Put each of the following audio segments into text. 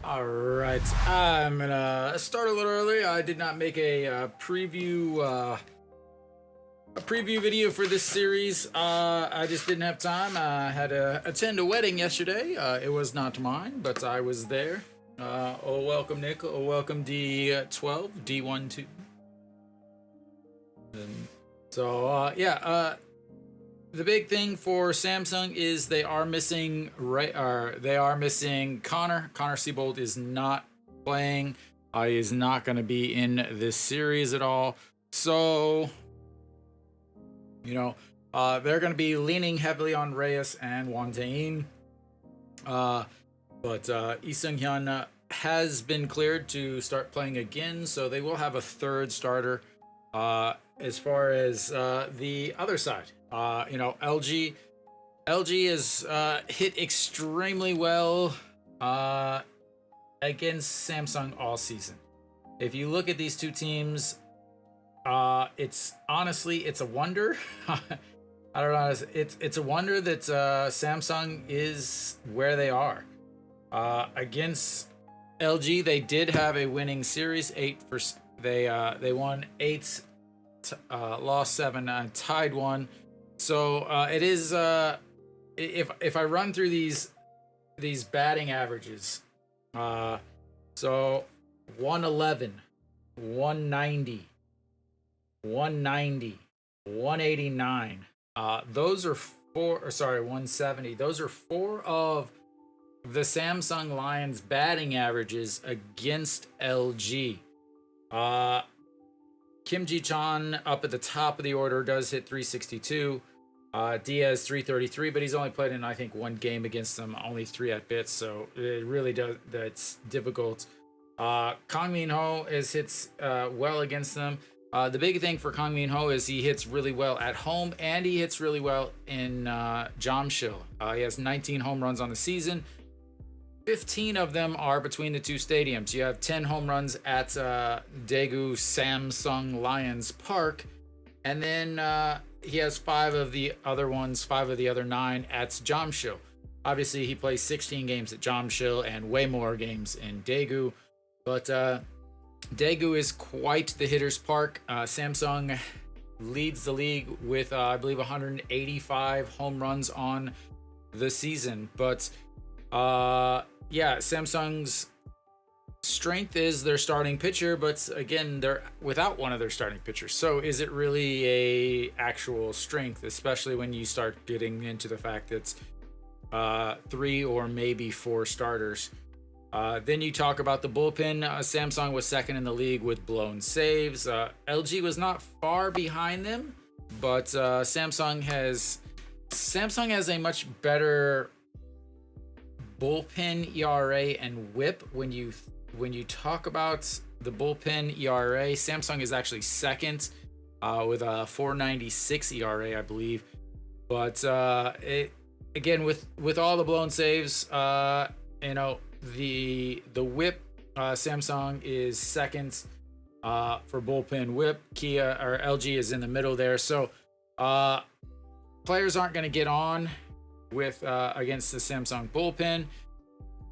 All right, I'm gonna start a little early. I did not make a preview video for this series. I just didn't have time. I had to attend a wedding yesterday. It was not mine, but I was there. Oh, welcome Nick. Oh, welcome D12, D12. And so yeah. The big thing for Samsung is they are missing Connor. Connor Seabold is not playing. He is not going to be in this series at all. So, they're going to be leaning heavily on Reyes and Won Tae-in. But Lee Seung-hyun has been cleared to start playing again, so they will have a third starter. As far as the other side, LG has hit extremely well against Samsung all season. If you look at these two teams, it's a wonder. I don't know. It's a wonder that Samsung is where they are. Against LG, they did have a winning series. They won 8, lost 7, tied 1. So it is. If I run through these batting averages, so 111, 190, 190, 189. Those are 170. Those are 4 of the Samsung Lions batting averages against LG. Kim Ji-chan up at the top of the order does hit 362. Diaz 333, but he's only played in I think 1 game against them, only 3 at bits, so it really does. That's difficult. Kang Min-ho hits well against them. The big thing for Kang Min-ho is he hits really well at home and he hits really well in Jamsil. He has 19 home runs on the season. 15 of them are between the two stadiums. You have 10 home runs at Daegu Samsung Lions Park, and then he has 5 of the other 9 at Jamsil. Obviously, he plays 16 games at Jamsil and way more games in Daegu, but Daegu is quite the hitter's park. Samsung leads the league with, I believe, 185 home runs on the season, but Samsung's strength is their starting pitcher, but again, they're without one of their starting pitchers. So is it really a actual strength, especially when you start getting into the fact that it's 3 or maybe 4 starters? Then you talk about the bullpen. Samsung was second in the league with blown saves. LG was not far behind them, but Samsung has a much better bullpen ERA and WHIP. When you talk about the bullpen ERA, Samsung is actually second with a 4.96 ERA, I believe. But again, with all the blown saves, the WHIP, Samsung is second for bullpen WHIP. LG is in the middle there. So players aren't going to get on with against the Samsung bullpen.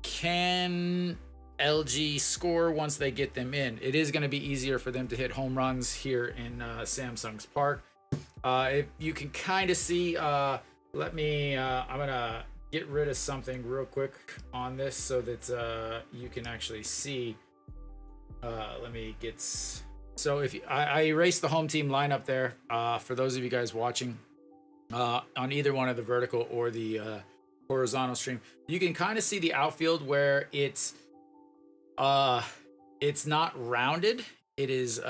Can LG score once they get them in? It is going to be easier for them to hit home runs here in Samsung's park. If you can kind of see, I'm gonna get rid of something real quick on this so that you can actually see. So if I erased the home team lineup there for those of you guys watching on either one of the vertical or the horizontal stream, you can kind of see the outfield where it's not rounded. It is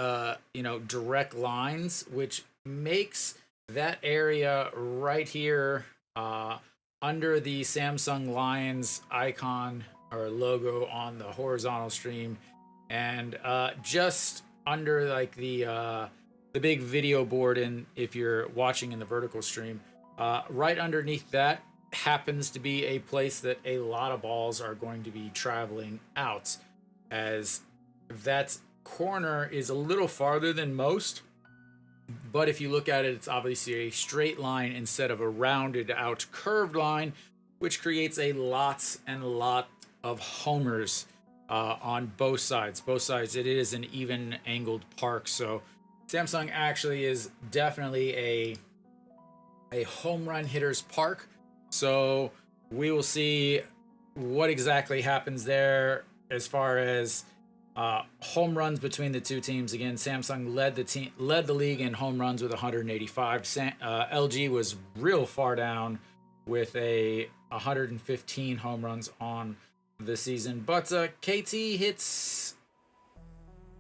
direct lines, which makes that area right here under the Samsung Lions icon or logo on the horizontal stream, and just under like the big video board, and if you're watching in the vertical stream, right underneath that happens to be a place that a lot of balls are going to be traveling out, as that corner is a little farther than most. But if you look at it, it's obviously a straight line instead of a rounded out curved line, which creates a lot of homers on both sides. Both sides, it is an even angled park. So Samsung actually is definitely a home run hitter's park. So we will see what exactly happens there as far as home runs between the two teams. Again, Samsung led the league in home runs with 185. LG was real far down with a 115 home runs on the season. But KT hits,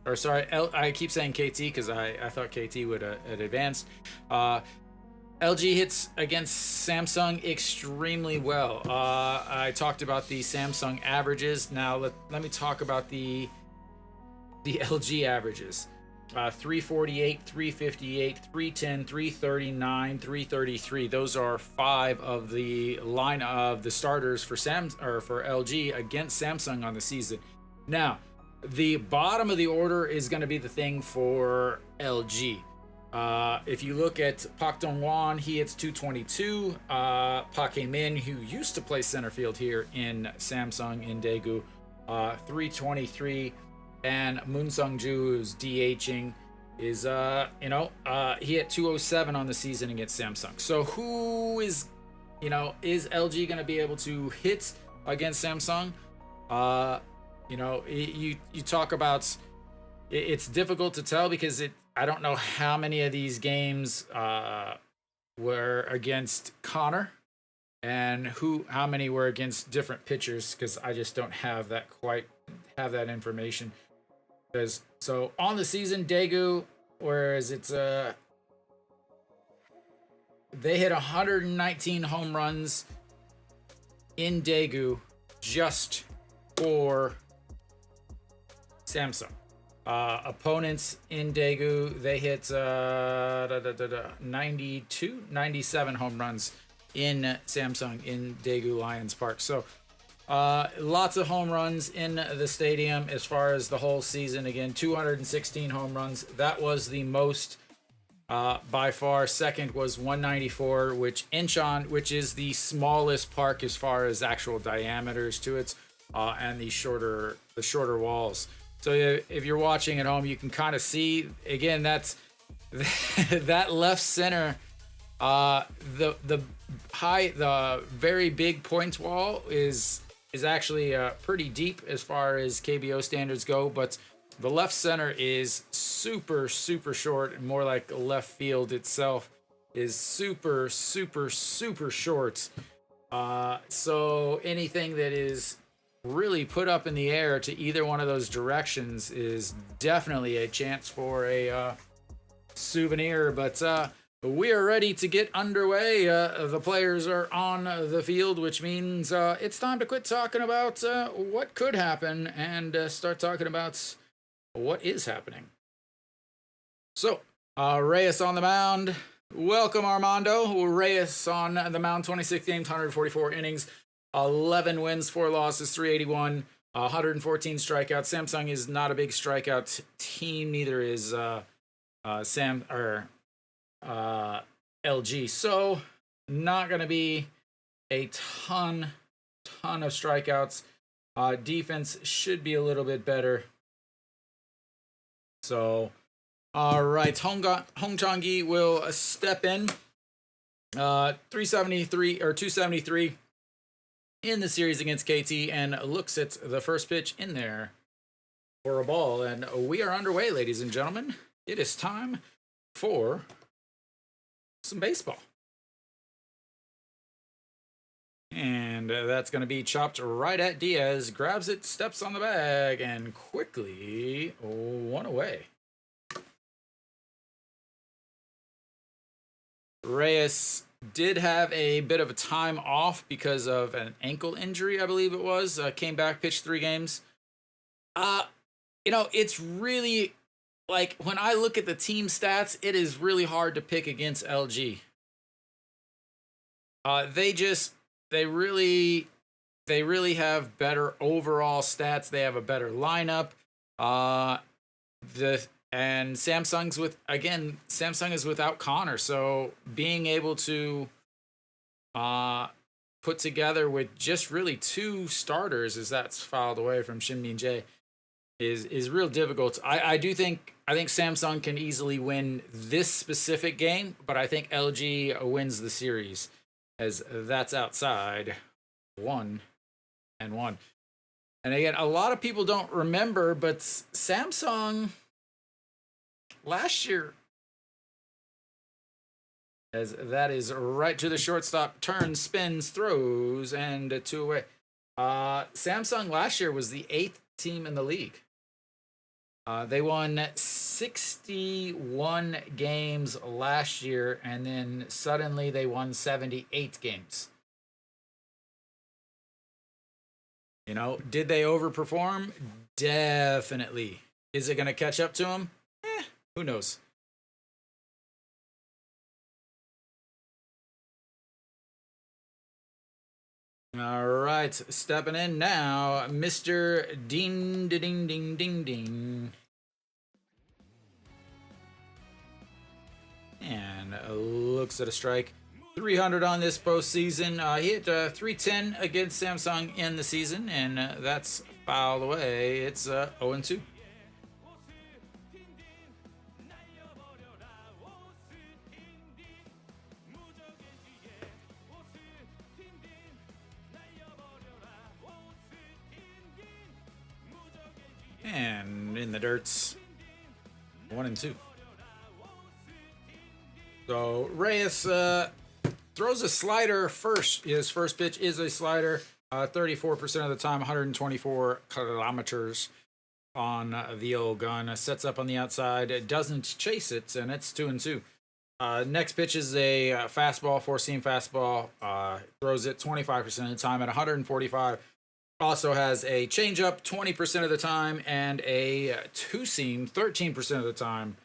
or sorry, I keep saying KT because I thought KT would have advanced. LG hits against Samsung extremely well. I talked about the Samsung averages. Now let me talk about the LG averages. 348, 358, 310, 339, 333. Those are 5 of the line of the starters for for LG against Samsung on the season. Now, the bottom of the order is going to be the thing for LG. If you look at Park Dong-won, he hits 222. Park Hae-min, who used to play center field here in Samsung in Daegu, 323. And Moon Sung-ju, who's DHing, is he hit 207 on the season against Samsung. So who is LG going to be able to hit against Samsung? You talk about it's difficult to tell because I don't know how many of these games were against Connor and how many were against different pitchers, because I just don't have that information. So on the season, Daegu, whereas it's they hit 119 home runs in Daegu just for Samsung. Opponents in Daegu, they hit 97 home runs in Samsung in Daegu Lions Park. So lots of home runs in the stadium as far as the whole season. Again, 216 home runs. That was the most by far. Second was 194, which Incheon, which is the smallest park as far as actual diameters to it, and the shorter walls. So if you're watching at home, you can kind of see, again, that's that left center, the very big points wall is actually pretty deep as far as KBO standards go, but the left center is super short, and more like left field itself is super short. So anything that is really put up in the air to either one of those directions is definitely a chance for a souvenir. But we are ready to get underway. The players are on the field, which means it's time to quit talking about what could happen and start talking about what is happening. So, Reyes on the mound. Welcome, Armando. Reyes on the mound, 26 games, 144 innings, 11 wins, 4 losses, 381, 114 strikeouts. Samsung is not a big strikeout team, neither is LG. So not going to be a ton of strikeouts. Defense should be a little bit better. So, all right, Hong Chang-gi will step in. 373 or 273 in the series against KT, and looks at the first pitch in there for a ball. And we are underway, ladies and gentlemen. It is time for some baseball. And that's going to be chopped right at Diaz. Grabs it, steps on the bag, and quickly one away. Reyes did have a bit of a time off because of an ankle injury, I believe it was. Came back, pitched 3 games. It's really, like, when I look at the team stats, it is really hard to pick against LG. They really have better overall stats. They have a better lineup. And Samsung is without Connor, so being able to put together with just really 2 starters, as that's filed away from Shinmin Jae, is real difficult. I think Samsung can easily win this specific game, but I think LG wins the series, as that's outside 1-1. And again, a lot of people don't remember, but Samsung last year, as that is right to the shortstop, turns, spins, throws, and 2 away. Samsung last year was the 8th team in the league. They won 61 games last year, and then suddenly they won 78 games. You know, did they overperform? Definitely. Is it going to catch up to them? Who knows? All right, stepping in now, Mr. Ding Ding Ding Ding Ding. And looks at a strike. 300 on this postseason. He hit 310 against Samsung in the season, and that's fouled away. It's 0-2. And in the dirts, 1-2. So Reyes throws a slider first. His first pitch is a slider. 34% of the time, 124 kilometers on the old gun. Sets up on the outside. It doesn't chase it, and it's 2-2. Next pitch is a fastball, 4-seam fastball. Throws it 25% of the time at 145. Also has a changeup 20% of the time and a 2-seam 13% of the time.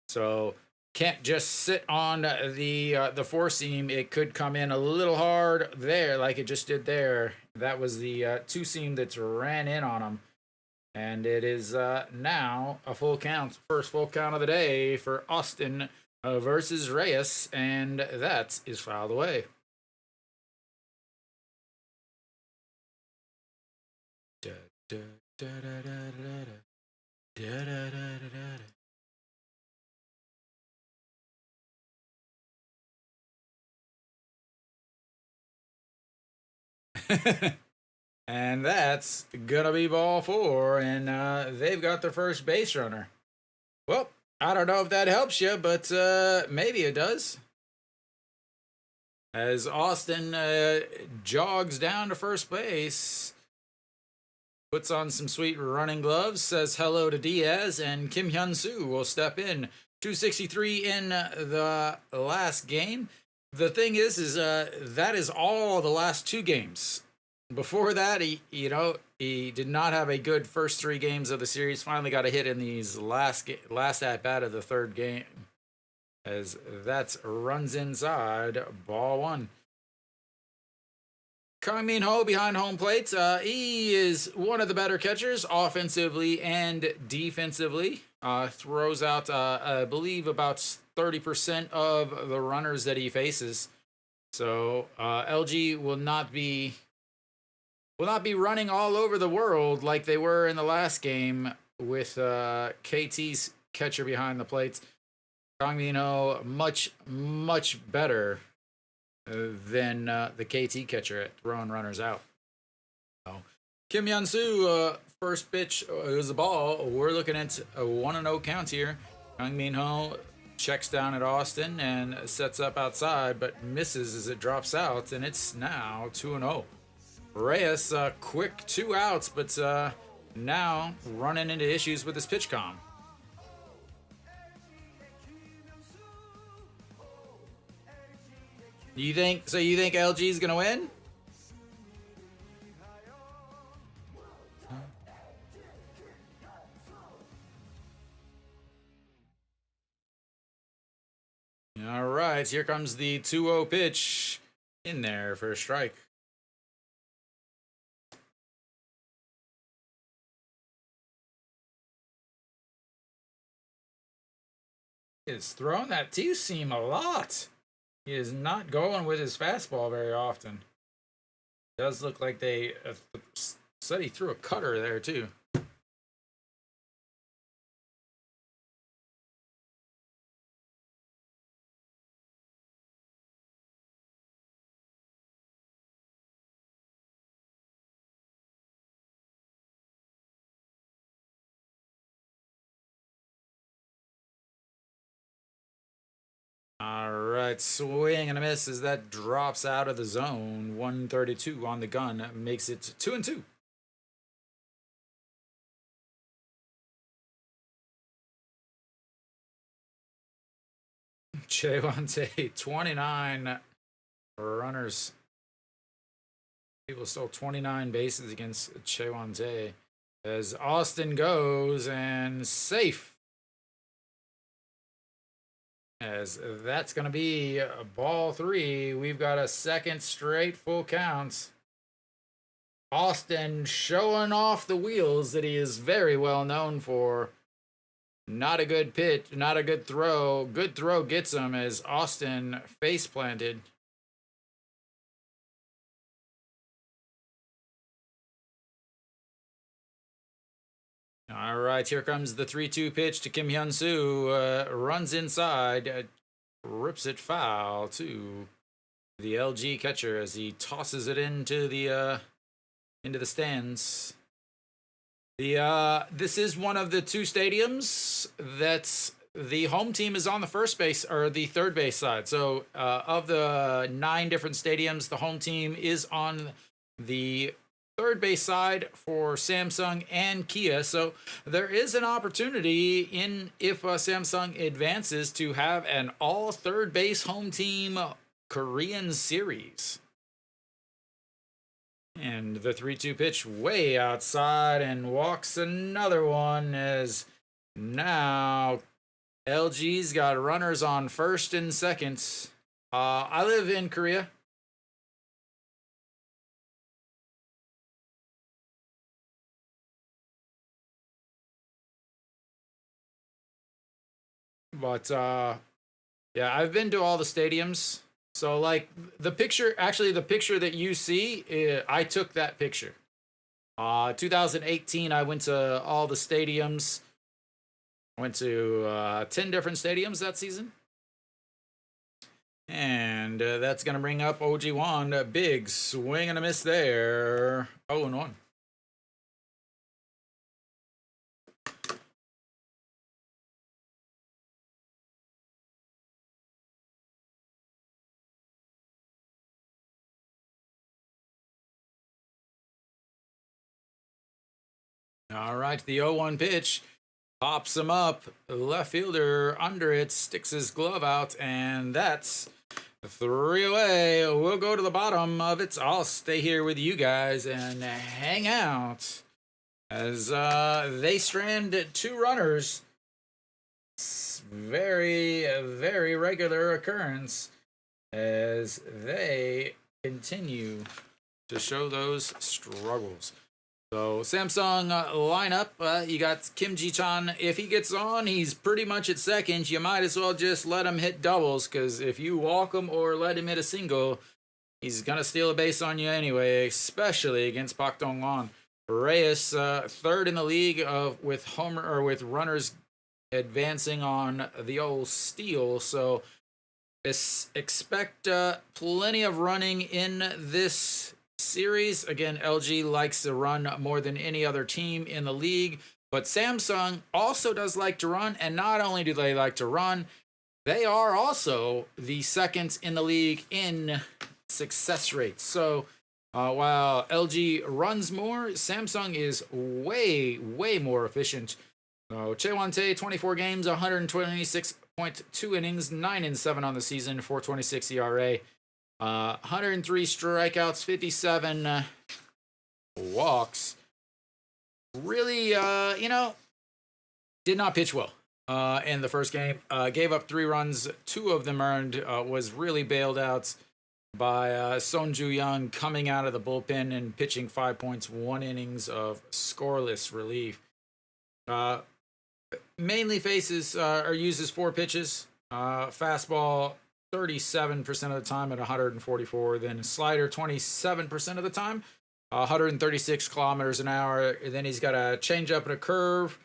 So can't just sit on the 4-seam. It could come in a little hard there, like it just did there. That was the 2-seam that's ran in on him. And it is now a full count. First full count of the day for Austin versus Reyes. And that is fouled away. And that's gonna be ball 4, and they've got their first base runner. Well, I don't know if that helps you, but maybe it does. As Austin jogs down to first base, puts on some sweet running gloves, says hello to Diaz, and Kim Hyun-soo will step in. 263 in the last game. The thing is that is all the last 2 games. Before that, he did not have a good first 3 games of the series. Finally got a hit in these last at bat of the 3rd game, as that's runs inside, ball 1. Kang Min-ho behind home plate. He is one of the better catchers offensively and defensively. Throws out, I believe, about 30% of the runners that he faces. So LG will not be running all over the world like they were in the last game with KT's catcher behind the plate. Kang Min-ho much better than the KT catcher at throwing runners out. So, Kim Hyun-soo, first pitch is the ball. We're looking at a 1-0 count here. Kang Min-ho checks down at Austin and sets up outside, but misses as it drops out, and it's now 2-0. Reyes, quick 2 outs, but now running into issues with his pitch com. You think LG is gonna win? All right, here comes the 2-0 pitch in there for a strike. He is throwing that two-seam a lot. He is not going with his fastball very often. Does look like they said he threw a cutter there too. All right, swing and a miss as that drops out of the zone. 132 on the gun makes it 2-2. Chewante, 29 runners. People stole 29 bases against Chewante as Austin goes and safe. As that's going to be ball 3. We've got a second straight full count. Austin showing off the wheels that he is very well known for. Not a good pitch, not a good throw. Good throw gets him as Austin face planted. All right, here comes the 3-2 pitch to Kim Hyun-soo. Runs inside, rips it foul to the LG catcher as he tosses it into the stands. This is one of the 2 stadiums that's the home team is on the first base or the third base side. So of the 9 different stadiums, the home team is on the third base side for Samsung and Kia. So there is an opportunity if Samsung advances to have an all third base home team Korean series. And the 3-2 pitch way outside and walks another one as now LG's got runners on first and second. I live in Korea. But yeah, I've been to all the stadiums. So like the picture that you see, I took that picture. 2018, I went to all the stadiums. Went to 10 different stadiums that season. And that's going to bring up OG Wan. Big swing and a miss there. 0-1. All right, the 0-1 pitch pops him up. Left fielder under it, sticks his glove out, and that's 3 away. We'll go to the bottom of it. I'll stay here with you guys and hang out as they strand 2 runners. Very, very regular occurrence as they continue to show those struggles. So Samsung lineup, you got Kim Ji-chan. If he gets on, he's pretty much at second. You might as well just let him hit doubles, because if you walk him or let him hit a single, he's going to steal a base on you anyway, especially against Park Dong-won. Reyes, third in the league with runners advancing on the old steal. So expect plenty of running in this series. Again, LG likes to run more than any other team in the league, but Samsung also does like to run, and not only do they like to run, they are also the second in the league in success rate. So while LG runs more, Samsung is way, way more efficient. So Chewante, 24 games, 126.2 innings, 9-7 on the season, 4.26 ERA. 103 strikeouts, 57 walks. Really, did not pitch well in the first game. Gave up 3 runs. 2 of them earned. Was really bailed out by Son Ju-young coming out of the bullpen and pitching 5 points, 1 innings of scoreless relief. Mainly faces or uses 4 pitches. Fastball, 37% of the time at 144. Then a slider 27% of the time, 136 kilometers an hour. And then he's got a changeup and a curve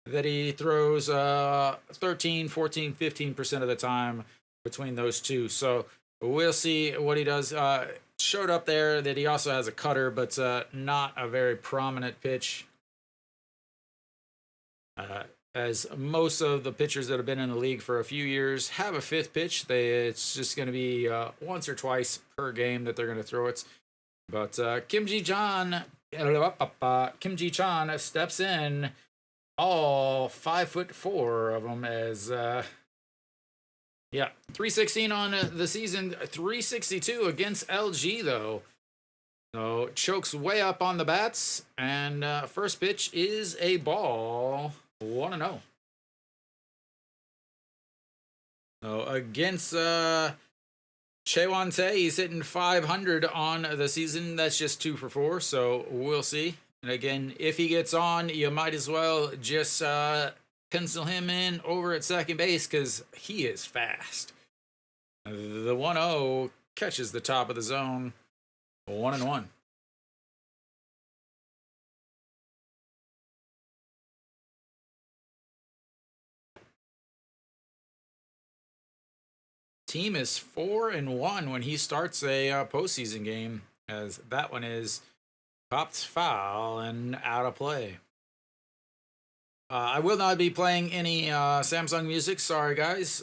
that he throws 13, 14, 15% of the time between those two. So we'll see what he does. Showed up there that he also has a cutter, but not a very prominent pitch. As most of the pitchers that have been in the league for a few years have a fifth pitch. It's just going to be once or twice per game that they're going to throw it. But Kim Ji-chan steps in, all 5'4" of them, as 316 on the season, 362 against LG though. So chokes way up on the bats, and first pitch is a ball. 1-0. So against Chewon-tae, he's hitting 500 on the season. That's just 2 for 4, so we'll see. And again, if he gets on, you might as well just pencil him in over at second base because he is fast. The 1-0 catches the top of the zone. 1-1. Team is 4-1 when he starts a postseason game, as that one is popped foul and out of play. I will not be playing any Samsung music. Sorry, guys.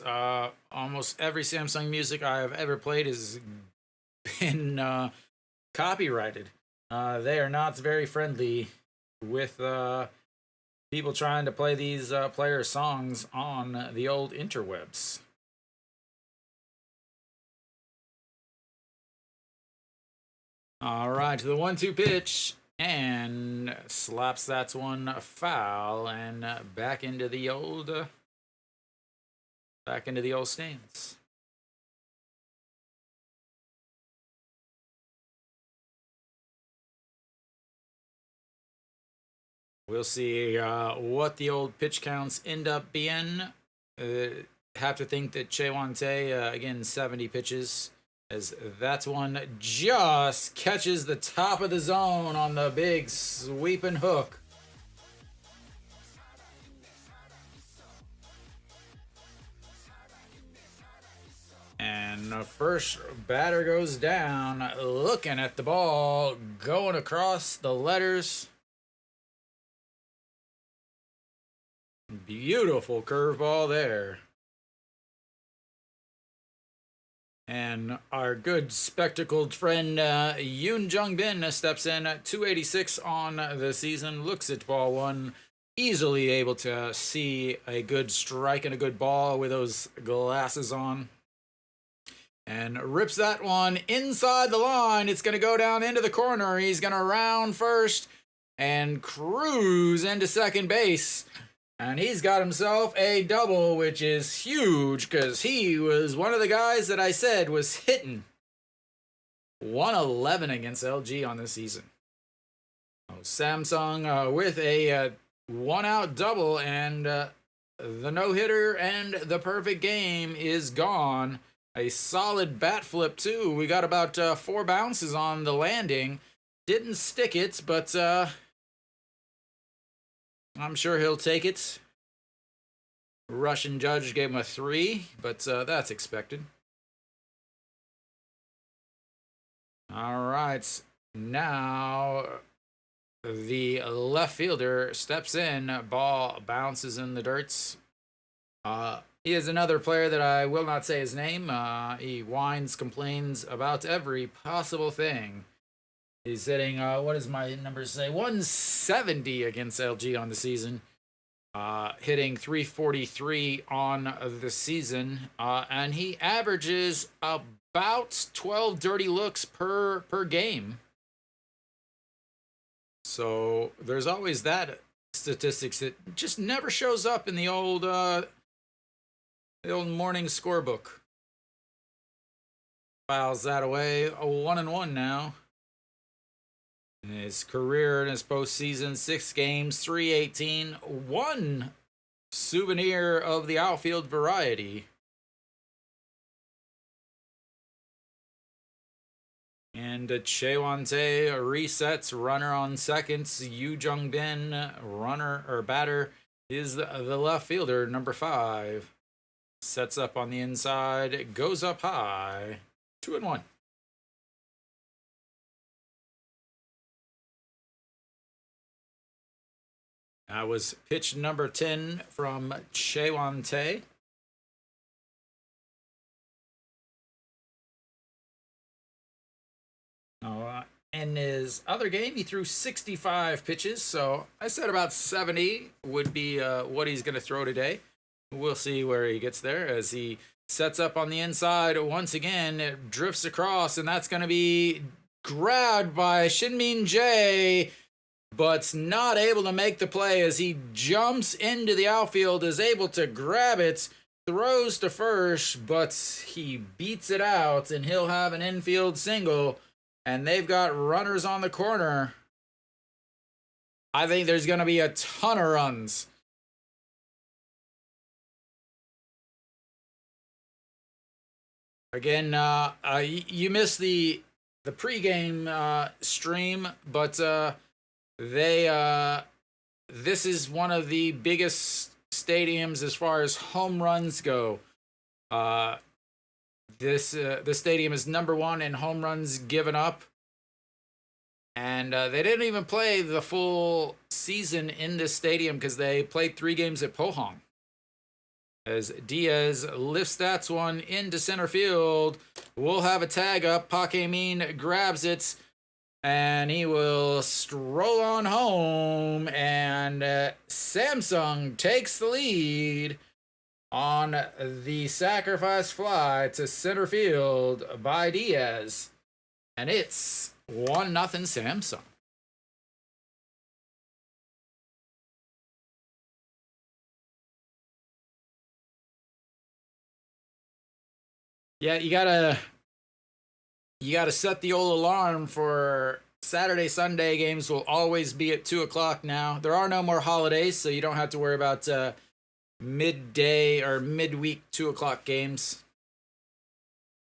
Almost every Samsung music I have ever played has been copyrighted. They are not very friendly with people trying to play these player songs on the old interwebs. All right, the 1-2 pitch, and slaps that one foul, and back into the old stance. We'll see what the old pitch counts end up being. Have to think that Chewon-tae, again, 70 pitches. As that one just catches the top of the zone on the big sweeping hook. And the first batter goes down, looking at the ball, going across the letters. Beautiful curveball there. And our good spectacled friend Yoon Jung-bin steps in at 286 on the season, looks at ball one, easily able to see a good strike and a good ball with those glasses on. And rips that one inside the line. It's going to go down into the corner. He's going to round first and cruise into second base. And he's got himself a double, which is huge because he was one of the guys that I said was hitting 111 against LG on this season. Samsung with a one-out double, and the no-hitter and the perfect game is gone. A solid bat flip, too. We got about 4 bounces on the landing. Didn't stick it, but I'm sure he'll take it. Russian judge gave him a 3, but that's expected. All right. Now the left fielder steps in. Ball bounces in the dirts. He is another player that I will not say his name. He whines, complains about every possible thing. He's hitting, what does my numbers say? 170 against LG on the season. Hitting 343 on the season. And he averages about 12 dirty looks per game. So there's always that statistics that just never shows up in the old morning scorebook. Files that away. 1-1 now. In his career, in his postseason, 6 games, 318, 1 souvenir of the outfield variety. And Chewante resets, runner on seconds. Yu Jung Bin, runner or batter, is the left fielder, number 5. Sets up on the inside, goes up high. 2-1. That was pitch number 10 from Chewante. In his other game, he threw 65 pitches, so I said about 70 would be what he's going to throw today. We'll see where he gets there as he sets up on the inside once again. It drifts across, and that's going to be grabbed by Shinmin Jae, but not able to make the play as he jumps into the outfield, is able to grab it, throws to first, but he beats it out, and he'll have an infield single. And they've got runners on the corner. I think there's going to be a ton of runs. Again, you missed the pregame stream, but this is one of the biggest stadiums as far as home runs go. This stadium is number 1 in home runs given up. And they didn't even play the full season in this stadium because they played 3 games at Pohang. As Diaz lifts that one into center field. We'll have a tag up. Park Min grabs it. And he will stroll on home. And Samsung takes the lead on the sacrifice fly to center field by Diaz. And it's 1-0 Samsung. Yeah, you gotta set the old alarm for Saturday, Sunday games will always be at 2:00 now. There are no more holidays, so you don't have to worry about midday or midweek 2:00 games.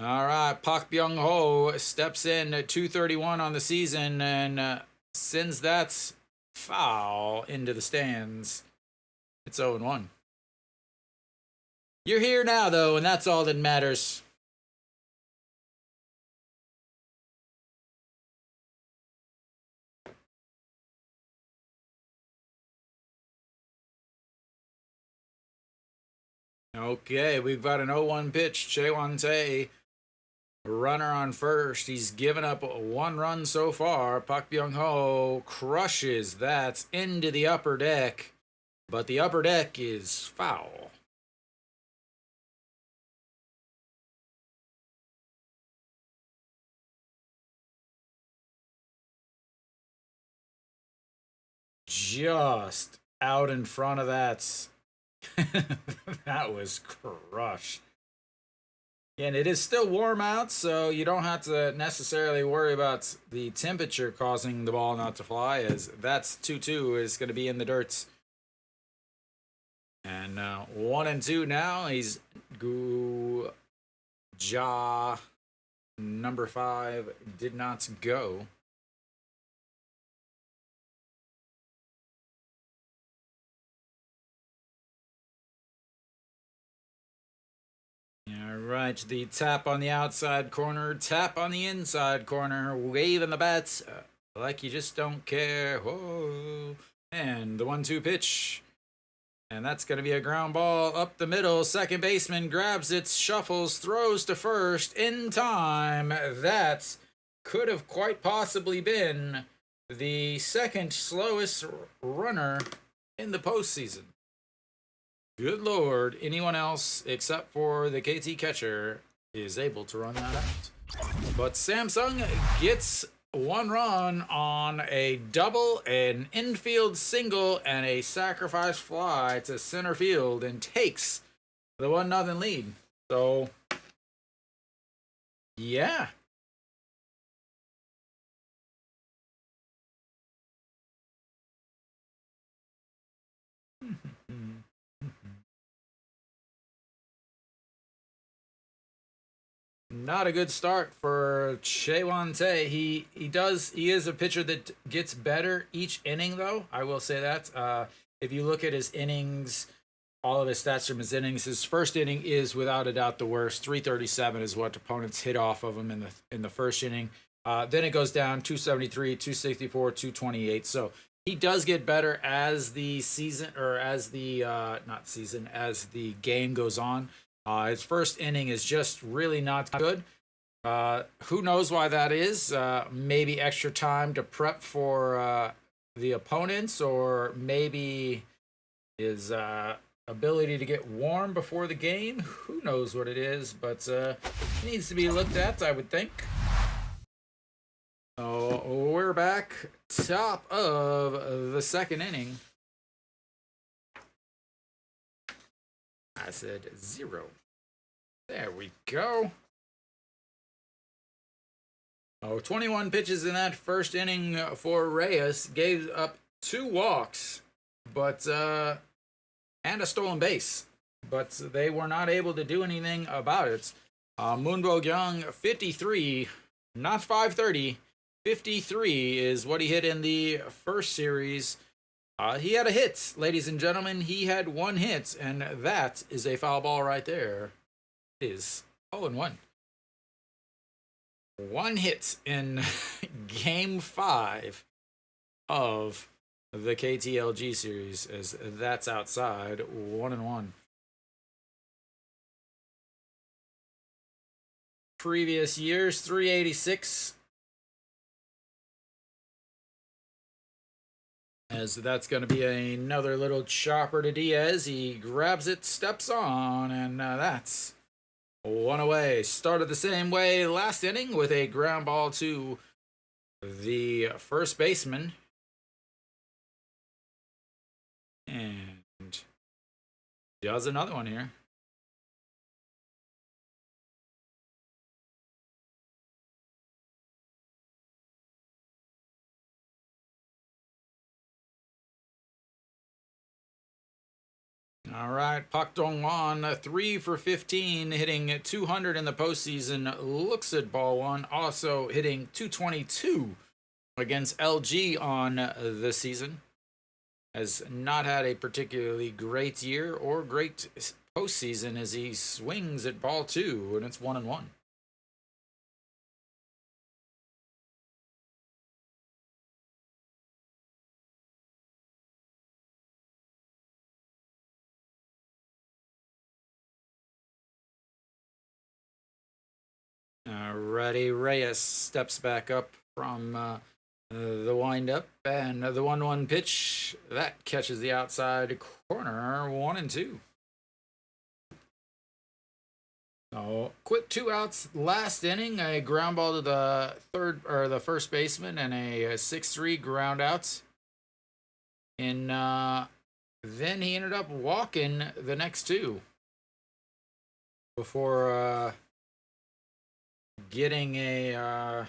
All right, Park Byung-ho steps in at 2:31 on the season and sends that foul into the stands. It's 0-1. You're here now, though, and that's all that matters. Okay, we've got an 0-1 pitch. Chewante, runner on first. He's given up 1 run so far. Park Byung-ho crushes that into the upper deck, but the upper deck is foul. Just out in front of that. That was crushed. And it is still warm out, so you don't have to necessarily worry about the temperature causing the ball not to fly, as that's 2-2 is going to be in the dirt. And 1-2 now. He's Ja, number 5, did not go. All right, the tap on the outside corner, tap on the inside corner, waving the bats like you just don't care. Whoa. And the 1-2 pitch. And that's going to be a ground ball up the middle. Second baseman grabs it, shuffles, throws to first in time. That could have quite possibly been the second slowest runner in the postseason. Good Lord, anyone else except for the KT catcher is able to run that out. But Samsung gets 1 run on a double, an infield single, and a sacrifice fly to center field and takes the 1-0 lead. So, yeah. not a good start for Chaewon Tae. He is a pitcher that gets better each inning, though. I will say that. If you look at his innings, all of his stats from his innings, his first inning is without a doubt the worst. 337 is what opponents hit off of him in the first inning. Then it goes down 273, 264, 228. So he does get better as the season, or as the not season, as the game goes on. His first inning is just really not good. Who knows why that is? Maybe extra time to prep for the opponents, or maybe his ability to get warm before the game. Who knows what it is, but it needs to be looked at, I would think. So we're back, top of the second inning. I said 0. There we go. 21 pitches in that first inning for Reyes. Gave up 2 walks, but and a stolen base, but they were not able to do anything about it. Moon Bo-kyung, 53, not 530. 53 is what he hit in the first series. He had a hit, ladies and gentlemen. He had 1 hit, and that is a foul ball right there. It is 0-1. 1 hit in Game 5 of the KTLG series, as that's outside. 1-1. Previous years, 386. As that's going to be another little chopper to Diaz. He grabs it, steps on, and that's 1 away. Started the same way last inning with a ground ball to the first baseman. And does another one here. All right, Pak Dong-won, 3 for 15, hitting 200 in the postseason. Looks at ball 1, also hitting 222 against LG on the season. Has not had a particularly great year or great postseason as he swings at ball 2, and it's 1-1. Alrighty, Reyes steps back up from the windup, and the 1-1 pitch that catches the outside corner. 1-2. So quick 2 outs last inning. A ground ball to the first baseman, and a 6-3 ground out. And then he ended up walking the next 2 before getting a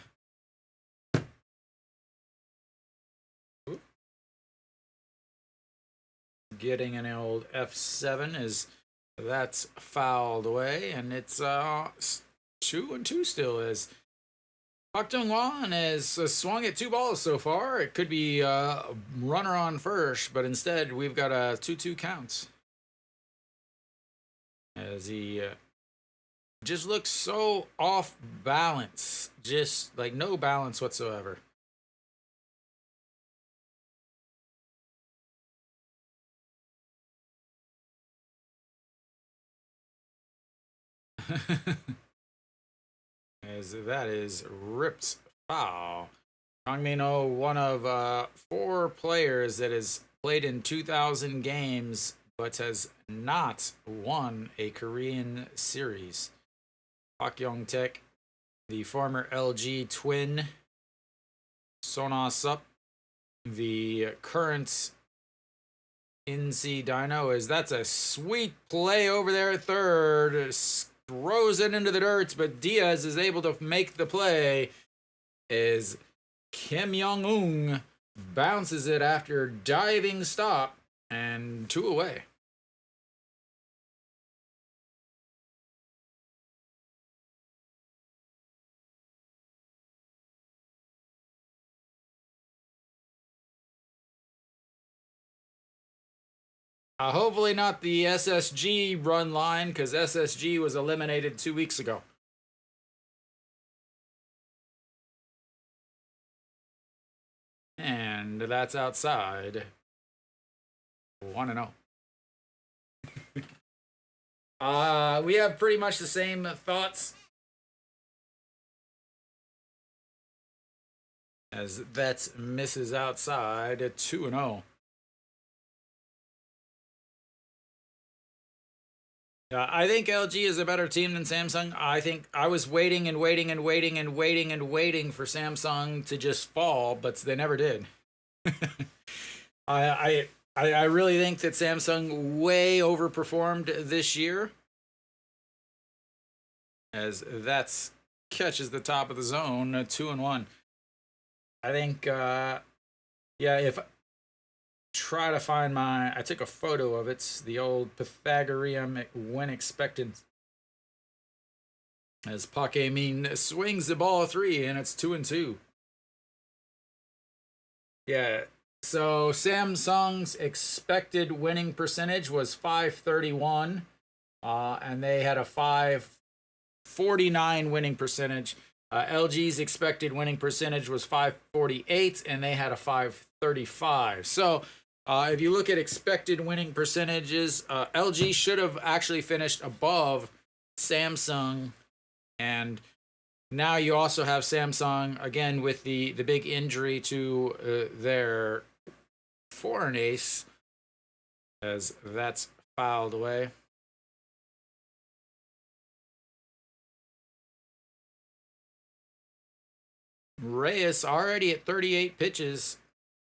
getting an old F7 as that's fouled away, and it's 2-2 still. As Pak Dong-won has swung at 2 balls so far. It could be runner on first, but instead we've got a 2-2 count as he just looks so off balance, just like no balance whatsoever. As that is ripped foul. Kang Min-ho, one of 4 players that has played in 2,000 games but has not won a Korean series. Pak Yong-taek, the former LG twin. Sona Sup, the current NC Dino, is that's a sweet play over there at third. Throws it into the dirt, but Diaz is able to make the play as Kim Young-ung bounces it after diving stop, and 2 away. Hopefully not the SSG run line, because SSG was eliminated 2 weeks ago. And that's outside. 1-0. We have pretty much the same thoughts. As Vets misses outside at 2-0. I think LG is a better team than Samsung. I think I was waiting and waiting and waiting and waiting and waiting for Samsung to just fall, but they never did. I really think that Samsung way overperformed this year. As that's catches the top of the zone, 2-1. I think, yeah, if try to find I took a photo of it, the old Pythagorean win expected. As Pac-Min swings the ball 3, and it's 2-2. Yeah, so Samsung's expected winning percentage was 531, and they had a 549 winning percentage. LG's expected winning percentage was 548, and they had a 535. So if you look at expected winning percentages, LG should have actually finished above Samsung. And now you also have Samsung, again, with the big injury to their foreign ace, as that's fouled away. Reyes already at 38 pitches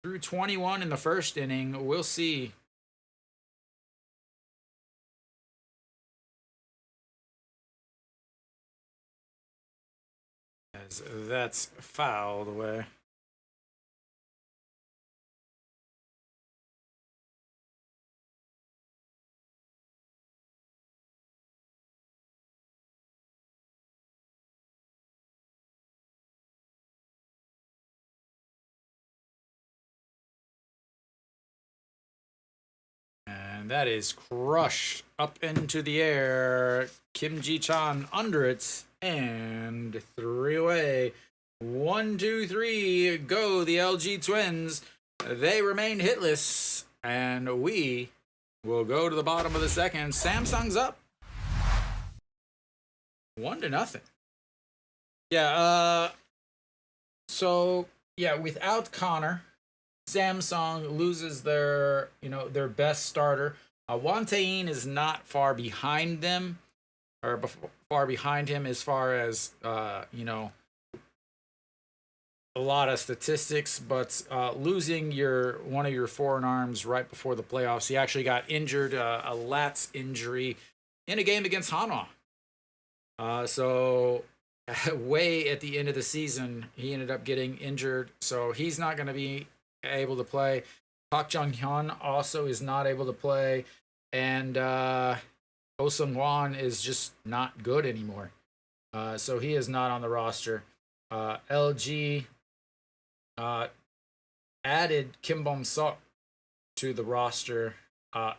through 21 in the first inning. We'll see. As that's fouled away. And that is crushed up into the air. Kim Ji-chan under it. And 3 away. 1, 2, 3. Go the LG Twins. They remain hitless. And we will go to the bottom of the second. Samsung's up. 1-0. Yeah, so yeah, without Connor, Samsung loses their best starter. Wantaine is not far behind them, or far behind him as far as a lot of statistics, but losing one of your foreign arms right before the playoffs, he actually got injured, a lats injury in a game against Hanwha. So way at the end of the season, he ended up getting injured, so he's not going to be able to play. Park Jung-hyun also is not able to play, and Oh Sung-hwan is just not good anymore. So he is not on the roster. LG added Kim Bum-seok to the roster.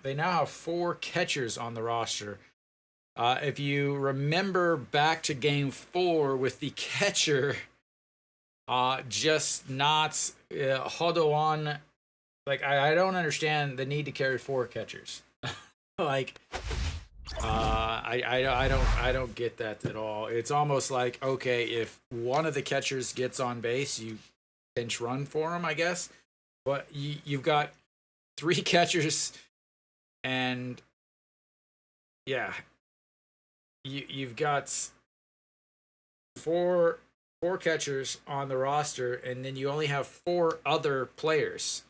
They now have 4 catchers on the roster. If you remember back to game 4 with the catcher, just not Hodoan. Like, I don't understand the need to carry 4 catchers. Like, I don't get that at all. It's almost like, okay, if one of the catchers gets on base, you pinch run for him, I guess. But you've got 3 catchers, and yeah, you've got four catchers on the roster, and then you only have 4 other players.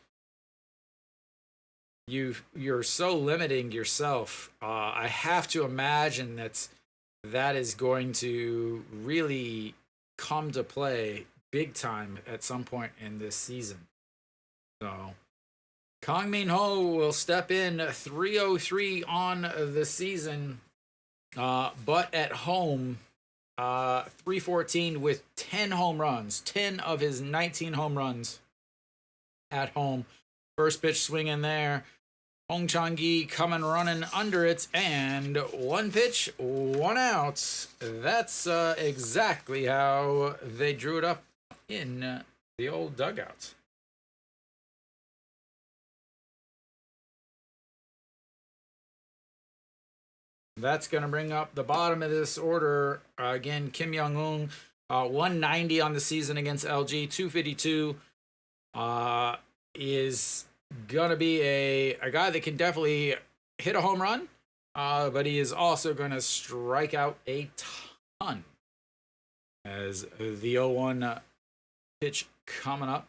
You're so limiting yourself. I have to imagine that is going to really come to play big time at some point in this season. So Kang Min-ho will step in 303 on the season, but at home, 314 with 10 home runs, 10 of his 19 home runs at home. First pitch swing in there. Hong Chang-gi coming running under it, and 1 pitch, 1 out. That's exactly how they drew it up in the old dugout. That's going to bring up the bottom of this order. Again, Kim Young-un, 190 on the season against LG, 252. Is going to be a guy that can definitely hit a home run, but he is also going to strike out a ton. As the 0-1 pitch coming up.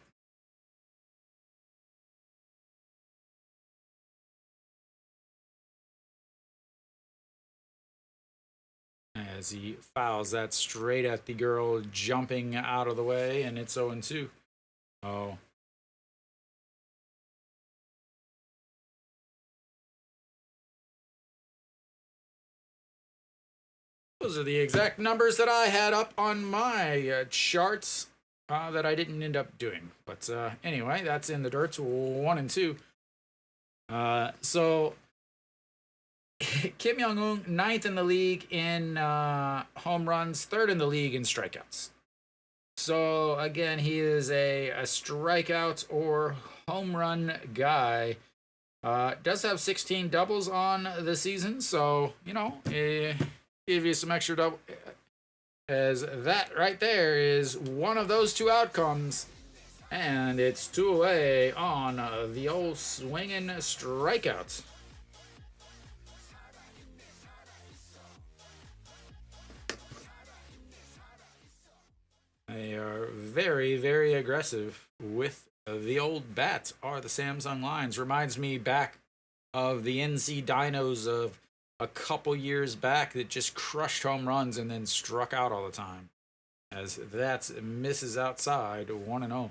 As he fouls that straight at the girl, jumping out of the way, and it's 0-2. Oh. Those are the exact numbers that I had up on my charts that I didn't end up doing. But anyway, that's in the dirt, 1 and 2. So Kim Young-un, 9th in the league in home runs, 3rd in the league in strikeouts. So again, he is a strikeout or home run guy. Does have 16 doubles on the season, so you know, give you some extra double. As that right there is one of those 2 outcomes, and it's 2 away on the old swinging strikeouts. They are very, very aggressive with the old bats, are the Samung Lions. Reminds me back of the NC Dinos of a couple years back that just crushed home runs and then struck out all the time. As that misses outside, 1-0.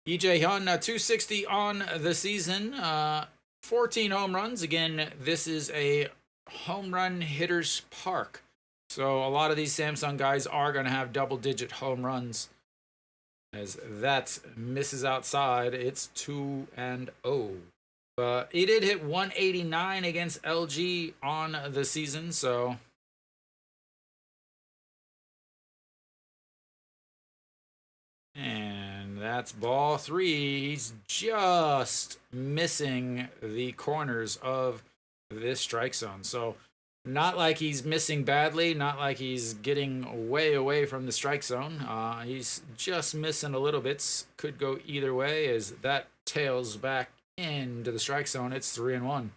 EJ Hyun, 260 on the season, 14 home runs. Again, this is a home run hitter's park. So a lot of these Samung guys are going to have double-digit home runs. As that misses outside, it's 2-0. He did hit 189 against LG on the season, so and that's ball 3. He's just missing the corners of this strike zone. So not like he's missing badly, not like he's getting way away from the strike zone. He's just missing a little bit. Could go either way as that tails back into the strike zone. It's 3-1.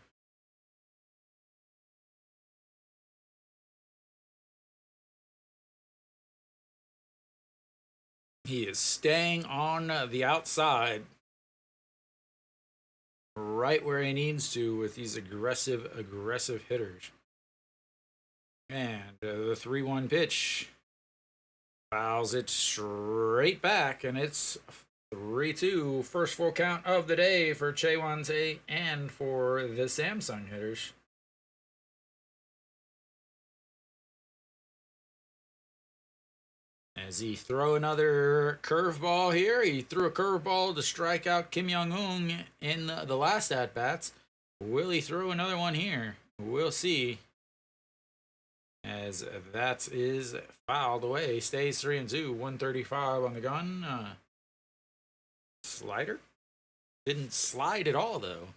He is staying on the outside, right where he needs to with these aggressive hitters. And the 3-1 pitch fouls it straight back, and it's 3-2. First full count of the day for Chaewon-tae and for the Samung hitters. As he throw another curveball here, he threw a curveball to strike out Kim Young-un in the last at-bats. Will he throw another one here? We'll see. As that is fouled away. Stays 3-2. 135 on the gun. Slider? Didn't slide at all, though.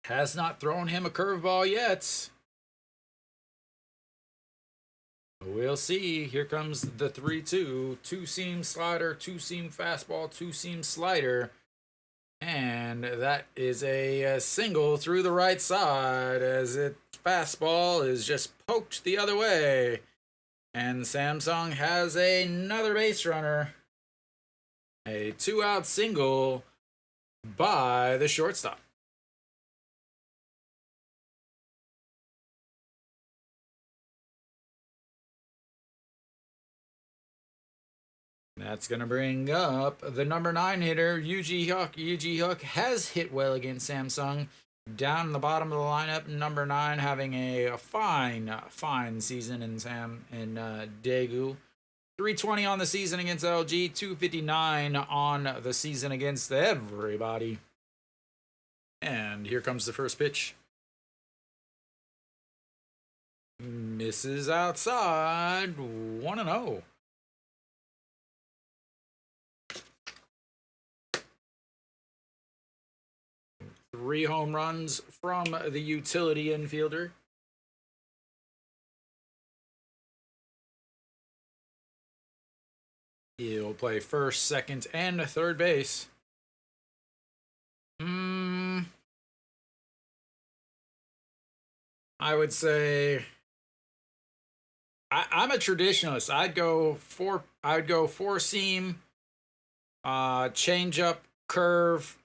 Has not thrown him a curveball yet. We'll see. Here comes the 3-2. 2-seam slider, 2-seam fastball, 2-seam slider. And that is a single through the right side as its fastball is just poked the other way. And Samung has another base runner. A 2-out single by the shortstop. That's going to bring up the number 9 hitter, Yoo-ji Hyuk. Yoo-ji Hyuk has hit well against Samung. Down in the bottom of the lineup, number 9 having a fine season in Daegu. 320 on the season against LG, 259 on the season against everybody. And here comes the first pitch. Misses outside, 1-0. Three home runs from the utility infielder. He'll play first, second, and third base. I would say I'm a traditionalist. I'd go four seam, change up, curve,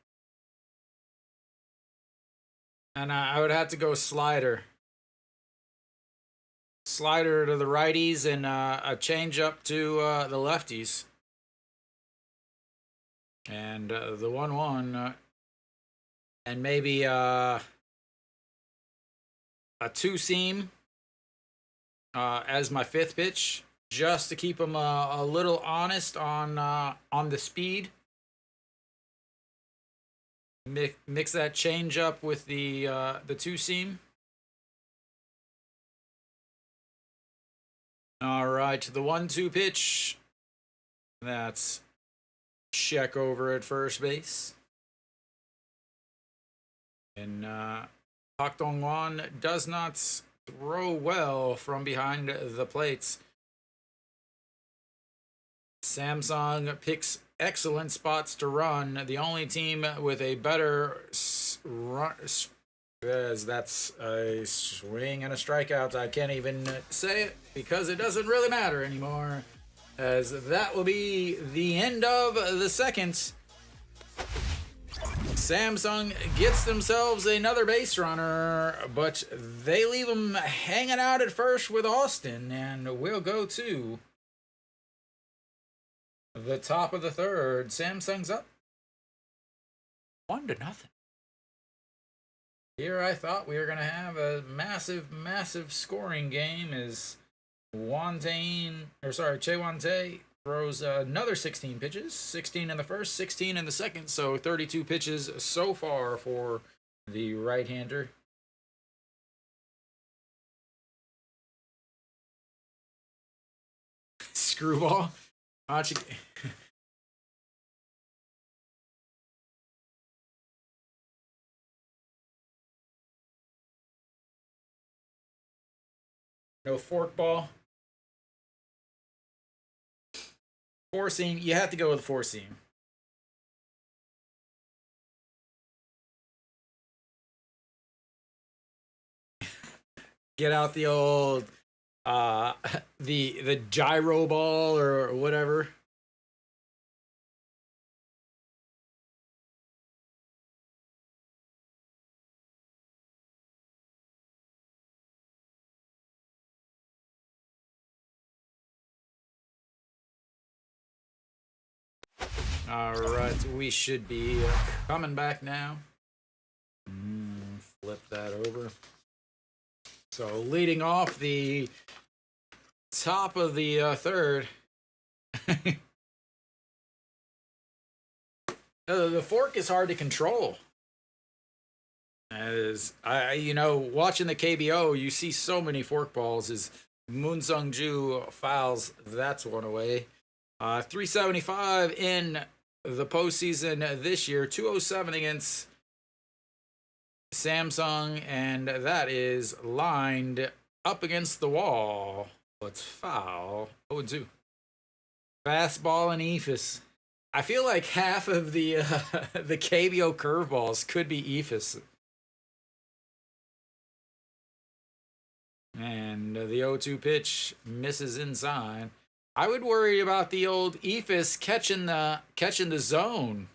and I would have to go slider. Slider to the righties and a change up to the lefties. And the 1-1, and maybe a two seam as my fifth pitch, just to keep him a little honest on the speed. Mix that change up with the two seam. All right, the 1-2 pitch. That's check over at first base. And Park Dong-hwan does not throw well from behind the plates. Samsung picks excellent spots to run. The only team with a better run, that's a swing and a strikeout. I can't even say it because it doesn't really matter anymore, as that will be the end of the second. Samsung gets themselves another base runner, but they leave them hanging out at first with Austin, and we'll go to the top of the third. Samsung's up 1-0. Here I thought we were going to have a massive scoring game as Che Wan-tae throws another 16 pitches, 16 in the first, 16 in the second, so 32 pitches so far for the right-hander. Screwball. No forkball. Four seam. You have to go with four seam. Get out the old the gyro ball or whatever. All right, we should be coming back now. Flip that over. So leading off the top of the third. The fork is hard to control. As watching the KBO, you see so many fork balls. As Moon Sung-ju fouls that one away. 375 in the postseason this year, 207 against Samsung, and that is lined up against the wall. Let's foul. 0-2. Fastball and Ephus. I feel like half of the the KBO curveballs could be Ephus. And the 0-2 pitch misses inside. I would worry about the old Ephus catching the zone.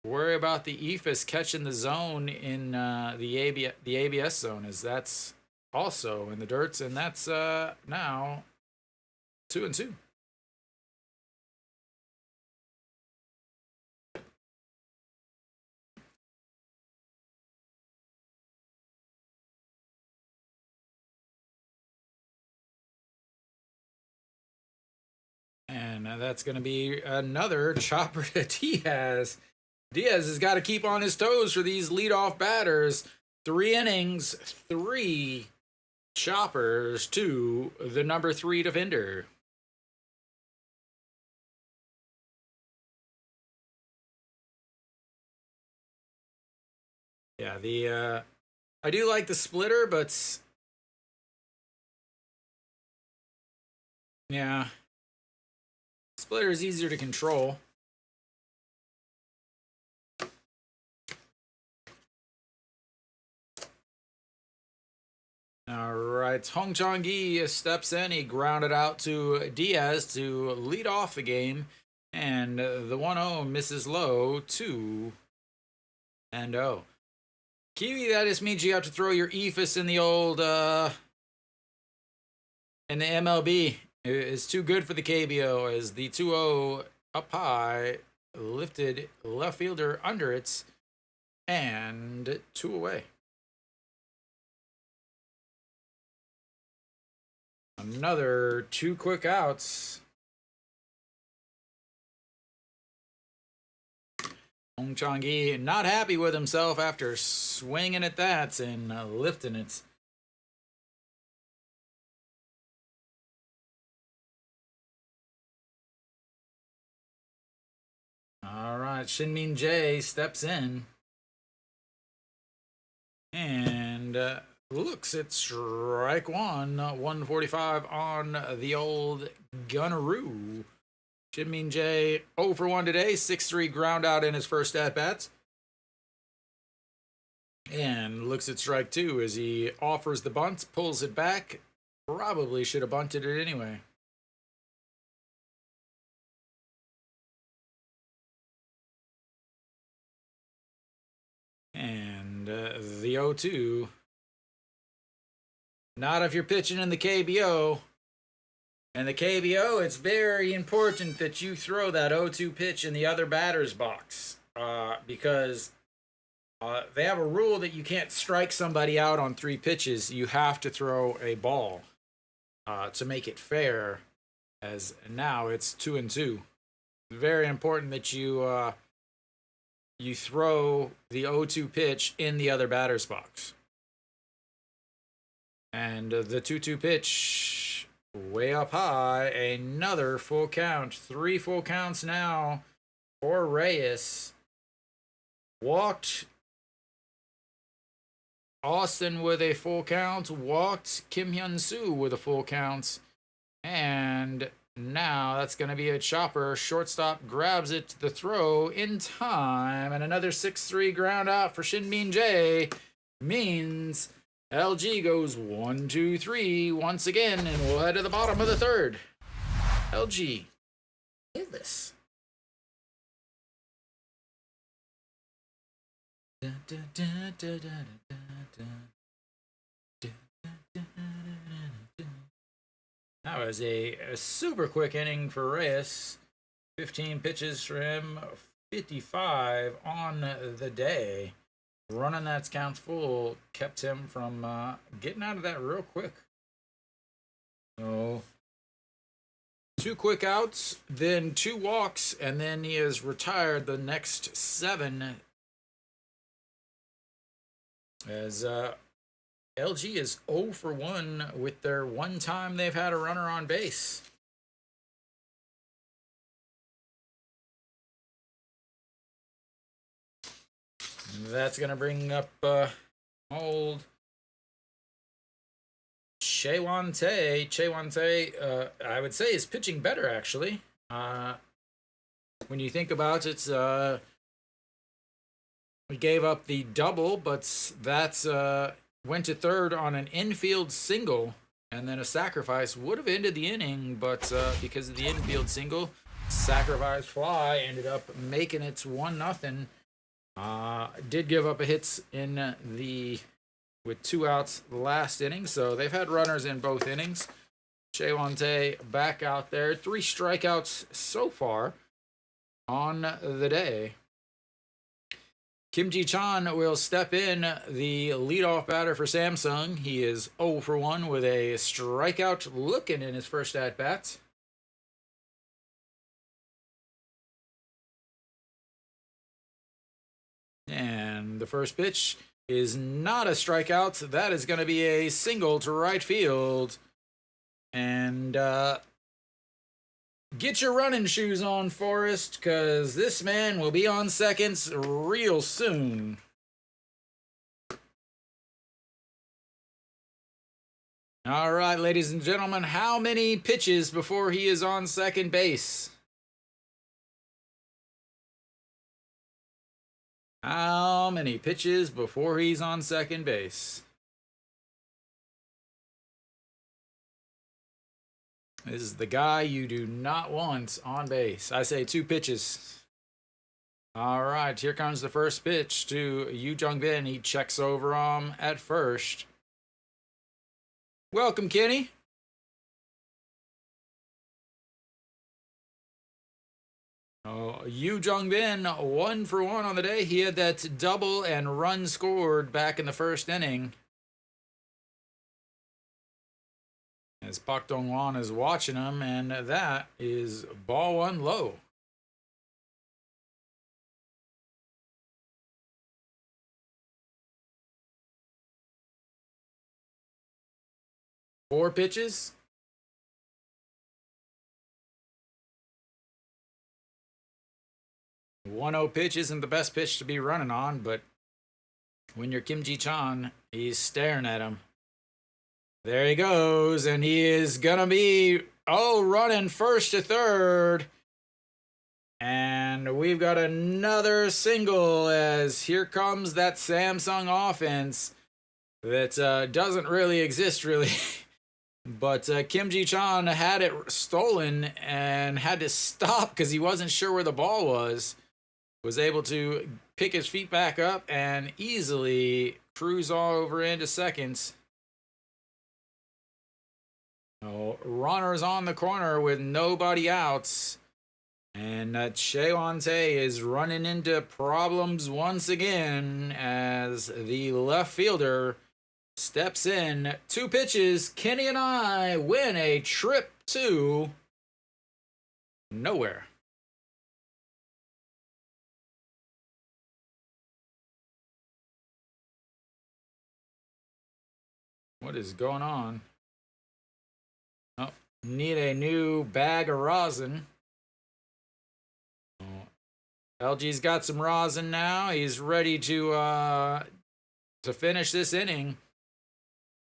Worry about the Ephus catching the zone in the ABS zone, as that's also in the dirts, and that's now 2-2. And that's going to be another chopper to Diaz. Diaz has got to keep on his toes for these leadoff batters. 3 innings, 3 choppers to the number 3 defender. Yeah, I do like the splitter, but yeah, splitter is easier to control. All right, Hong Chang-gi steps in. He grounded out to Diaz to lead off the game. And the 1-0 misses low, 2-0. Kiwi, that just means you have to throw your ephus in the old, in the MLB. It's too good for the KBO as the 2-0 up high, lifted left fielder under it, and 2 away. Another 2 quick outs. Hong Chang-gi not happy with himself after swinging at that and lifting it. All right, Shinmin Jae steps in and looks at strike 1, 145 on the old Gunneroo. Shinmin Jae 0 for 1 today, 6-3 ground out in his first at-bats. And looks at strike 2 as he offers the bunt, pulls it back. Probably should have bunted it anyway. And the 0-2. Not if you're pitching in the KBO. And the KBO, it's very important that you throw that 0-2 pitch in the other batter's box. Because they have a rule that you can't strike somebody out on 3 pitches. You have to throw a ball to make it fair. As now it's 2-2. Very important that you you throw the 0-2 pitch in the other batter's box. And the 2-2 pitch way up high, another full count. 3 full counts now for Reyes. Walked Austin with a full count, walked Kim Hyun-soo with a full count, and now that's going to be a chopper. Shortstop grabs it to the throw in time, and another 6-3 ground out for Shinmin Jae means LG goes 1-2-3 once again, and we'll head to the bottom of the 3rd. LG, hit this. That was a super quick inning for Reyes. 15 pitches for him, 55 on the day. Running that count full kept him from getting out of that real quick. So 2 quick outs, then 2 walks, and then he is retired the next 7. As LG is 0 for 1 with their one time they've had a runner on base. That's going to bring up old Chewon-tae. Chewon-tae, I would say, is pitching better, actually. When you think about it, we gave up the double, but that's went to 3rd on an infield single, and then a sacrifice would have ended the inning, but because of the infield single, sacrifice fly ended up making it 1-0. Did give up a hits in with 2 outs last inning, so they've had runners in both innings. Chewon-tae back out there, 3 strikeouts so far on the day. Kim Ji-chan will step in, the leadoff batter for Samsung. He is 0 for 1 with a strikeout looking in his first at-bat. And the first pitch is not a strikeout. That is going to be a single to right field. And get your running shoes on, Forrest, because this man will be on seconds real soon. All right, ladies and gentlemen, how many pitches before he is on second base? How many pitches before he's on second base? This is the guy you do not want on base. I say 2 pitches. All right, here comes the first pitch to Yu Jung-bin. He checks over at first. Welcome, Kenny. Oh, Yu Jung-bin, 1 for 1 on the day. He had that double and run scored back in the first inning. As Pak Dong-won is watching him, and that is ball 1 low. Four pitches. 1-0 pitch isn't the best pitch to be running on, but when you're Kim Ji-chan, he's staring at him. There he goes, and he is gonna be, running first to third. And we've got another single as here comes that Samsung offense that doesn't really exist, really. But Kim Ji-chan had it stolen and had to stop because he wasn't sure where the ball was. Was able to pick his feet back up and easily cruise all over into seconds. Runners on the corner with nobody out. And Che Won-tae is running into problems once again as the left fielder steps in. 2 pitches. Kenny and I win a trip to nowhere. What is going on? Oh, need a new bag of rosin. LG's got some rosin now. He's ready to finish this inning.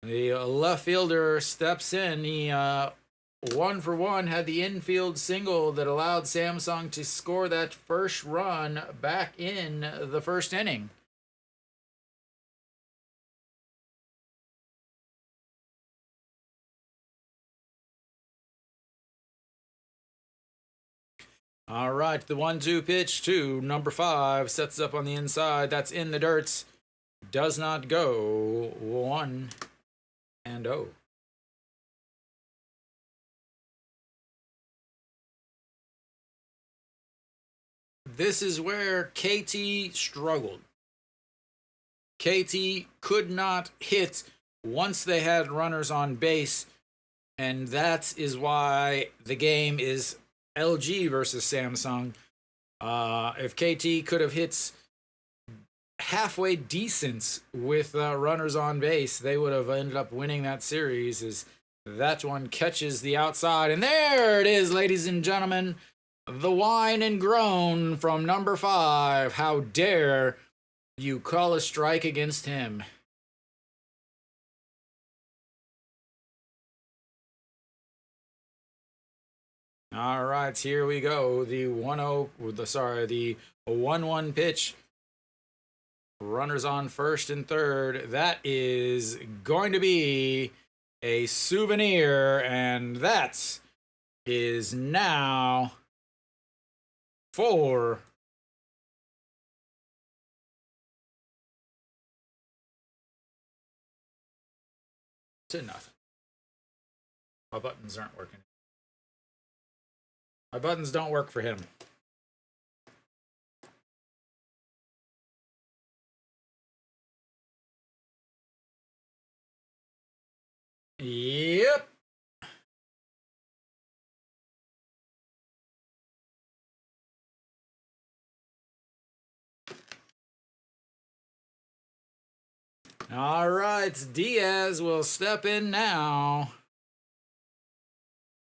The left fielder steps in. He 1 for 1 had the infield single that allowed Samsung to score that first run back in the first inning. All right, the 1-2 pitch to number 5 sets up on the inside. That's in the dirt. Does not go. 1-0. This is where KT struggled. KT could not hit once they had runners on base, and that is why the game is LG versus Samsung. If KT could have hit halfway decent with runners on base, they would have ended up winning that series. As that one catches the outside, and there it is, ladies and gentlemen. The whine and groan from number 5. How dare you call a strike against him? All right, here we go. The 1-1 pitch. Runners on first and third. That is going to be a souvenir, and that is now 4 to nothing. My buttons aren't working. My buttons don't work for him. Yep. All right, Diaz will step in now.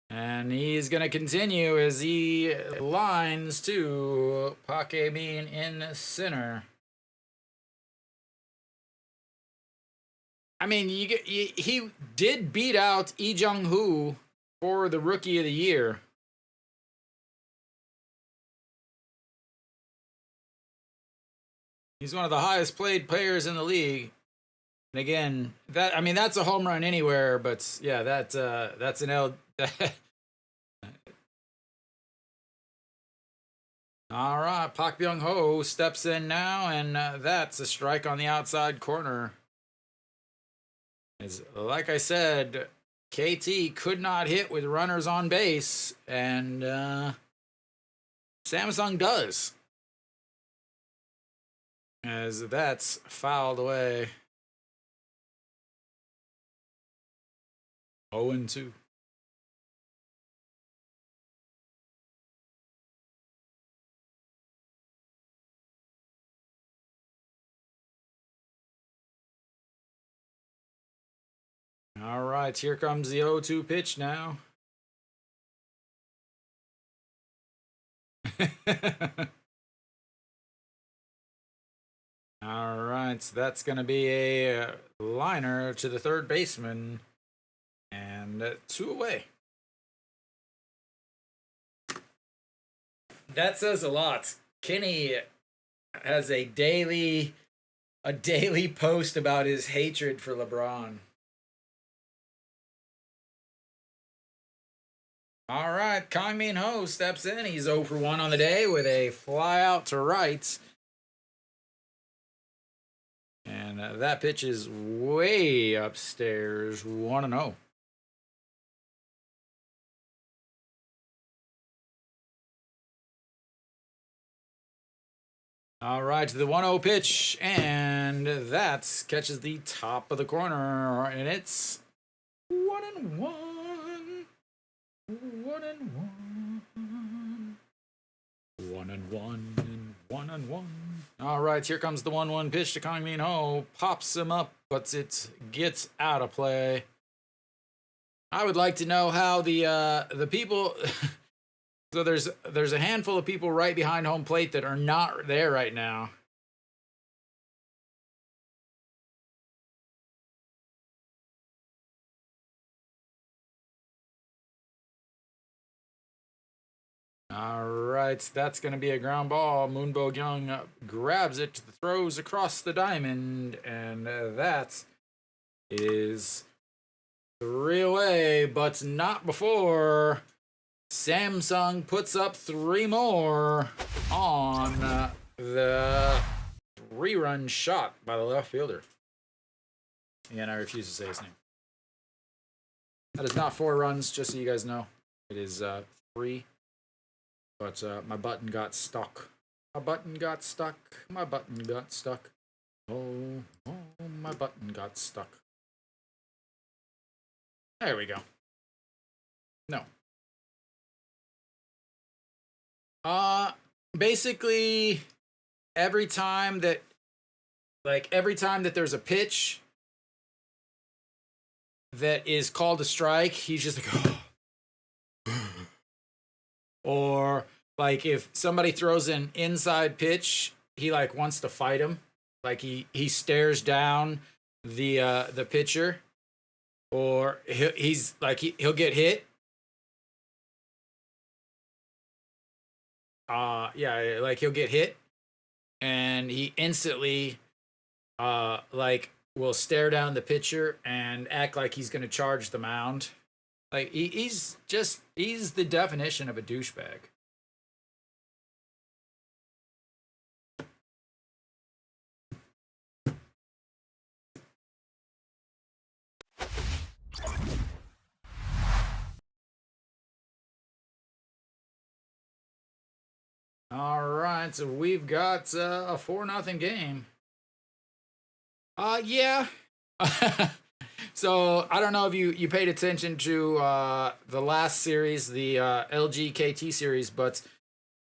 And he's going to continue as he lines to Pake being in center. I mean, he did beat out Lee Jung-hoo for the Rookie of the Year. He's one of the highest played players in the league. And again, that's a home run anywhere, but yeah, that's an L. All right, Park Byung-ho steps in now, and that's a strike on the outside corner. As, like I said, KT could not hit with runners on base, and Samsung does. As that's fouled away. 0-2. All right, here comes the 0-2 pitch now. All right, so that's going to be a liner to the third baseman. And 2 away. That says a lot. Kenny has a daily post about his hatred for LeBron. All right, Kang Min-ho steps in. He's 0 for 1 on the day with a fly out to right. And that pitch is way upstairs, 1-0. All right, the 1-0 pitch, and that catches the top of the corner, and it's 1-1. 1-1. 1-1. All right, here comes the 1-1 pitch to Kang Min-ho. Pops him up, but it gets out of play. I would like to know how the people. So there's a handful of people right behind home plate that are not there right now. All right, that's going to be a ground ball. Moon Bo-kyung grabs it, throws across the diamond, and that is 3 away, but not before Samsung puts up 3 more on the 3-run shot by the left fielder. Again, I refuse to say his name. That is not 4 runs, just so you guys know. It is 3. But my button got stuck. My button got stuck. My button got stuck. Oh, my button got stuck. There we go. No. Basically, every time that there's a pitch that is called a strike, he's just like, oh. Or like if somebody throws an inside pitch, he like wants to fight him. Like he stares down the pitcher, or he'll get hit. Yeah, like he'll get hit, and he instantly will stare down the pitcher and act like he's gonna charge the mound. Like he's the definition of a douchebag. All right, so we've got a 4-0 game. Yeah. So I don't know if you paid attention to the last series, the LG KT series, but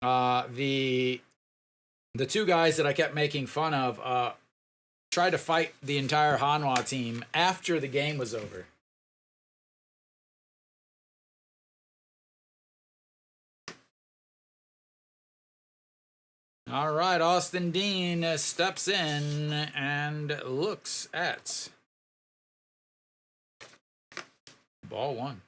the 2 guys that I kept making fun of, tried to fight the entire Hanwha team after the game was over. All right, Austin Dean steps in and looks at ball one.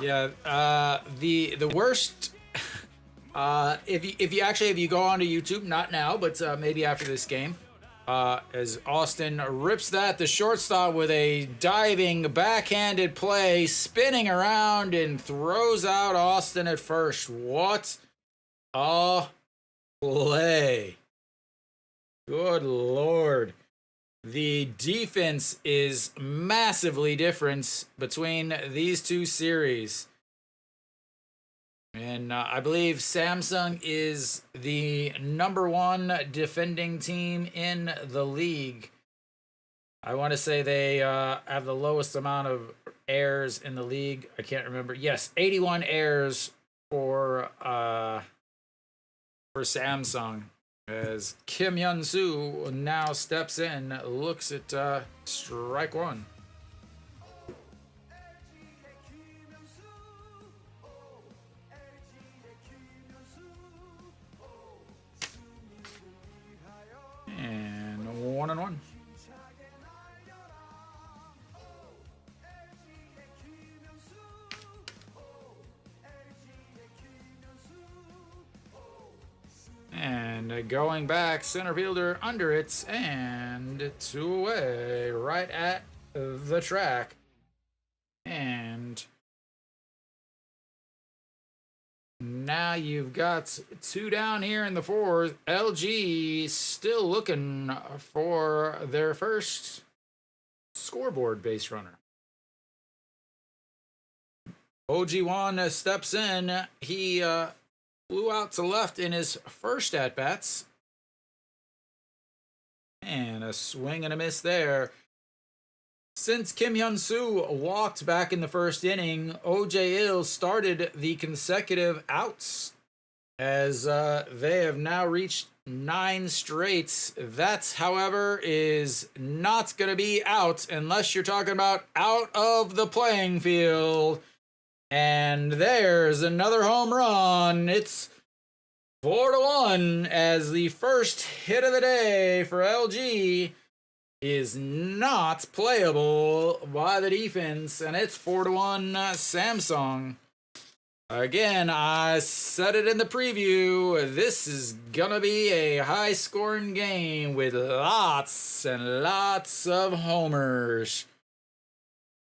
Yeah, the worst. If you go onto YouTube, not now, but maybe after this game, as Austin rips the shortstop with a diving backhanded play, spinning around and throws out Austin at first. What a play! Good Lord. The defense is massively different between these two series. And I believe Samsung is the #1 defending team in the league. I want to say they have the lowest amount of errors in the league. I can't remember. Yes, 81 errors for Samsung. As Kim Hyun-soo now steps in, looks at strike one. And 1-1. And going back, center fielder under it, and 2 away, right at the track. And now you've got 2 down here in the 4th. LG still looking for their first scoreboard base runner. OG1 steps in. He flew out to left in his first at-bats. And a swing and a miss there. Since Kim Hyun-soo walked back in the first inning, OJ Il started the consecutive outs as they have now reached 9 straights. That, however, is not going to be out unless you're talking about out of the playing field. And there's another home run. It's 4-1 as the first hit of the day for LG is not playable by the defense, and it's 4-1 Samsung. Again, I said it in the preview. This is gonna be a high-scoring game with lots and lots of homers.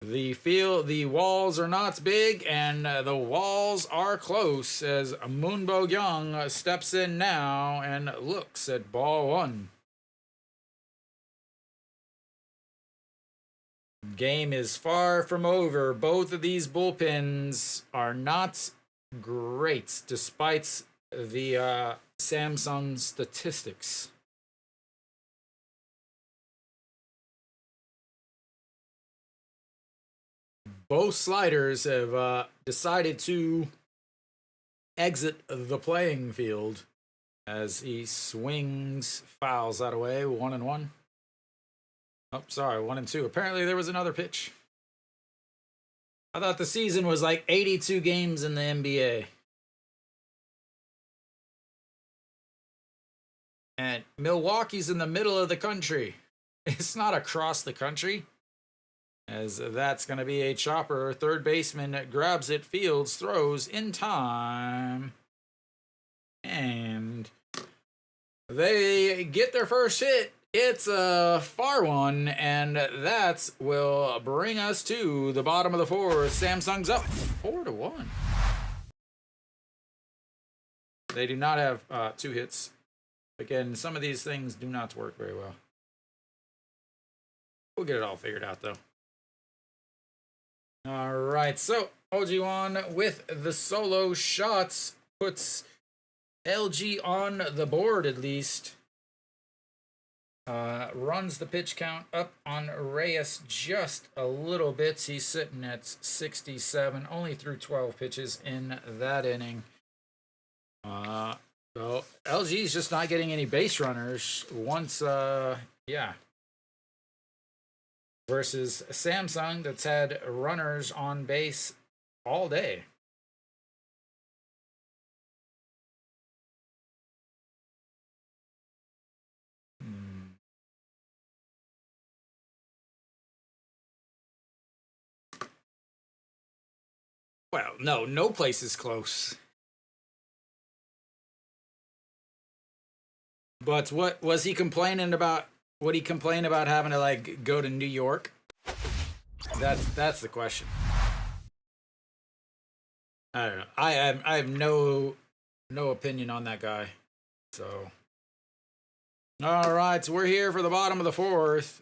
The walls are not big, and the walls are close as Moon Bo-kyung steps in now and looks at ball one. Game is far from over. Both of these bullpens are not great, despite the Samsung statistics. Both sliders have decided to exit the playing field as he swings, fouls that away. 1-1. Oh, sorry, 1-2. Apparently there was another pitch. I thought the season was like 82 games in the NBA. And Milwaukee's in the middle of the country. It's not across the country. As that's going to be a chopper. Third baseman grabs it, fields, throws in time. And they get their first hit. It's a far one, and that will bring us to the bottom of the 4th. Samsung's up 4-1. They do not have 2 hits. Again, some of these things do not work very well. We'll get it all figured out, though. All right, so OG1 with the solo shots puts LG on the board at least. runs the pitch count up on Reyes just a little bit. He's sitting at 67, only threw 12 pitches in that inning. So LG's just not getting any base runners once, yeah. Versus Samsung that's had runners on base all day. Well, no place is close. But what was he complaining about? Would he complain about having to like go to New York? That's the question. I don't know. I have no opinion on that guy. So, all right, so we're here for the bottom of the fourth.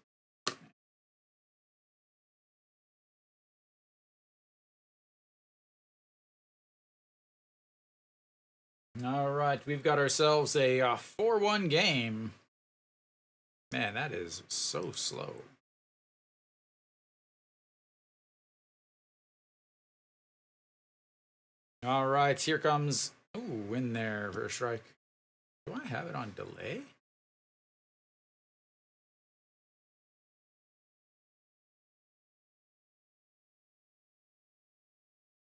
All right, we've got ourselves a 4-1 game. Man, that is so slow. All right, here comes. Ooh, in there for a strike. Do I have it on delay?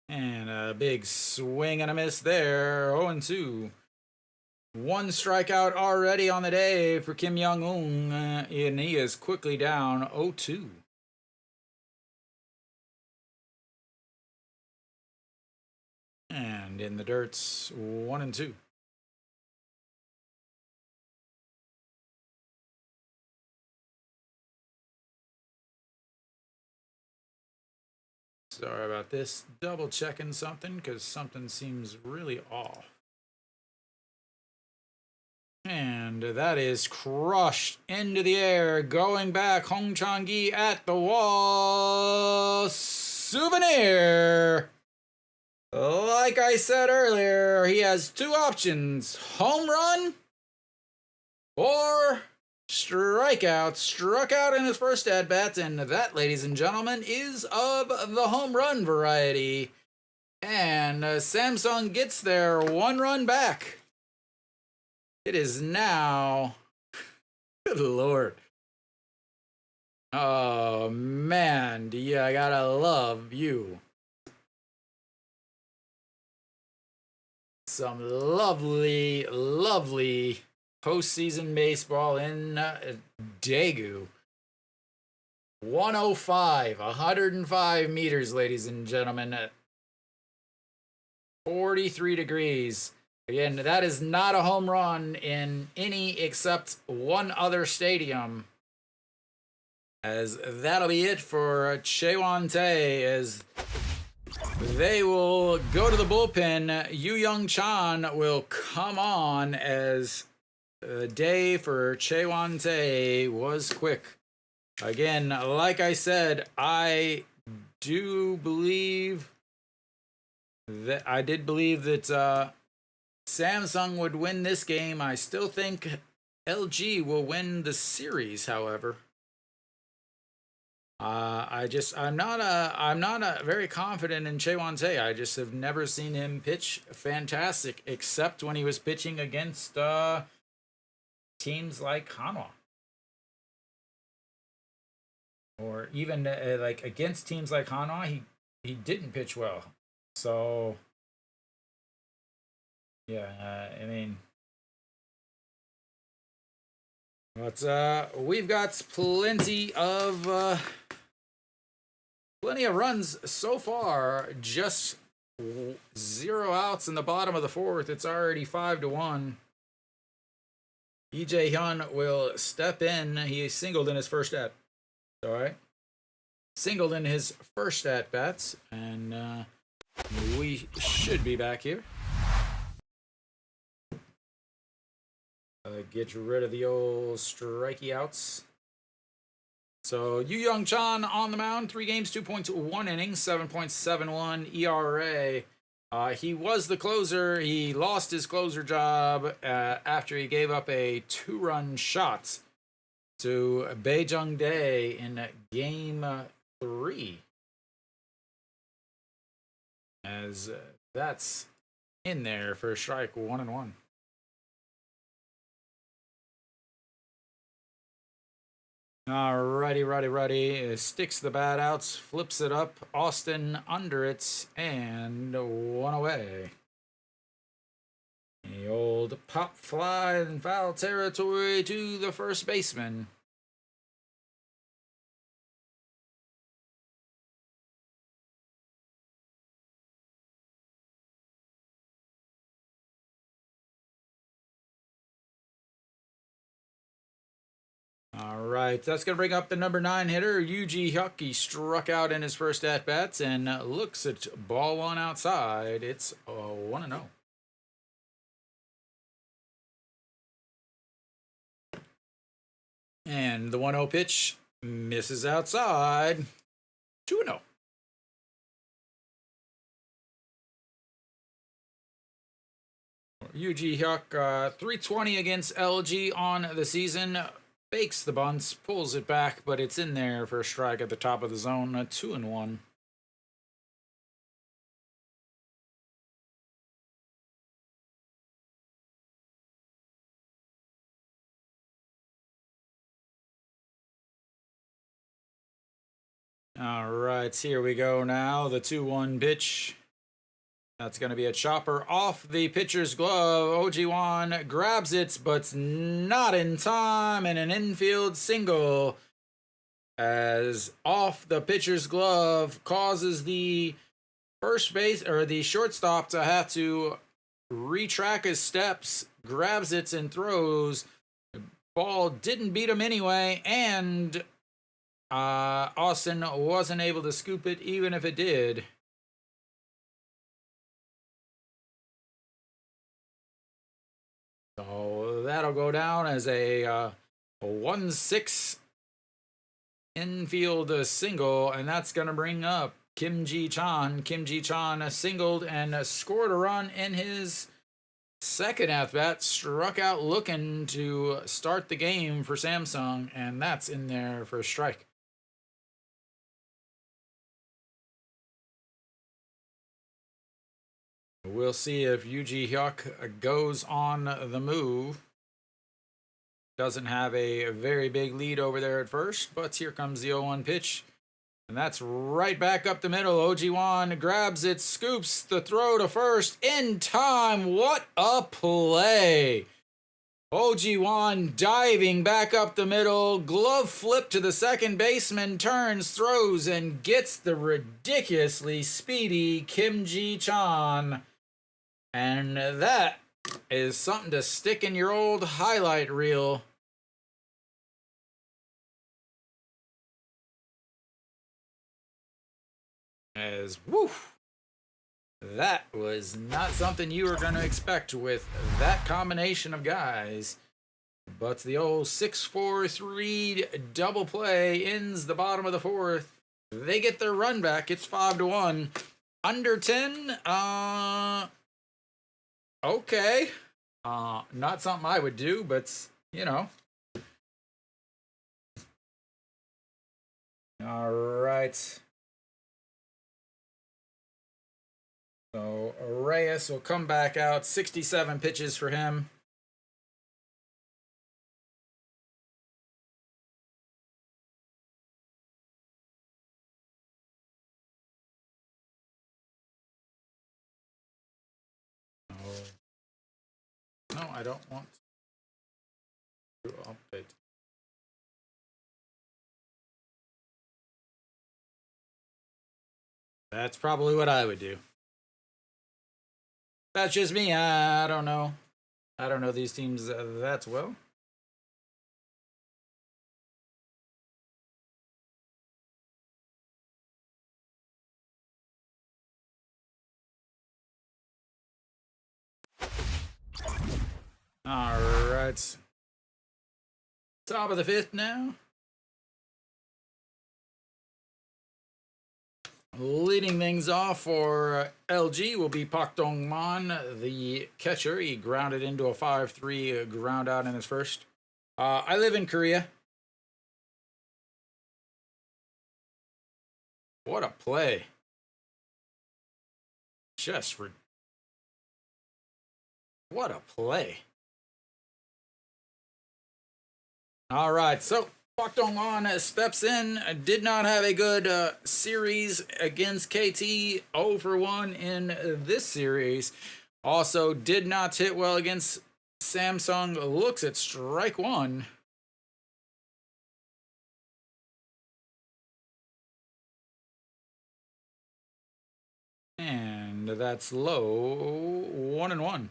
And a big swing and a miss there. 0-2. One strikeout already on the day for Kim Young-un, and he is quickly down 0-2. And in the dirts, 1-2. Sorry about this. Double checking something because something seems really off. And that is crushed into the air. Going back, Hong Chang-gi at the wall. Souvenir. Like I said earlier, he has two options. Home run or strikeout. Struck out in his first at-bat, and that, ladies and gentlemen, is of the home run variety. And Samsung gets their one run back. It is now... Good Lord. Oh, man. Yeah, I gotta love you. Some lovely, lovely postseason baseball in Daegu. 105 meters, ladies and gentlemen. 43 degrees. Again, that is not a home run in any except one other stadium. As that'll be it for Chaewon-tae, as they will go to the bullpen. Yu Young-chan will come on, as the day for Chaewon-tae was quick. Again, like I said, I did believe that Samsung would win this game. I still think LG will win the series, however. I'm not very confident in Chaewon-tae. I just have never seen him pitch fantastic, except when he was pitching against teams like Hanwha, or even like against teams like Hanwha, he didn't pitch well. So yeah, I mean. But we've got plenty of runs so far. Just 0 outs in the bottom of the fourth. It's already 5-1. Lee Jae-hyun will step in. He singled in his first at. All right, singled in his first at bats, and we should be back here. Get rid of the old strikey outs. So Yu Young-chan on the mound, 3 games, 2.1 innings, 7.71 ERA. He was the closer. He lost his closer job after he gave up a 2-run shot to Baejung Dae in game 3. As that's in there for a strike, 1-1. Righty. Sticks the bat outs, flips it up. Austin under it, and 1 away. The old pop fly in foul territory to the first baseman. All right, that's going to bring up the number 9 hitter, Yuji Hyuk. He struck out in his first at-bats and looks at ball 1 outside. It's 1-0. And the 1-0 pitch misses outside. 2-0. Yuji Hyuk, 320 against LG on the season. Fakes the bunts, pulls it back, but it's in there for a strike at the top of the zone. 2-1. All right, here we go now. The 2-1 pitch. That's going to be a chopper off the pitcher's glove. Ojiwan grabs it, but not in time, and an infield single as off the pitcher's glove causes the first base or the shortstop to have to retrack his steps, grabs it and throws. The ball didn't beat him anyway, and Austin wasn't able to scoop it even if it did. So that'll go down as a 1-6 infield single, and that's going to bring up Kim Ji-chan. Kim Ji-chan singled and scored a run in his second at-bat, struck out looking to start the game for Samsung, and that's in there for a strike. We'll see if Yuji Hyuk goes on the move. Doesn't have a very big lead over there at first, but here comes the 0-1 pitch. And that's right back up the middle. Ojiwan grabs it, scoops the throw to first in time. What a play! Ojiwan diving back up the middle, glove flip to the second baseman, turns, throws, and gets the ridiculously speedy Kim Ji-chan. And that is something to stick in your old highlight reel. As, woof, that was not something you were going to expect with that combination of guys. But the old 6-4-3 double play ends the bottom of the fourth. They get their run back. It's 5-1. Under 10, okay. Not something I would do, but, you know. All right. So Reyes will come back out. 67 pitches for him. No, I don't want to update. That's probably what I would do. That's just me. I don't know. I don't know these teams that well. All right. Top of the fifth now. Leading things off for LG will be Pak Dong-man, the catcher. He grounded into a 5-3 ground out in his first. I live in Korea. What a play. What a play. All right, so Park Dong-hwan steps in. Did not have a good series against KT. 0 for 1 in this series. Also did not hit well against Samsung. Looks at strike one. And that's low. 1-1.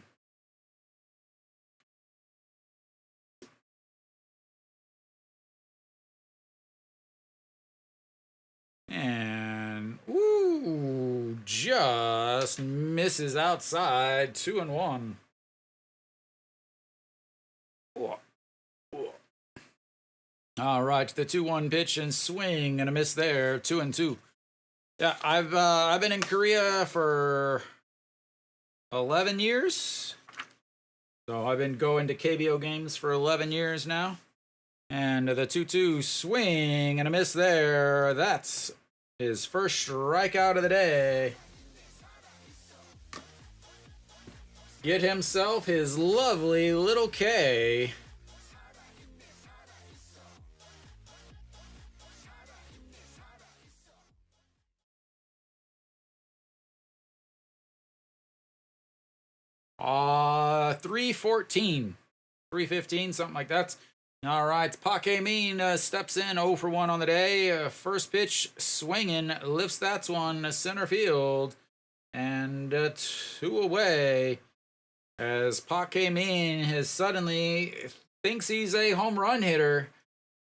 And ooh, just misses outside. 2-1. All right, the 2-1 pitch and swing and a miss there. 2-2. Yeah, I've been in Korea for 11 years. So I've been going to KBO games for 11 years now. And the 2-2 swing and a miss there. That's his first strikeout of the day. Get himself his lovely little K. Uh, 314. 315, something like that. All right, Park Min steps in 0 for 1 on the day. First pitch swinging, lifts that one center field, and 2 away. As Park Min has suddenly thinks he's a home run hitter,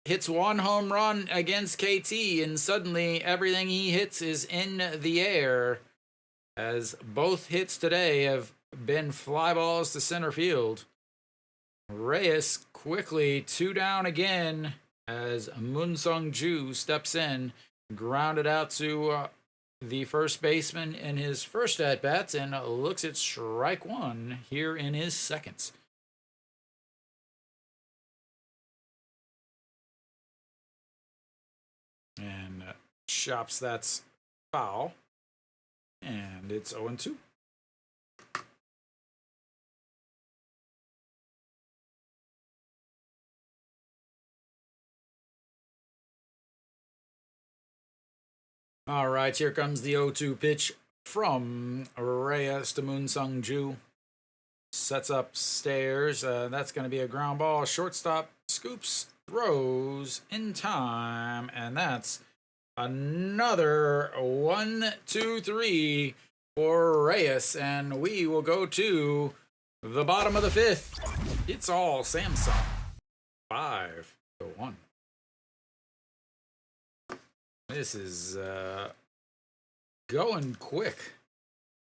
hits 1 home run against KT, and suddenly everything he hits is in the air. As both hits today have been fly balls to center field. Reyes quickly 2 down again as Moon Sung-ju steps in, grounded out to the first baseman in his first at-bat, and looks at strike one here in his second. And chops that's foul, and it's 0-2. All right, here comes the 0-2 pitch from Reyes to Moon Sung-ju. Sets up stairs. That's going to be a ground ball. Shortstop scoops, throws in time, and that's another 1-2-3 for Reyes. And we will go to the bottom of the 5th. It's all Samsung. 5-1. This is going quick.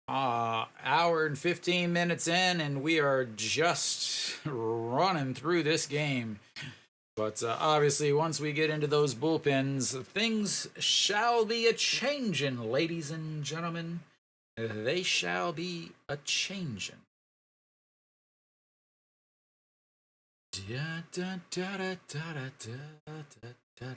Hour and 15 minutes in, and we are just running through this game. But obviously, once we get into those bullpens, things shall be a-changin', ladies and gentlemen. They shall be a-changin'. Da da da da da da da da da.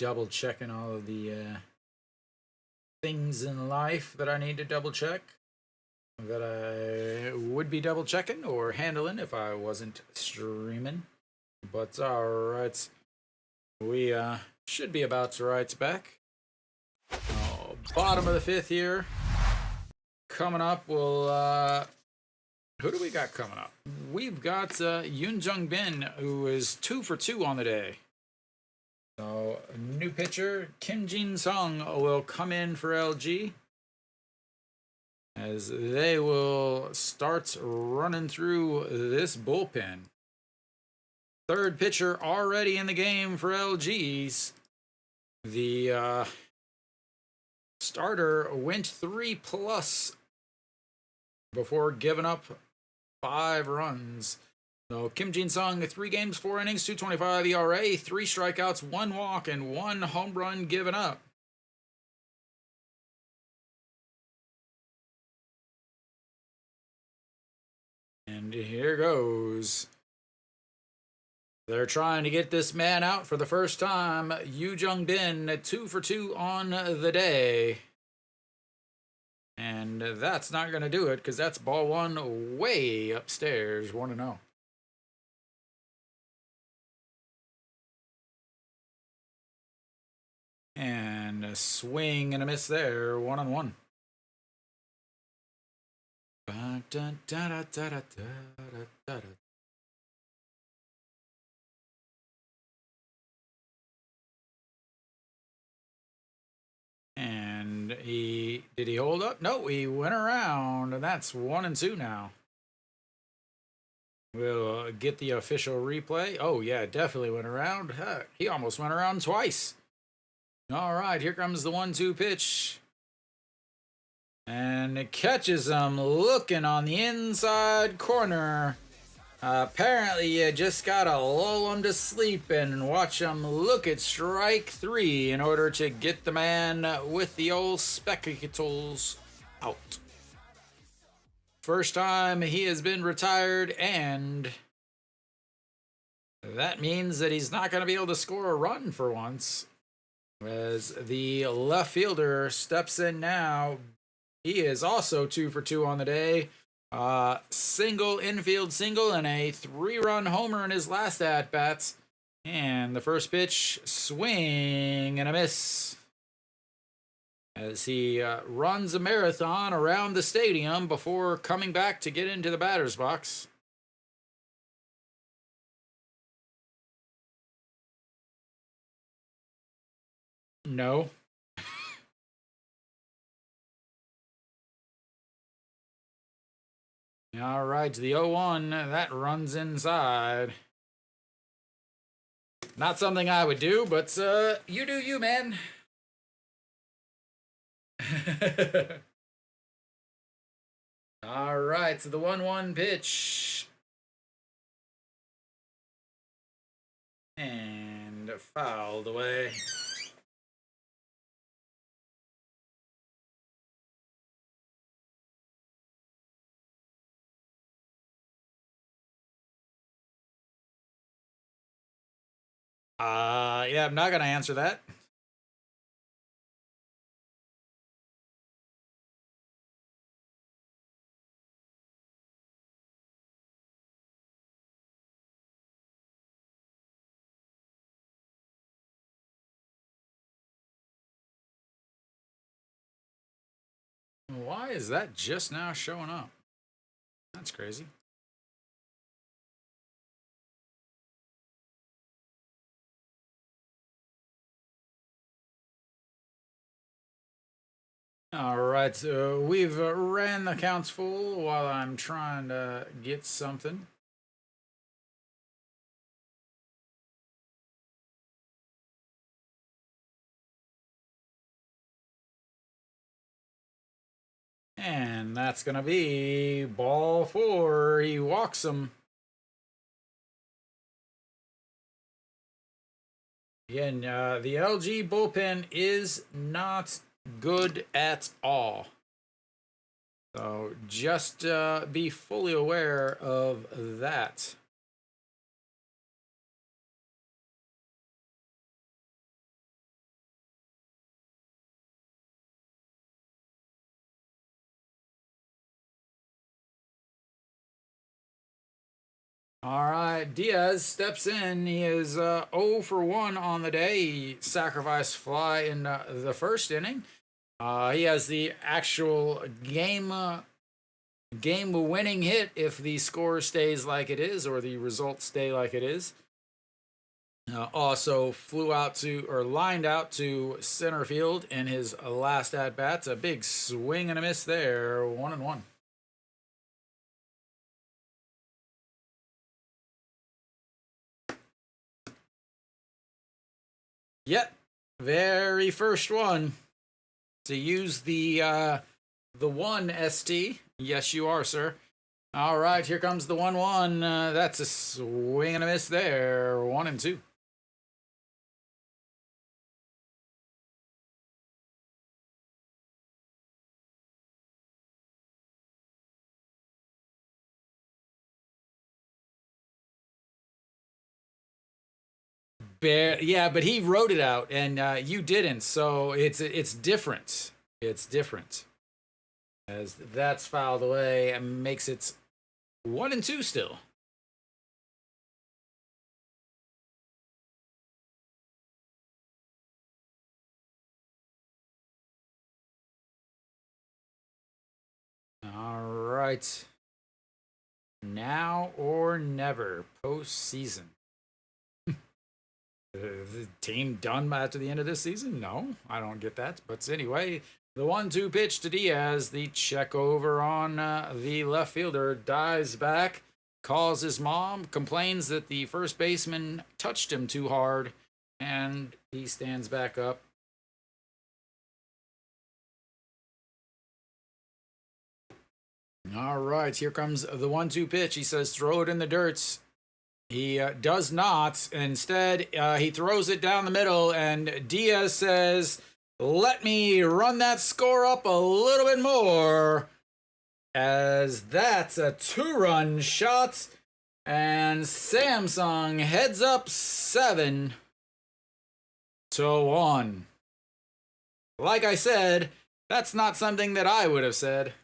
Double checking all of the things in life that I need to double check, that I would be double checking or handling if I wasn't streaming. But alright, we should be about to right back. Bottom of the 5th here. Coming up, we'll who do we got coming up? We've got Yoon Jung-bin, who is 2 for 2 on the day. So, new pitcher, Kim Jin-sung, will come in for LG. As they will start running through this bullpen. Third pitcher already in the game for LG's. The starter went 3+ before giving up 5 runs. So Kim Jin-sung, 3 games, 4 innings, 2.25 ERA, 3 strikeouts, 1 walk, and 1 home run given up. And here goes. They're trying to get this man out for the first time. Yu Jung Bin, 2 for 2 on the day. And that's not going to do it because that's ball one way upstairs, 1-0. And a swing and a miss there, 1-1. And did he hold up? No, he went around, and that's 1-2 now. We'll get the official replay. Oh yeah, definitely went around. He almost went around twice. All right, here comes the 1-2 pitch. And it catches him looking on the inside corner. Apparently, you just gotta lull him to sleep and watch him look at strike 3 in order to get the man with the old spectacles out. First time he has been retired, and that means that he's not going to be able to score a run for once. As the left fielder steps in now, he is also 2 for 2 on the day. Single, infield single, and a 3-run homer in his last at-bats. And the first pitch, swing and a miss. As he runs a marathon around the stadium before coming back to get into the batter's box. No. All right, the 0-1, that runs inside. Not something I would do, but you do you, man. All right, so the 1-1 pitch. And fouled away. Yeah, I'm not going to answer that. Why is that just now showing up? That's crazy. All right, so we've ran the counts full while I'm trying to get something. And that's going to be ball 4. He walks him. Again, the LG bullpen is not good at all. So just be fully aware of that. All right, Diaz steps in. He is 0 for 1 on the day. He sacrificed fly in the first inning. He has the actual game-winning hit if the score stays like it is or the results stay like it is. Also lined out to center field in his last at-bats. A big swing and a miss there, 1-1. Yep, very first one to use the 1 ST. Yes, you are, sir. All right, here comes the 1-1. That's a swing and a miss there, 1-2. Yeah, but he wrote it out, and you didn't, so it's different. It's different. As that's fouled away and makes it 1-2 still. All right. Now or never, postseason. The team done after the end of this season? No, I don't get that. But anyway, the 1-2 pitch to Diaz. The check over on the left fielder. Dives back, calls his mom, complains that the first baseman touched him too hard, and he stands back up. All right, here comes the 1-2 pitch. He says, throw it in the dirt. He does not. Instead, he throws it down the middle, and Diaz says, let me run that score up a little bit more, as that's a 2-run shot, and Samsung heads up 7-1. Like I said, that's not something that I would have said.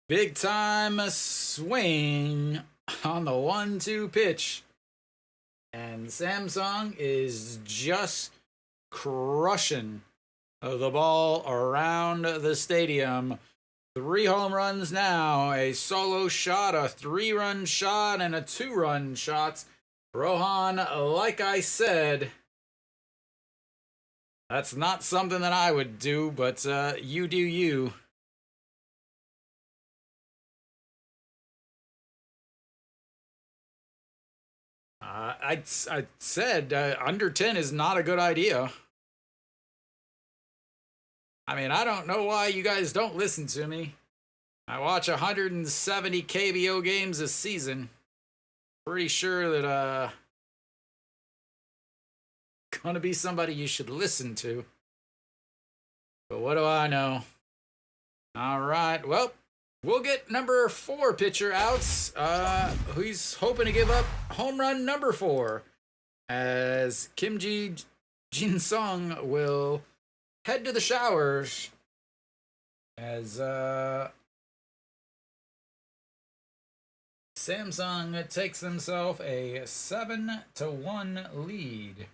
Big time swing on the 1-2 pitch. And Samsung is just crushing the ball around the stadium. 3 home runs now, a solo shot, a 3-run shot, and a 2-run shot. Rohan, like I said, that's not something that I would do, but you do you. I said under 10 is not a good idea. I mean, I don't know why you guys don't listen to me. I watch 170 KBO games this season. Pretty sure that gonna be somebody you should listen to. But what do I know? All right, well, we'll get number 4 pitcher out. Who's hoping to give up home run number 4, as Kim Jin Sung will head to the showers, as Samsung takes himself a 7-1 lead.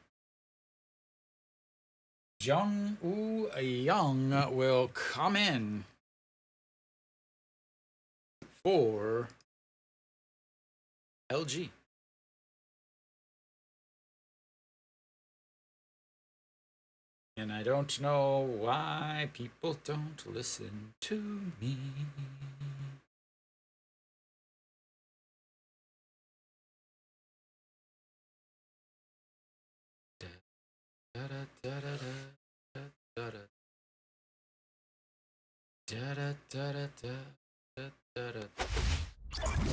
Jung Woo Young will come in for LG. And I don't know why people don't listen to me.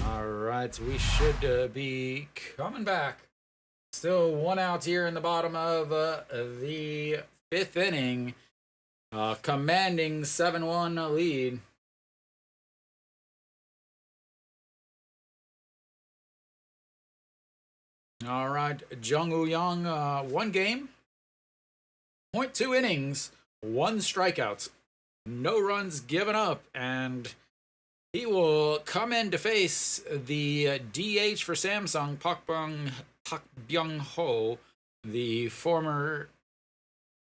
All right, we should be coming back. Still 1 out here in the bottom of the 5th inning. Commanding 7-1 lead. All right, Jung Woo Young, 1 game, 0.2 innings, 1 strikeout, no runs given up, and he will come in to face the DH for Samsung, Park Byung-ho, the former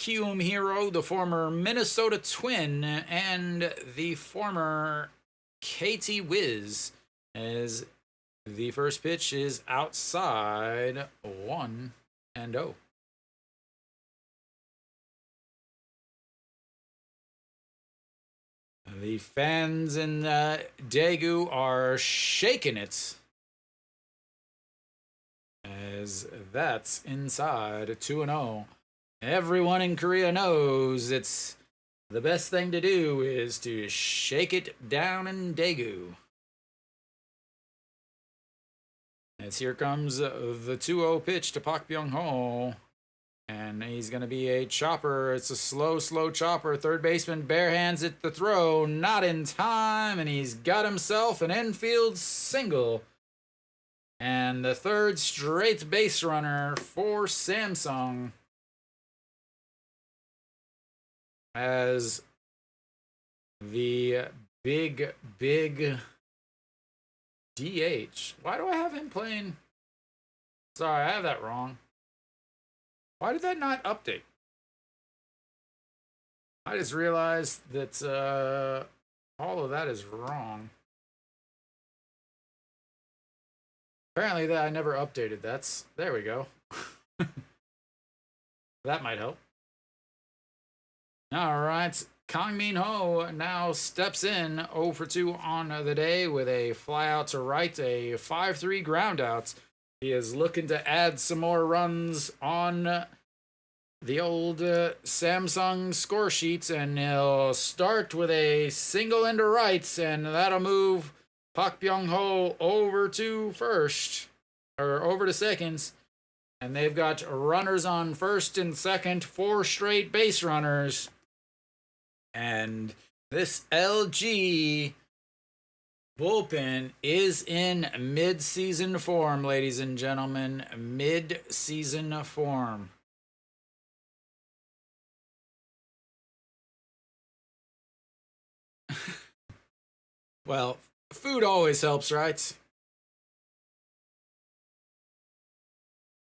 Kiwoom hero, the former Minnesota Twin, and the former KT Wiz, as the first pitch is outside 1-0. The fans in Daegu are shaking it, as that's inside 2-0. Everyone in Korea knows it's the best thing to do is to shake it down in Daegu. As here comes the 2-0 pitch to Park Byung-ho. And he's going to be a chopper. It's a slow chopper. Third baseman barehands it the throw. Not in time. And he's got himself an infield single. And the third straight base runner for Samsung as the big DH. Why do I have him playing? Sorry, I have that wrong. Why did that not update? I just realized that all of that is wrong. Apparently that I never updated. There we go. That might help. All right. Kang Min Ho now steps in 0 for 2 on the day with a fly out to right, a 5-3 ground out. He is looking to add some more runs on the old Samsung score sheets, and he'll start with a single into right, and that'll move Pak Byung Ho over to first, or over to seconds. And they've got runners on first and second, 4 straight base runners. And this LG bullpen is in mid-season form, ladies and gentlemen. Mid-season form. Well, food always helps, right?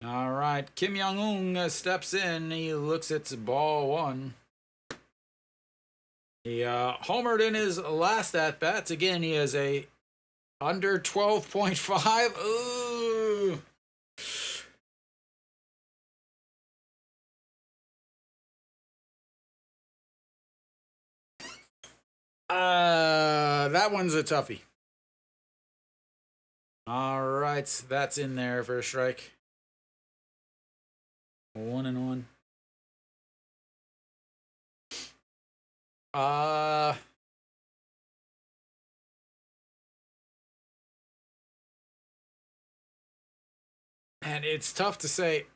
All right, Kim Young-un steps in. He looks at ball 1. He homered in his last at-bats. Again, he has a under 12.5. Ooh. That one's a toughie. All right, that's in there for a strike. 1-1. And it's tough to say.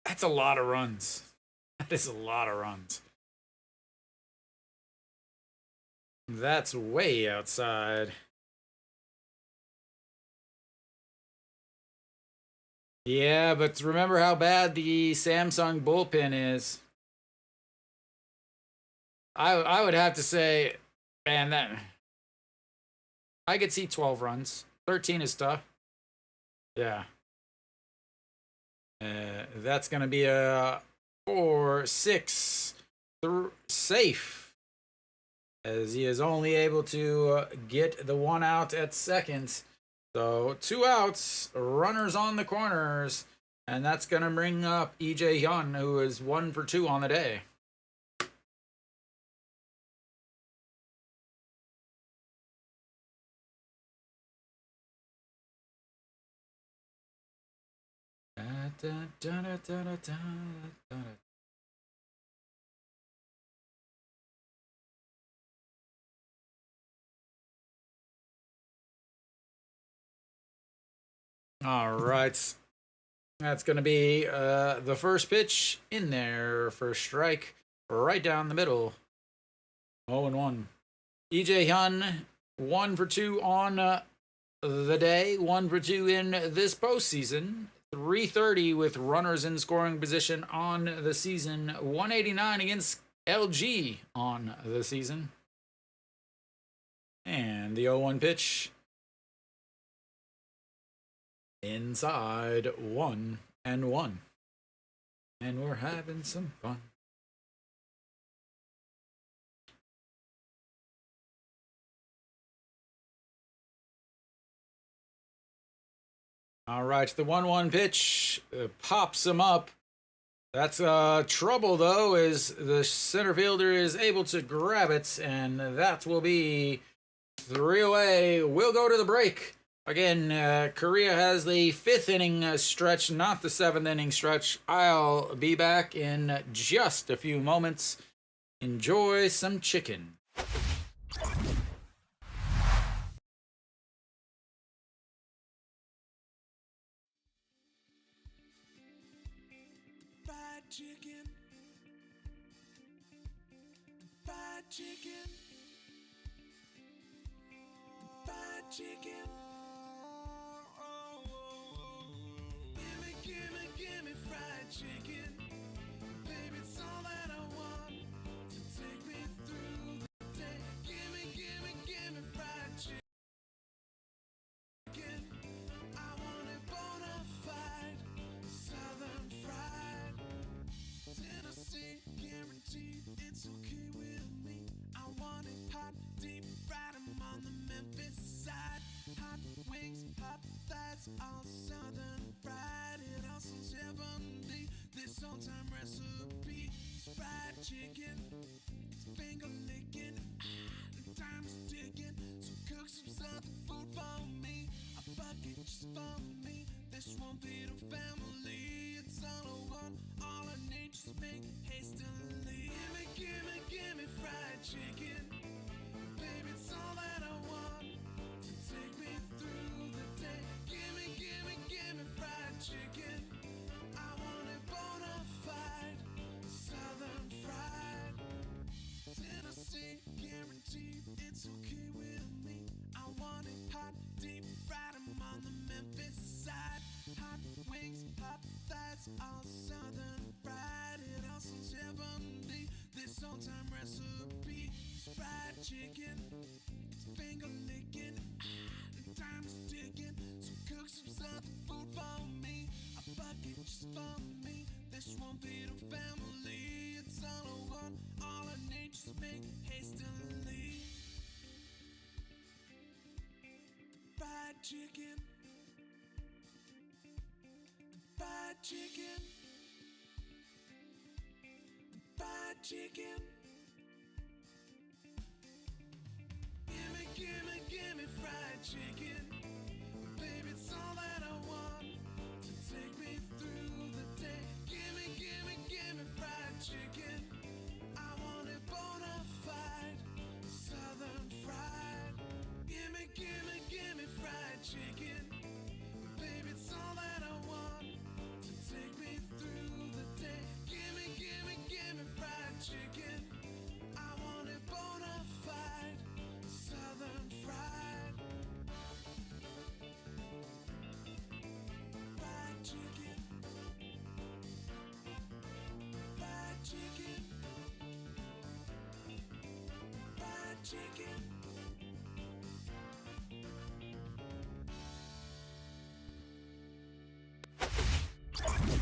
That's a lot of runs. That is a lot of runs. That's way outside. Yeah, but remember how bad the Samsung bullpen is. I would have to say, man, that I could see 12 runs. 13 is tough. Yeah. That's going to be a 4-6 safe, as he is only able to get the 1 out at second. So 2 outs, runners on the corners, and that's going to bring up EJ Hyun, who is 1 for 2 on the day. All right. That's going to be the first pitch in there for strike right down the middle. 0-1. EJ Hyun, 1 for 2 on the day, 1 for 2 in this postseason. 330 with runners in scoring position on the season. 189 against LG on the season. And the 0-1 pitch. Inside 1-1. And we're having some fun. All right, the 1-1 pitch pops him up. That's trouble, though, as the center fielder is able to grab it, and that will be 3 away. We'll go to the break. Again, Korea has the 5th inning stretch, not the 7th inning stretch. I'll be back in just a few moments. Enjoy some chicken. Chicken, fried chicken, fried chicken. chicken. Baby, it's all that I want to take me through the day. Gimme fried chicken. I want it bona fide, southern fried. Tennessee, guaranteed, it's okay with me. I want it hot, deep fried, I'm on the Memphis side. Hot wings, hot thighs, all southern fried. It all sounds heavenly, this old-time recipe. It's fried chicken, it's finger licking, time's ticking. So cook some southern food for me, a bucket just for me. This won't be the family, it's all I want, all I need, just make hastily. Gimme fried chicken. Baby, it's all that I want to take me through the day. Gimme fried chicken. I want it bona fide, southern fried. Tennessee, guaranteed, it's okay with me. I want it hot, deep fried, I'm on the Memphis side. Hot wings, hot thighs, all southern fried. It all sounds heavenly, this old-time recipe. It's fried chicken, it's finger licking, time's ticking. So cook some southern food for me, a bucket just for me. This won't be the family, it's all I want, all I need, just make hastily. Fried chicken. Fried chicken. Fried chicken. Gimme fried chicken. Baby, it's all that I want to take me through the day. Gimme fried chicken. I want it bona fide, southern fried. Gimme fried chicken. Baby, it's all that I want to take me through the day. Gimme fried chicken. I want it bona fide, southern fried. Fried chicken. Fried chicken. Fried chicken.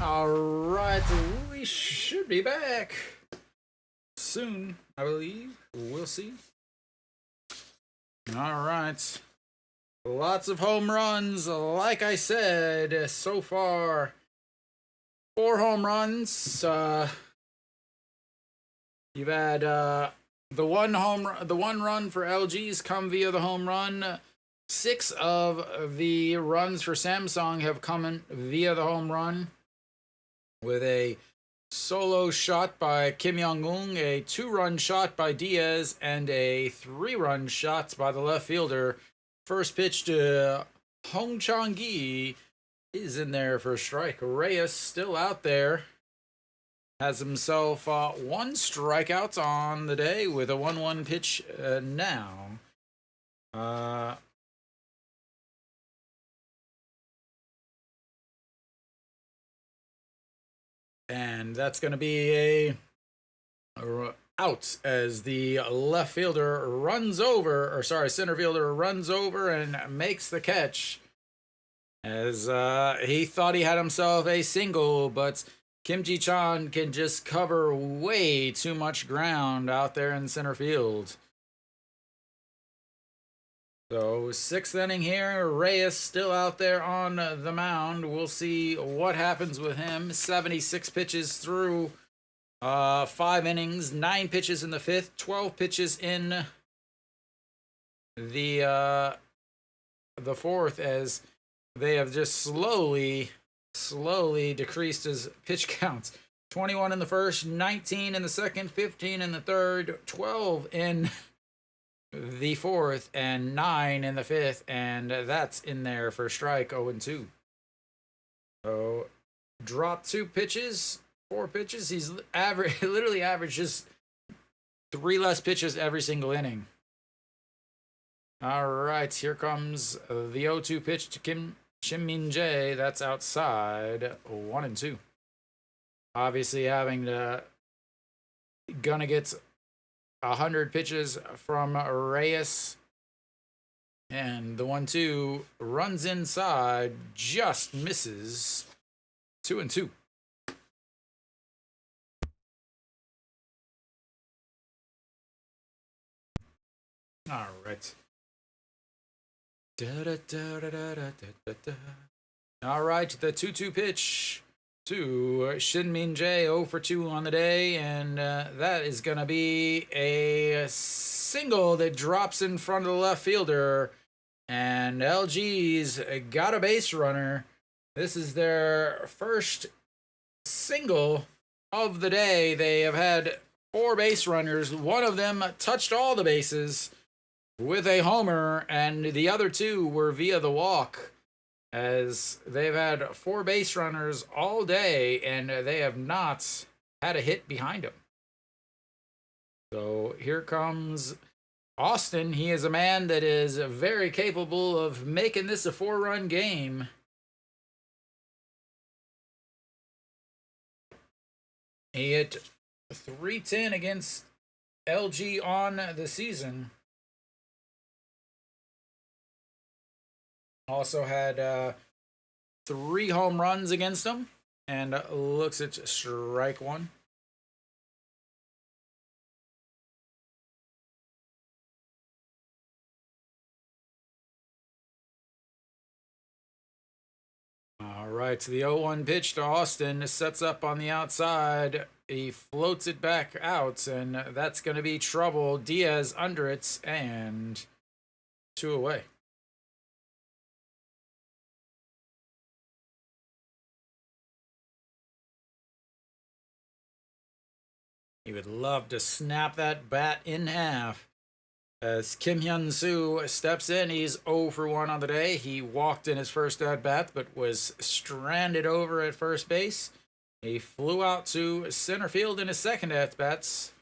All right, we should be back soon, I believe. We'll see. All right. Lots of home runs. Like I said, so far, 4 home runs. You've had the one run for LG's come via the home run. 6 of the runs for Samsung have come in via the home run, with a solo shot by Kim Young-ung, a 2-run shot by Diaz, and a 3-run shot by the left fielder. First pitch to Hong Chang-gi is in there for a strike. Reyes still out there. Has himself 1 strikeout on the day with a 1-1 pitch now. And that's going to be a out as the left fielder runs over, or sorry, center fielder runs over and makes the catch. As he thought he had himself a single, but Kim Ji-chan can just cover way too much ground out there in center field. So 6th inning here, Reyes still out there on the mound. We'll see what happens with him. 76 pitches through 5 innings, 9 pitches in the 5th, 12 pitches in the 4th, as they have just slowly decreased his pitch counts. 21 in the 1st, 19 in the 2nd, 15 in the 3rd, 12 in the 4th, and 9 in the 5th, and that's in there for strike. 0-2. So dropped 2 pitches, 4 pitches. He's literally averages 3 less pitches every single inning. All right, here comes the 0-2 pitch to Kim Min-jae. That's outside. 1-2. Obviously, having to gonna get 100 pitches from Reyes. And the 1-2 runs inside, just misses. 2-2. All right. All right, the 2-2 pitch to Shin-Min Jae, 0 for 2 on the day, and that is going to be a single that drops in front of the left fielder, and LG's got a base runner. This is their first single of the day. They have had 4 base runners. One of them touched all the bases with a homer, and the other 2 were via the walk, as they've had 4 base runners all day, and they have not had a hit behind them. So here comes Austin. He is a man that is very capable of making this a 4-run game. He hit .310 against LG on the season. Also had 3 home runs against him, and looks at strike 1. All right, so the 0-1 pitch to Austin sets up on the outside. He floats it back out, and that's going to be trouble. Diaz under it, and 2 away. He would love to snap that bat in half. As Kim Hyun-soo steps in, he's 0 for 1 on the day. He walked in his first at-bat, but was stranded over at first base. He flew out to center field in his second at-bats.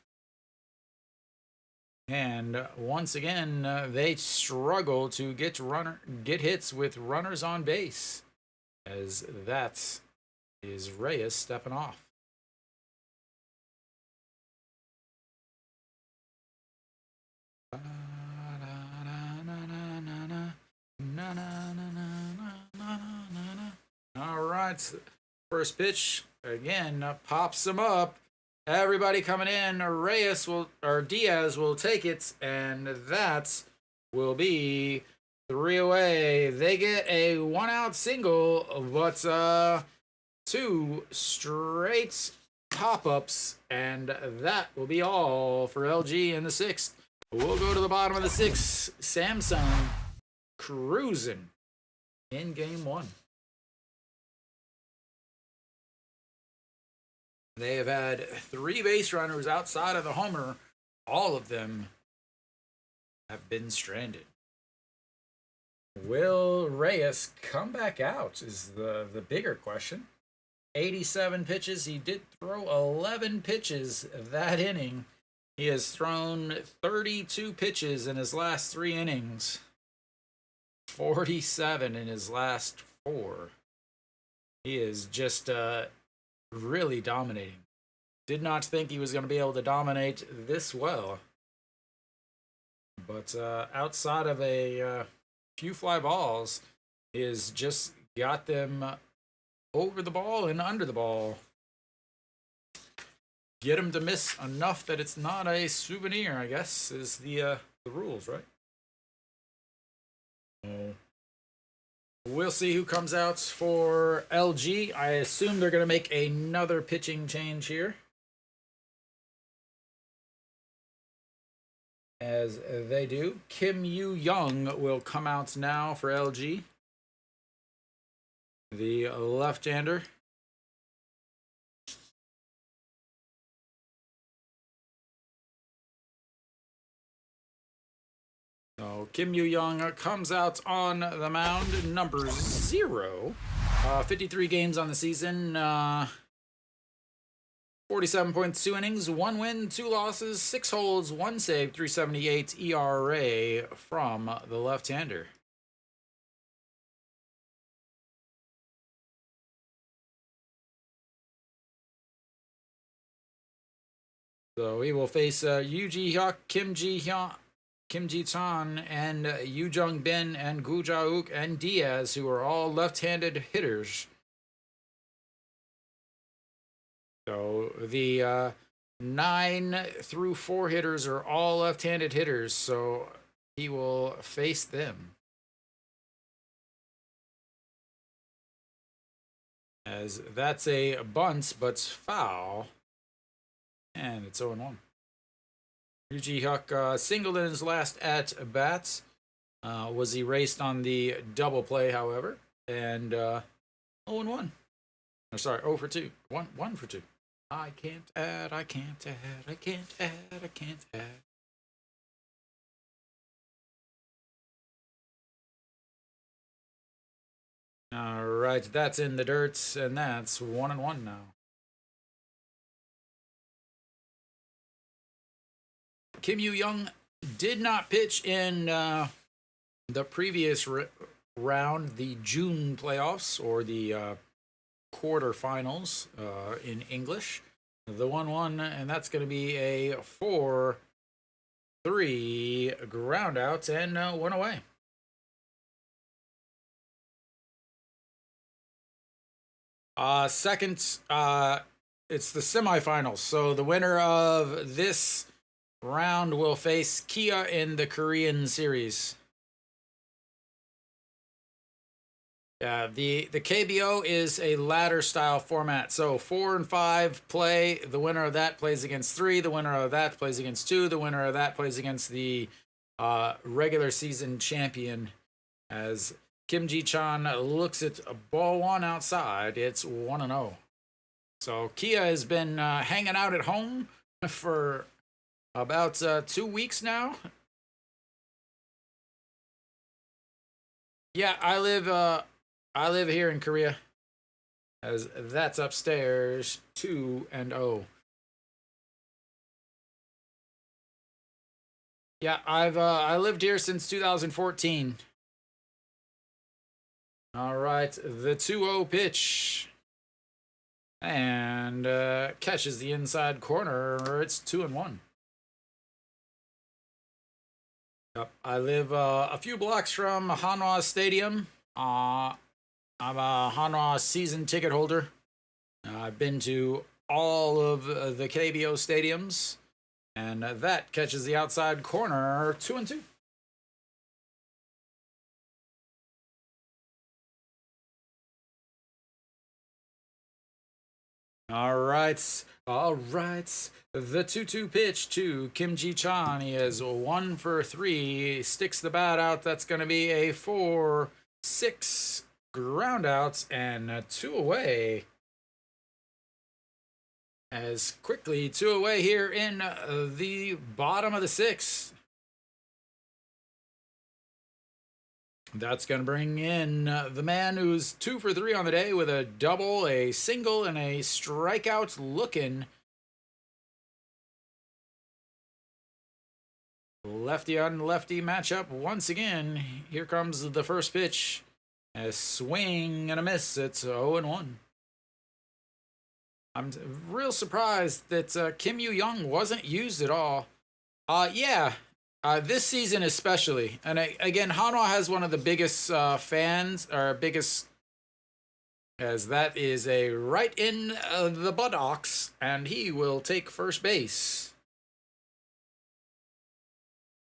And once again, they struggle to get hits with runners on base, as that is Reyes stepping off. All right, first pitch again pops him up. Everybody coming in. Diaz will take it, and that will be 3 away. They get a 1-out single, but 2 straight pop-ups, and that will be all for LG in the 6th. We'll go to the bottom of the 6th. Samsung cruising in game 1. They have had 3 base runners outside of the homer. All of them have been stranded. Will Reyes come back out is the bigger question. 87 pitches. He did throw 11 pitches that inning. He has thrown 32 pitches in his last 3 innings. 47 in his last 4. He is just really dominating. Did not think he was going to be able to dominate this well. But outside of a few fly balls, he has just got them over the ball and under the ball. Get him to miss enough that it's not a souvenir, I guess, is the rules, right? We'll see who comes out for LG. I assume they're going to make another pitching change here, as they do. Kim Yu-young will come out now for LG, the left-hander. So Kim Yu-young comes out on the mound, number 0. 53 games on the season. 47.2 innings, 1 win, 2 losses, 6 holds, 1 save, 3.78 ERA from the left-hander. So he will face Yu Ji Hyuk, Kim Ji Hyun, Kim Ji Chan, and Yu Jung Bin, and Gu Jauk, and Diaz, who are all left-handed hitters. So the 9 through 4 hitters are all left-handed hitters, so he will face them. As that's a bunt, but foul. And it's 0-1. Yu Ji Hyuk singled in his last at-bat. Was erased on the double play, however. And 0-1. Oh, sorry, 0 for 2. 1 for 2. I can't add, I can't add, I can't add, I can't add. All right, that's in the dirt, and that's 1-1 now. Kim Yu Young did not pitch in the previous round, the June playoffs, or the quarterfinals in English. The 1-1, and that's going to be a 4-3 ground out and 1 away. Second, it's the semifinals. So the winner of this round will face Kia in the Korean series. The KBO is a ladder style format. So 4 and 5 play. The winner of that plays against 3. The winner of that plays against 2. The winner of that plays against the regular season champion. As Kim Ji Chan looks at ball 1 outside, it's 1-0. So Kia has been hanging out at home for about 2 weeks now. Yeah, I live here in Korea. As that's upstairs, 2-0. Yeah, I lived here since 2014. All right, the 2-0 pitch. And catches the inside corner. It's 2-1. Yep, I live a few blocks from Hanwha Stadium. I'm a Hanwha season ticket holder. I've been to all of the KBO stadiums. And that catches the outside corner. 2-2. All right. The 2-2 pitch to Kim Ji Chan. He is 1 for 3. Sticks the bat out. That's going to be a 4-6 ground out and 2 away. As quickly 2 away here in the bottom of the 6th. That's going to bring in the man who's 2 for 3 on the day with a double, a single, and a strikeout looking. Lefty on lefty matchup once again. Here comes the first pitch. A swing and a miss. It's 0-1. I'm real surprised that Kim Yu Young wasn't used at all. This season especially. And again, Hanwha has one of the biggest fans, or biggest, as that is a right in the buttocks, and he will take first base.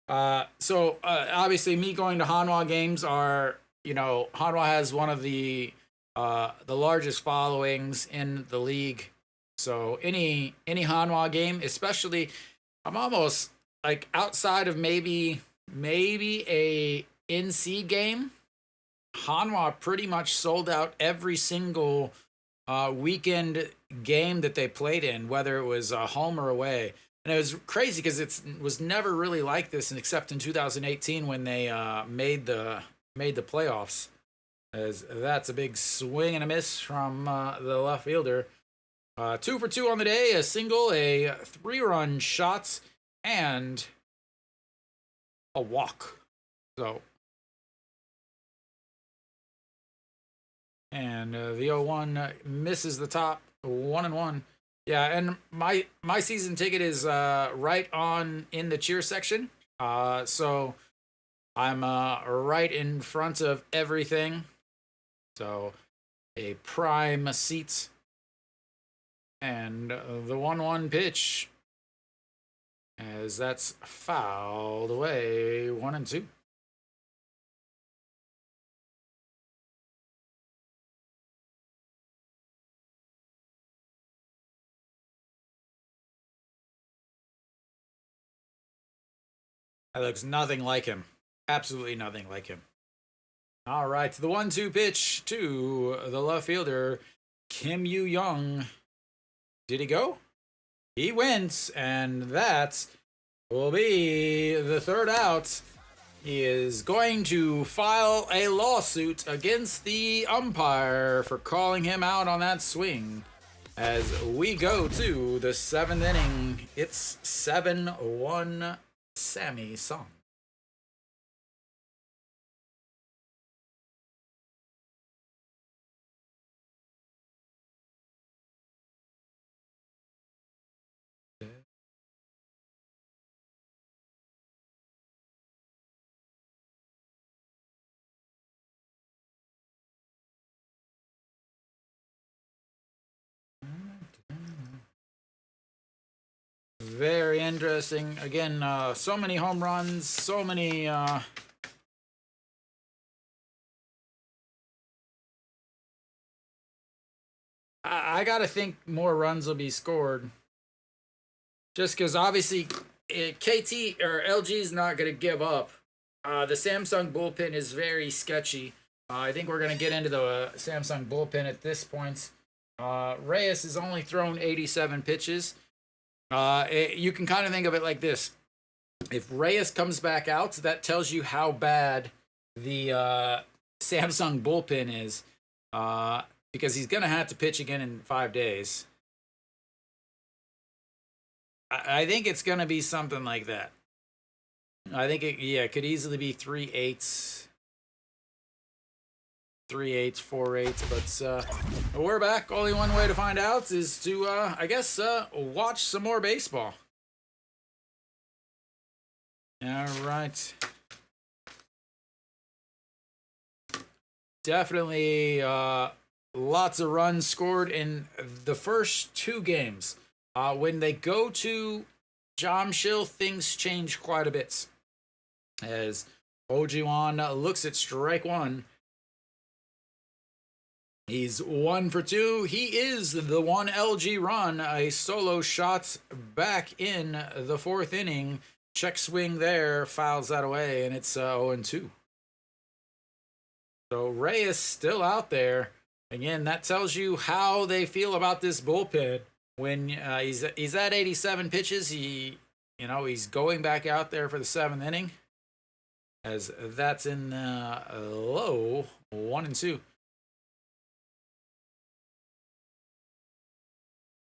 So obviously me going to Hanwha games are, Hanwha has one of the largest followings in the league. So any Hanwha game, especially, I'm almost like outside of maybe a NC game, Hanwha pretty much sold out every single weekend game that they played in, whether it was home or away. And it was crazy because it was never really like this, except in 2018 when they made the playoffs. As that's a big swing and a miss from the left fielder. 2 for 2 on the day, a single, a 3-run shot, and a walk. So, and the 0-1 misses the top, 1-1. Yeah, and my season ticket is right on in the cheer section. So I'm right in front of everything. So a prime seat, and the 1-1 pitch, as that's fouled away, 1-2. That looks nothing like him. Absolutely nothing like him. All right, the 1-2 pitch to the left fielder, Kim Yu Young. Did he go? He wins, and that will be the third out. He is going to file a lawsuit against the umpire for calling him out on that swing. As we go to the 7th inning, it's 7-1 Sammy Song. Very interesting. Again, so many home runs, so many I gotta think more runs will be scored. Just because obviously KT or LG is not gonna give up. The Samsung bullpen is very sketchy. I think we're gonna get into the Samsung bullpen at this point. Reyes has only thrown 87 pitches. You can kind of think of it like this: if Reyes comes back out, that tells you how bad the Samsung bullpen is, because he's gonna have to pitch again in 5 days. I think it's gonna be something like that. I think it could easily be 3/8, 3/8, 4/8. But we're back. Only one way to find out is to, I guess, watch some more baseball. All right. Definitely lots of runs scored in the first 2 games. When they go to Jamshil, things change quite a bit. As Ojiwan looks at strike 1. He's 1 for 2. He is the 1 LG run. A solo shot back in the 4th inning. Check swing there, fouls that away, and it's 0-2. So Reyes still out there. Again, that tells you how they feel about this bullpen. When he's at 87 pitches, he's going back out there for the 7th inning, as that's in low 1-2.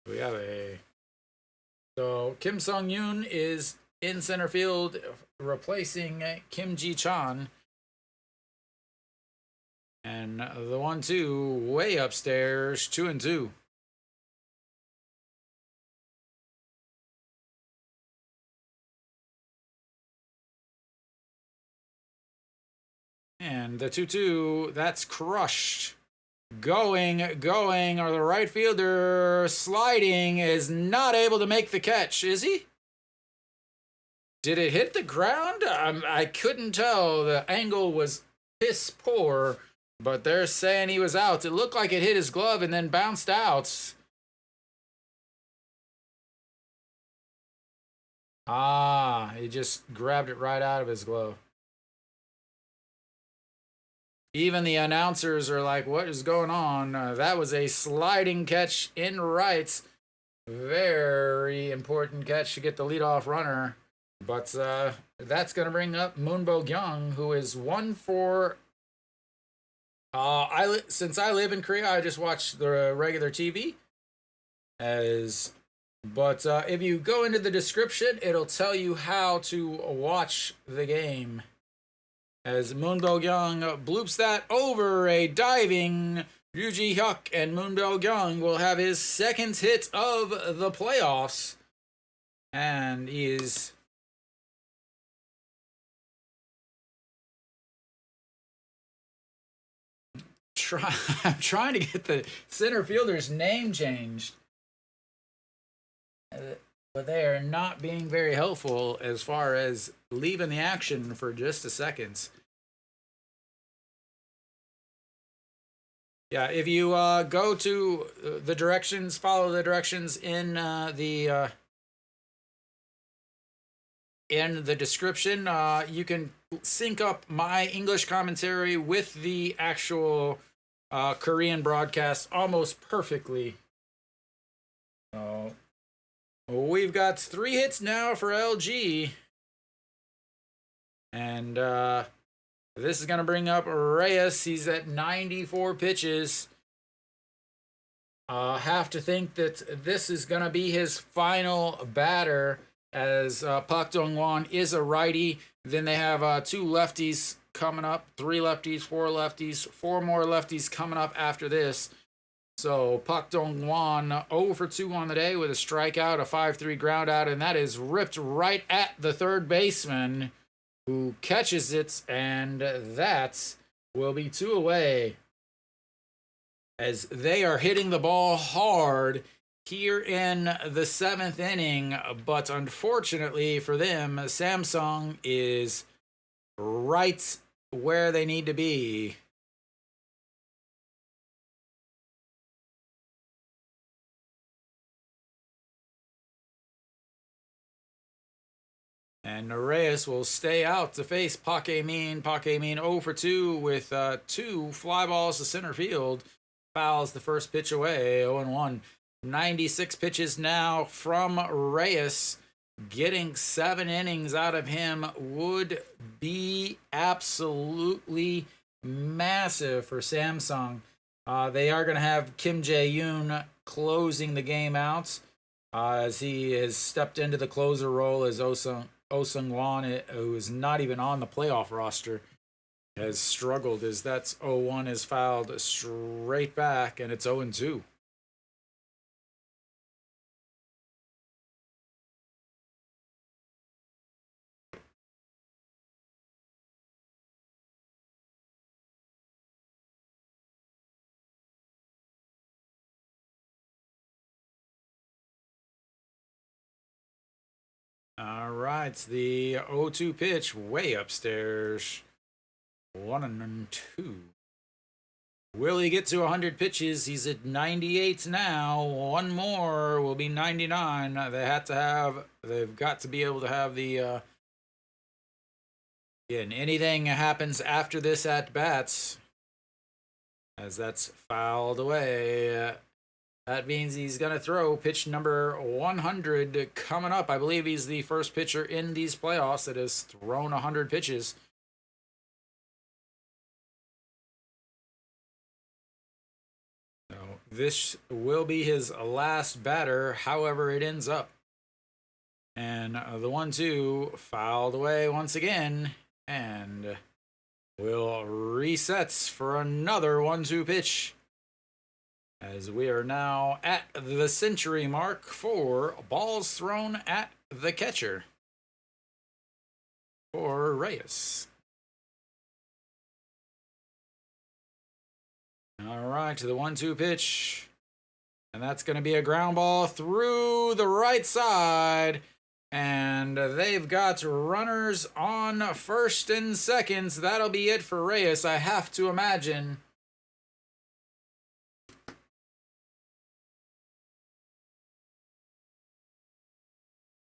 We have so Kim Sung Yoon is in center field, replacing Kim Ji Chan. And the 1-2 way upstairs, 2-2. And the 2-2, that's crushed. Going, or the right fielder sliding is not able to make the catch, is he? Did it hit the ground? I couldn't tell. The angle was piss poor, but they're saying he was out. It looked like it hit his glove and then bounced out. He just grabbed it right out of his glove. Even the announcers are like, what is going on? That was a sliding catch in right. Very important catch to get the leadoff runner. But that's going to bring up Moonbo Gyung, who is 1 for... since I live in Korea, I just watch the regular TV. But if you go into the description, it'll tell you how to watch the game. As Moonbo Gyung bloops that over a diving Ryuji Hyuk and Moonbell Young will have his second hit of the playoffs. And he is I'm trying to get the center fielder's name changed. But they are not being very helpful as far as leaving the action for just a second. Yeah, if you go to the directions, follow the directions in the description, you can sync up my English commentary with the actual Korean broadcast almost perfectly. So we've got 3 hits now for LG. And this is going to bring up Reyes. He's at 94 pitches. Have to think that this is going to be his final batter, as Park Dong-won is a righty. Then they have 2 lefties coming up, 3 lefties, 4 lefties, 4 more lefties coming up after this. So Park Dong-won 0 for 2 on the day with a strikeout, a 5-3 ground out, and that is ripped right at the third baseman, who catches it, and that will be 2 away. As they are hitting the ball hard here in the 7th inning, but unfortunately for them, Samsung is right where they need to be. And Reyes will stay out to face Park Min. Park Min 0 for 2 with 2 fly balls to center field. Fouls the first pitch away, 0-1. 96 pitches now from Reyes. Getting 7 innings out of him would be absolutely massive for Samsung. They are going to have Kim Jae-yoon closing the game out, as he has stepped into the closer role, as Oh-Sung-won, who is not even on the playoff roster, has struggled, as that's 0-1 is fouled straight back, and it's 0-2. All right, the 0-2 pitch way upstairs. 1-2. Will he get to 100 pitches? He's at 98 now. One more will be 99. They've got to be able to have the, again, anything happens after this at bats, as that's fouled away. That means he's going to throw pitch number 100 coming up. I believe he's the first pitcher in these playoffs that has thrown 100 pitches. So this will be his last batter, however it ends up. And the 1-2 fouled away once again, and will resets for another 1-2 pitch, as we are now at the century mark for balls thrown at the catcher for Reyes. All right, to the 1-2 pitch, and that's going to be a ground ball through the right side, and they've got runners on first and second. That'll be it for Reyes, I have to imagine.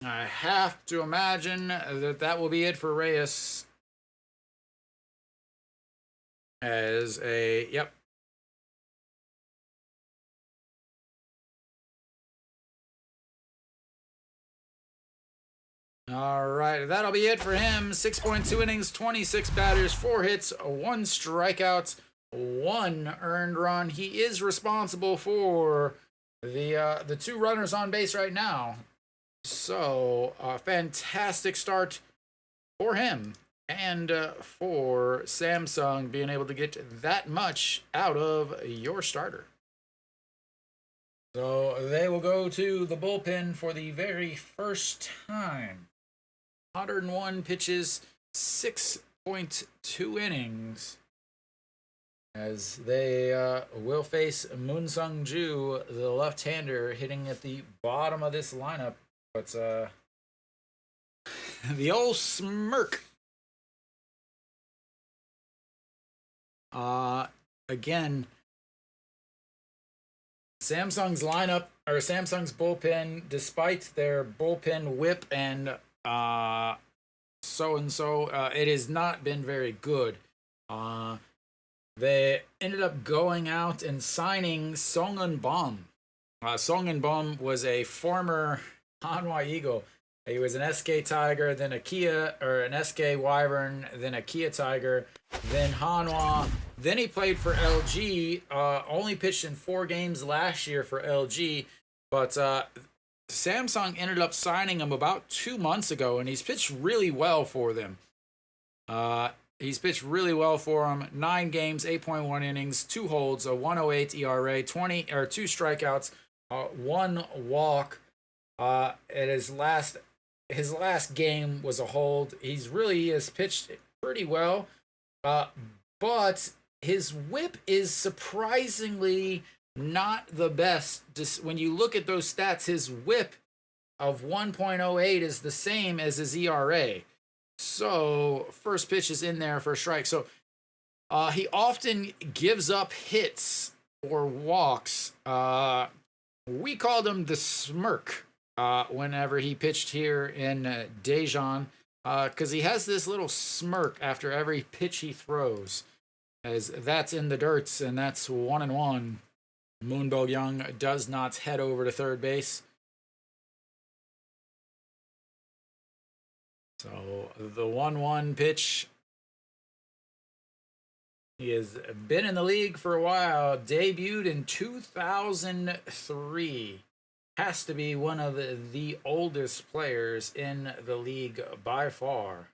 I have to imagine that will be it for Reyes. As a, yep. All right, that'll be it for him. 6.2 innings, 26 batters, 4 hits, 1 strikeout, 1 earned run. He is responsible for the 2 runners on base right now. So, a fantastic start for him. and for Samsung being able to get that much out of your starter. So they will go to the bullpen for the very first time. 101 pitches, 6.2 innings. As they will face Moon Sung Ju, the left-hander, hitting at the bottom of this lineup. But the old smirk. Again, Samsung's lineup, or Samsung's bullpen, despite their bullpen whip and it has not been very good. They ended up going out and signing Song Eun-bom. Song Eun-bom was a former Hanwha Eagle. He was an SK Tiger, then a Kia, or an SK Wyvern, then a Kia Tiger, then Hanwha. Then he played for LG, only pitched in 4 games last year for LG, but Samsung ended up signing him about 2 months ago, and he's pitched really well for them. He's pitched really well for him. 9 games, 8.1 innings, 2 holds, a 108 ERA, 2 strikeouts, 1 walk. At his last game was a hold. He has pitched pretty well, but his whip is surprisingly not the best. Just when you look at those stats, his whip of 1.08 is the same as his ERA. So first pitch is in there for a strike. So he often gives up hits or walks. We called him the smirk whenever he pitched here in Daejeon, because he has this little smirk after every pitch he throws, as that's in the dirts, and that's 1-1. Moon Bo-young does not head over to third base. So the 1-1 pitch. He has been in the league for a while. Debuted in 2003. Has to be one of the oldest players in the league by far.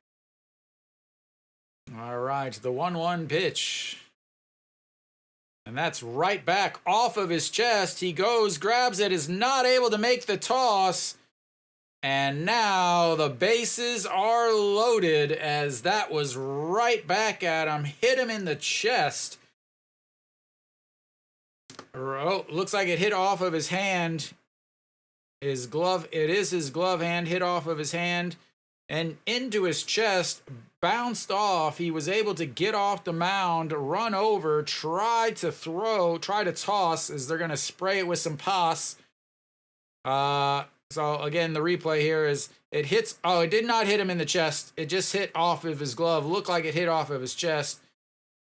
All right, the 1-1 pitch. And that's right back off of his chest. He goes, grabs it, is not able to make the toss. And now the bases are loaded, as that was right back at him. Hit him in the chest. Oh, looks like it hit off of his hand. His glove, it is his glove hand, hit off of his hand and into his chest, bounced off. He was able to get off the mound, run over, try to toss, as they're going to spray it with some pus. So again, the replay here is it hits. Oh, it did not hit him in the chest. It just hit off of his glove. Looked like it hit off of his chest.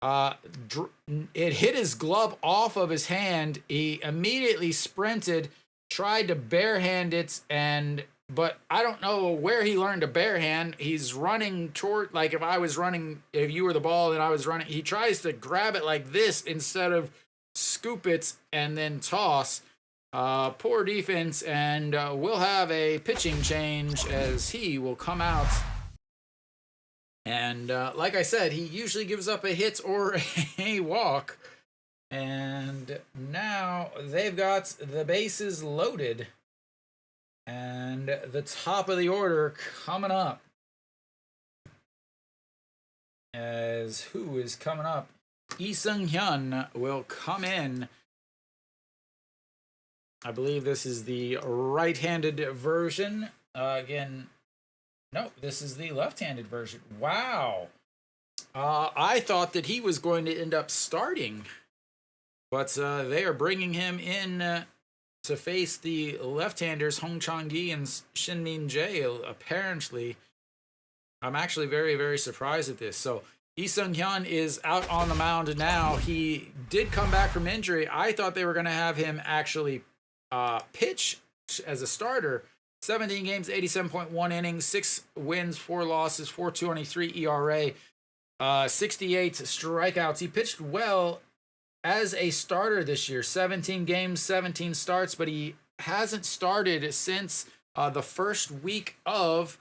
It hit his glove off of his hand. He immediately sprinted, tried to barehand it, but I don't know where he learned to barehand. He's running toward, like if you were the ball and I was running, he tries to grab it like this instead of scoop it and then toss. Poor defense, and we'll have a pitching change as he will come out. And like I said, he usually gives up a hit or a walk. And now they've got the bases loaded. And the top of the order coming up. As who is coming up? Lee Seung-hyun will come in. I believe this is the right-handed version. Again, no, this is the left-handed version. Wow. I thought that he was going to end up starting. But they are bringing him in to face the left-handers, Hong Chang-gi and Shin Min-jae, apparently. I'm actually very, very surprised at this. So Lee Seung-hyun is out on the mound now. He did come back from injury. I thought they were going to have him actually pitch as a starter. 17 games, 87.1 innings, 6 wins, 4 losses, 4.23 ERA, 68 strikeouts. He pitched well as a starter this year. 17 games, 17 starts, but he hasn't started since the first week of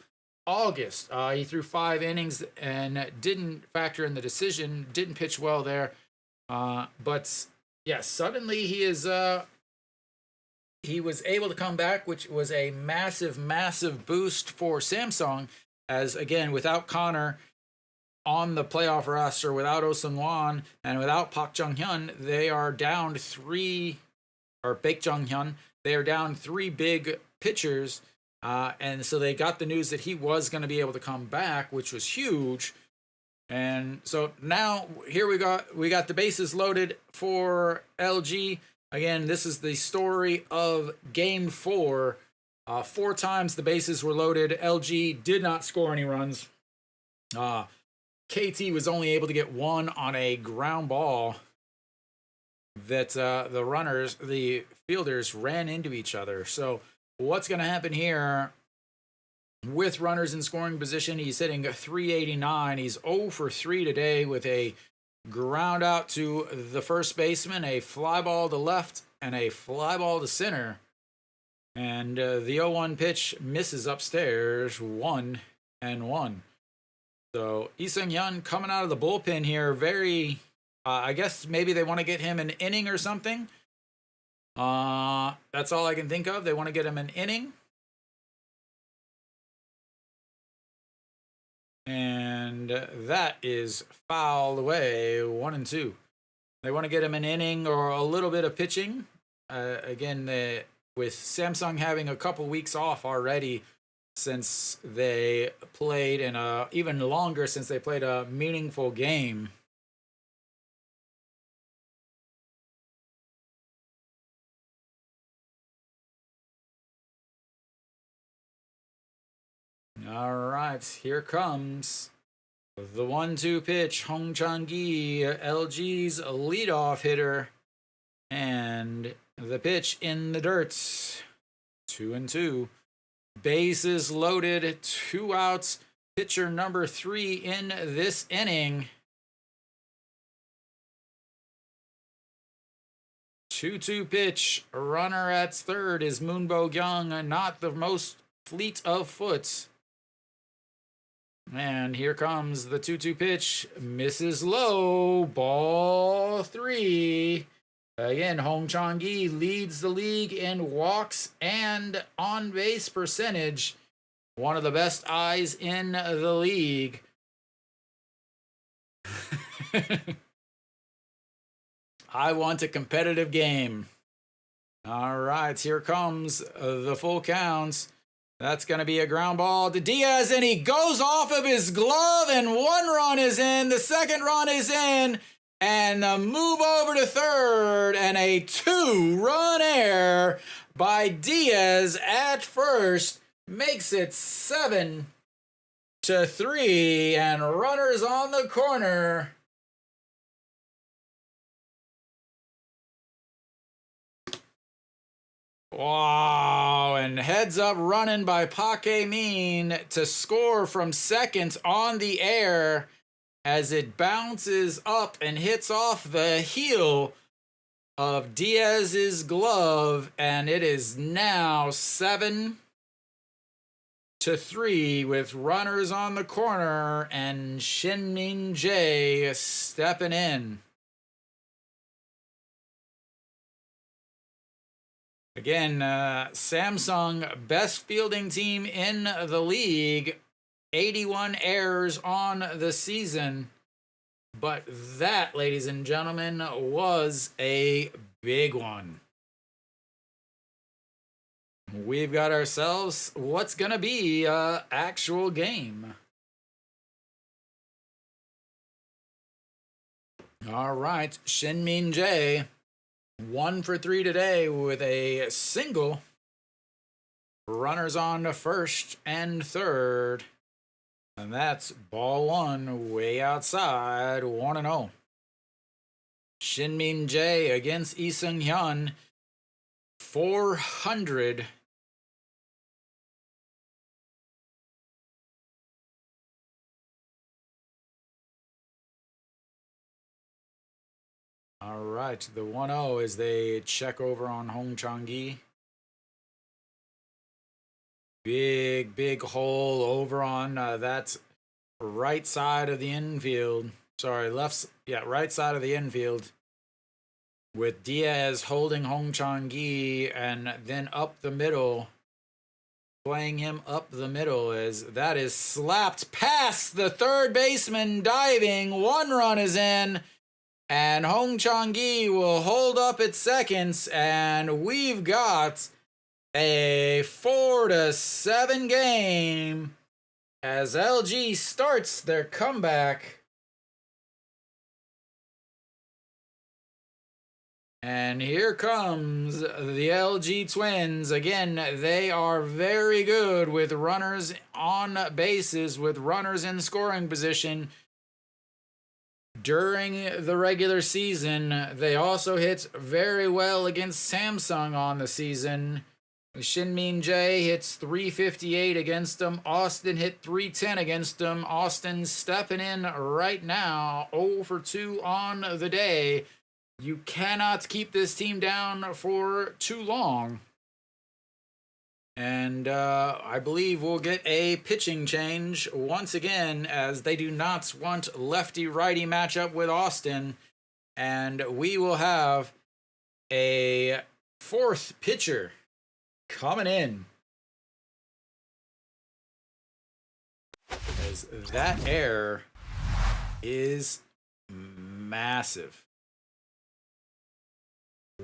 August. He threw 5 innings and didn't factor in the decision, didn't pitch well there. But yeah, suddenly he was able to come back, which was a massive, massive boost for Samsung. As again, without Connor on the playoff roster, without Oh Seung-hwan and without Park Jung-hyun, they are down 3, or Baek Jung-hyun, they are down 3 big pitchers. And so they got the news that he was going to be able to come back, which was huge. And so now here we got the bases loaded for LG. Again, this is the story of Game 4. 4 times the bases were loaded. LG did not score any runs. KT was only able to get 1 on a ground ball that the fielders ran into each other. So what's going to happen here with runners in scoring position? He's hitting 389. He's 0 for 3 today with a ground out to the first baseman, a fly ball to left, and a fly ball to center. And the 0-1 pitch misses upstairs, 1-1. So Lee Seung-hyun coming out of the bullpen here, very, I guess maybe they want to get him an inning or something. That's all I can think of. They want to get him an inning. And that is fouled away, 1-2. They want to get him an inning or a little bit of pitching. Again, with Samsung having a couple weeks off already since they played, and even longer since they played a meaningful game. All right, here comes the 1-2 pitch. Hong Chang-gi, LG's leadoff hitter. And the pitch in the dirt. 2-2. Bases loaded, 2 outs. Pitcher number 3 in this inning. 2-2 pitch. Runner at third is Moonbo Young, not the most fleet of foot. And here comes the 2-2 pitch. Misses low. Ball 3. Again, Hong Chang-gi leads the league in walks and on-base percentage. One of the best eyes in the league. I want a competitive game. All right, here comes the full counts. That's going to be a ground ball to Diaz, and he goes off of his glove, and 1 run is in. The second run is in. And a move over to third, and a 2-run error by Diaz at first makes it 7-3, and runners on the corner. Wow, and heads up running by Park Min to score from second on the air, as it bounces up and hits off the heel of Diaz's glove, and it is now 7-3 with runners on the corner and Shin-min Jae stepping in. Again, Samsung, best fielding team in the league. 81 errors on the season. But that, ladies and gentlemen, was a big one. We've got ourselves what's going to be an actual game. All right, Shin-min Jae, 1 for 3 today with a single. Runners on to first and third. And that's ball 1 way outside, 1-0. Shin-min Jae against Lee Seung-hyun, 400. All right, the 1-0 as they check over on Hong Chang-gi. Big hole over on that right side of the infield. Sorry, right side of the infield. With Diaz holding Hong Chang-gi and then up the middle. Playing him up the middle as that is slapped past the third baseman diving. 1 run is in. And Hong Chang-gi will hold up at seconds. And we've got a 4-7 game as LG starts their comeback. And here comes the LG Twins. Again, they are very good with runners on bases, with runners in scoring position. During the regular season, they also hit very well against Samsung on the season. Shinmin Jae hits 358 against them. Austin hit 310 against them. Austin stepping in right now, 0 for 2 on the day. You cannot keep this team down for too long. And I believe we'll get a pitching change once again, as they do not want lefty-righty matchup with Austin. And we will have a 4th pitcher coming in. As that error is massive.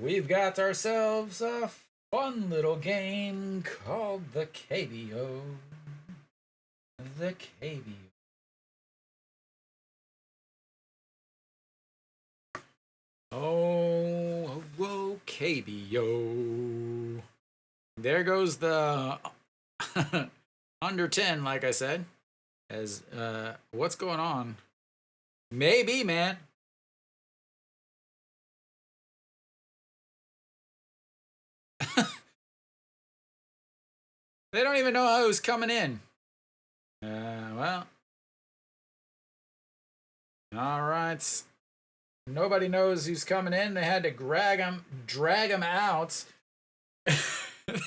We've got ourselves a fun little game called the KBO. The KBO. Oh, whoa, KBO. There goes the under 10, like I said. As, what's going on? Maybe, man. They don't even know who's coming in. Well. All right. Nobody knows who's coming in. They had to drag him out.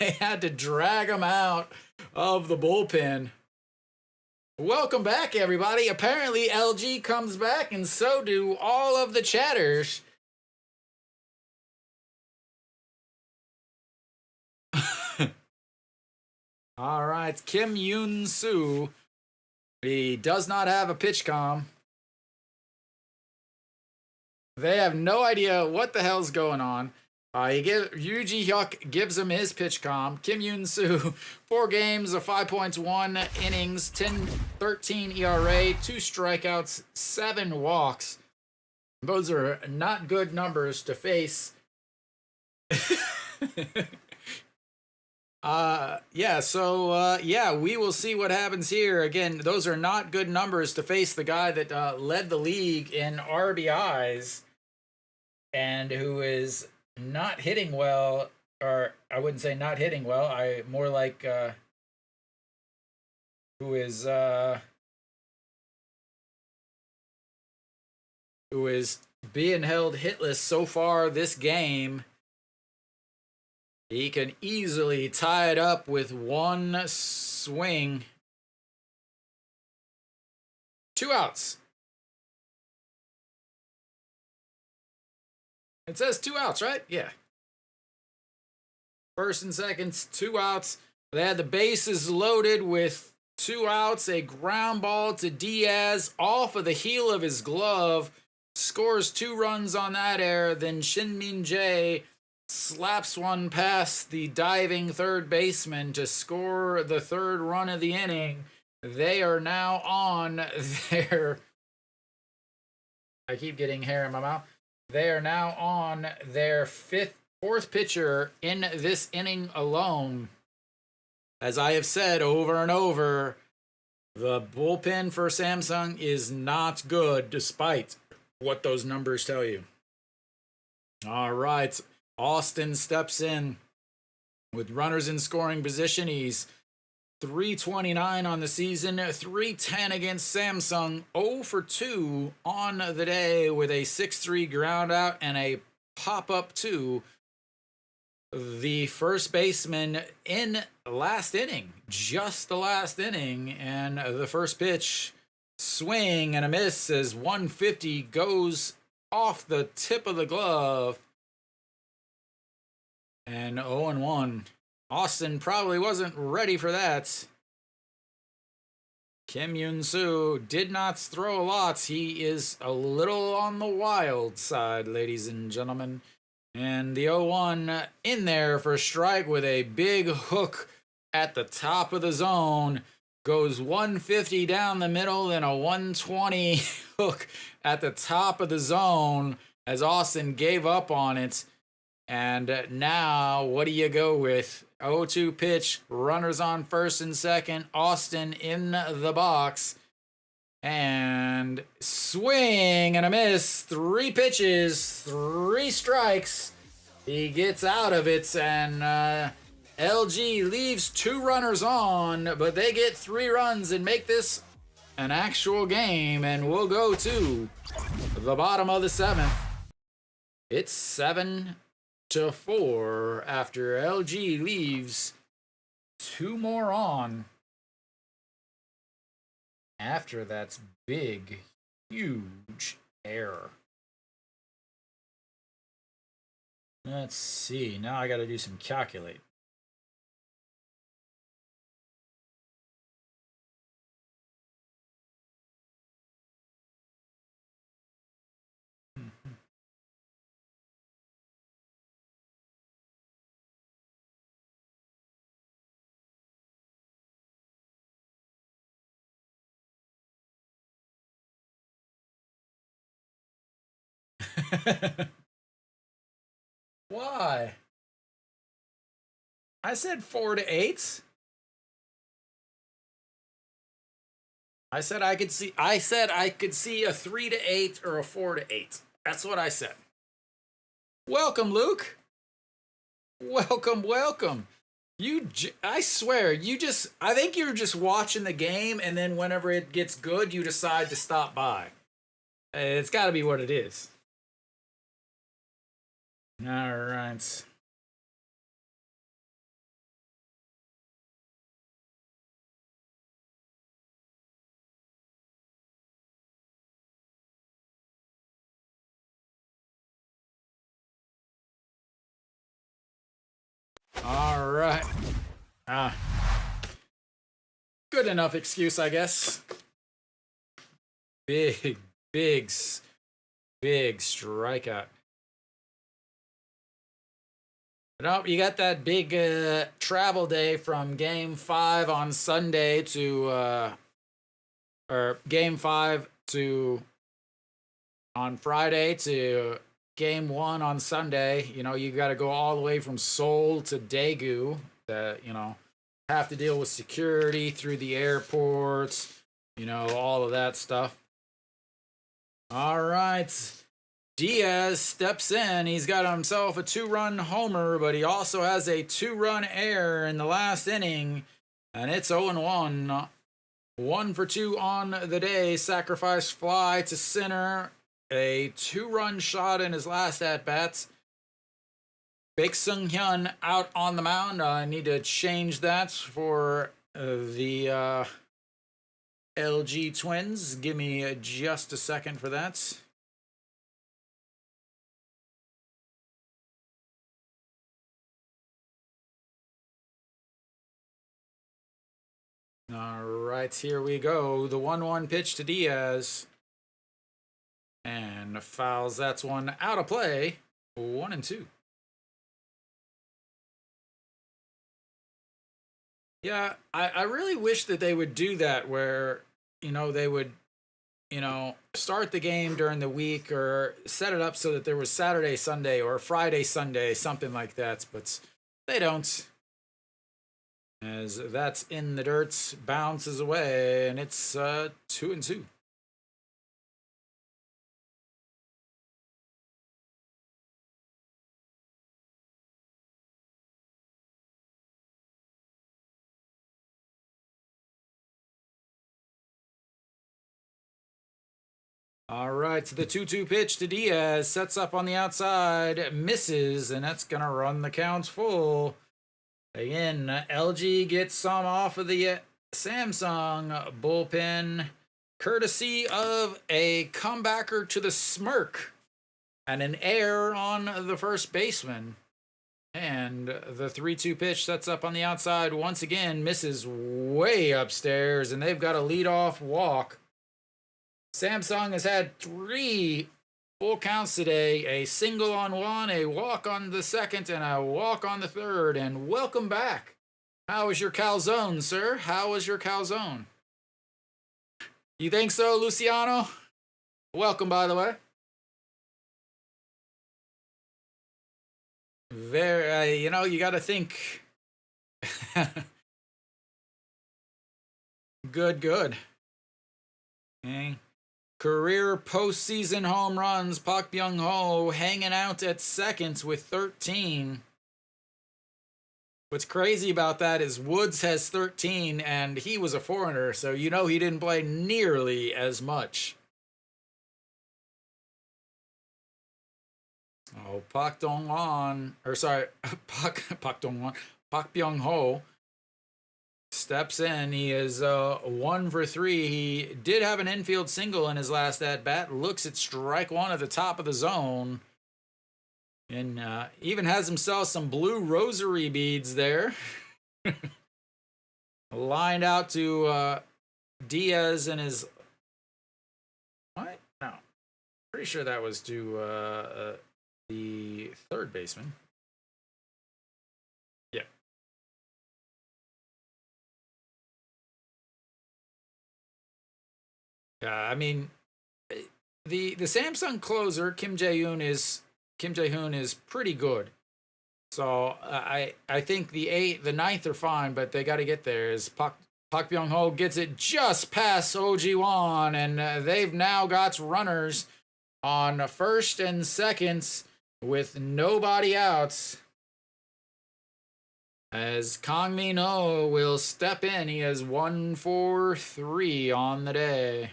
They had to drag him out of the bullpen. Welcome back, everybody. Apparently, LG comes back, and so do all of the chatters. All right, Kim Yoon-soo. He does not have a pitch comm. They have no idea what the hell's going on. Yuji Hyuk gives him his pitch comm. Kim Yoon-soo, 4 games of 5.1 innings, 10.13 ERA, 2 strikeouts, 7 walks. Those are not good numbers to face. We will see what happens here. Again, those are not good numbers to face the guy that led the league in RBIs and who is not hitting well, or I wouldn't say not hitting well, more like who is being held hitless so far this game. He can easily tie it up with 1 swing. 2 outs. It says 2 outs, right? Yeah. First and seconds, 2 outs. They had the bases loaded with 2 outs. A ground ball to Diaz off of the heel of his glove. Scores 2 runs on that error. Then Shinmin Jae slaps one past the diving third baseman to score the 3rd run of the inning. They are now on their... I keep getting hair in my mouth. They are now on their 4th pitcher in this inning alone. As I have said over and over, the bullpen for Samsung is not good, despite what those numbers tell you. All right. Austin steps in with runners in scoring position. He's 329 on the season, 310 against Samsung, 0 for 2 on the day with a 6-3 ground out and a pop-up 2. the first baseman in last inning, just the last inning, and the first pitch, swing and a miss as 150 goes off the tip of the glove. And 0-1. Austin probably wasn't ready for that. Kim Yoon-soo did not throw lots. He is a little on the wild side, ladies and gentlemen. And the 0-1 in there for a strike with a big hook at the top of the zone. Goes 150 down the middle and a 120 hook at the top of the zone as Austin gave up on it. And now, what do you go with? 0-2 pitch, runners on first and second, Austin in the box. And swing and a miss. 3 pitches, 3 strikes. He gets out of it, and LG leaves 2 runners on, but they get 3 runs and make this an actual game. And we'll go to the bottom of the 7th. It's 7-4 after LG leaves 2 more on. After that's big, huge error. Let's see. Now I got to do some calculate. Why? I said 4 to 8. I said I could see a 3 to 8 or a 4 to 8. That's what I said. Welcome, Luke. Welcome. I swear, I think you're just watching the game, and then whenever it gets good, you decide to stop by. It's got to be what it is. All right. All right. Good enough excuse, I guess. Big strikeout. Nope, you got that big travel day from Game 5 on Sunday to, or Game 5 to on Friday to Game 1 on Sunday. You know, you got to go all the way from Seoul to Daegu. Have to deal with security through the airports, all of that stuff. All right. Diaz steps in. He's got himself a 2-run homer, but he also has a 2-run error in the last inning, and it's 0-1. 1 for 2 on the day. Sacrifice fly to center. A 2-run shot in his last at-bats. Baek Sung-hyun out on the mound. I need to change that for the LG Twins. Give me just a second for that. All right, here we go. The 1-1 pitch to Diaz. And fouls. That's one out of play. 1-2. Yeah, I really wish that they would do that where, they would, start the game during the week or set it up so that there was Saturday, Sunday or Friday, Sunday, something like that. But they don't. As that's in the dirt, bounces away, and it's 2-2. All right, so the 2-2 pitch to Diaz sets up on the outside, misses, and that's going to run the counts full. Again, LG gets some off of the Samsung bullpen, courtesy of a comebacker to the smirk and an error on the first baseman. And the 3-2 pitch sets up on the outside once again, misses way upstairs, and they've got a leadoff walk. Samsung has had 3 full counts today, a single on one, a walk on the second, and a walk on the third. And welcome back. How was your calzone, sir? How was your calzone? You think so, Luciano? Welcome, by the way. Very, you know, you got to think. Good. Okay. Career postseason home runs, Park Byung-ho hanging out at second with 13. What's crazy about that is Woods has 13, and he was a foreigner, so you know he didn't play nearly as much. Oh, Park Byung-ho steps in. He is 1 for 3. He did have an infield single in his last at bat. Looks at strike one at the top of the zone, and even has himself some blue rosary beads there. Lined out to Diaz and his. What? No, pretty sure that was to the third baseman. Yeah. I mean, the Samsung closer Kim Jae-hoon is pretty good. So I think the ninth are fine, but they got to get there. As Park Byung-ho gets it just past Oh-ji-won, and they've now got runners on first and second with nobody out. As Kang Min-ho will step in, he has 1 for 3 on the day.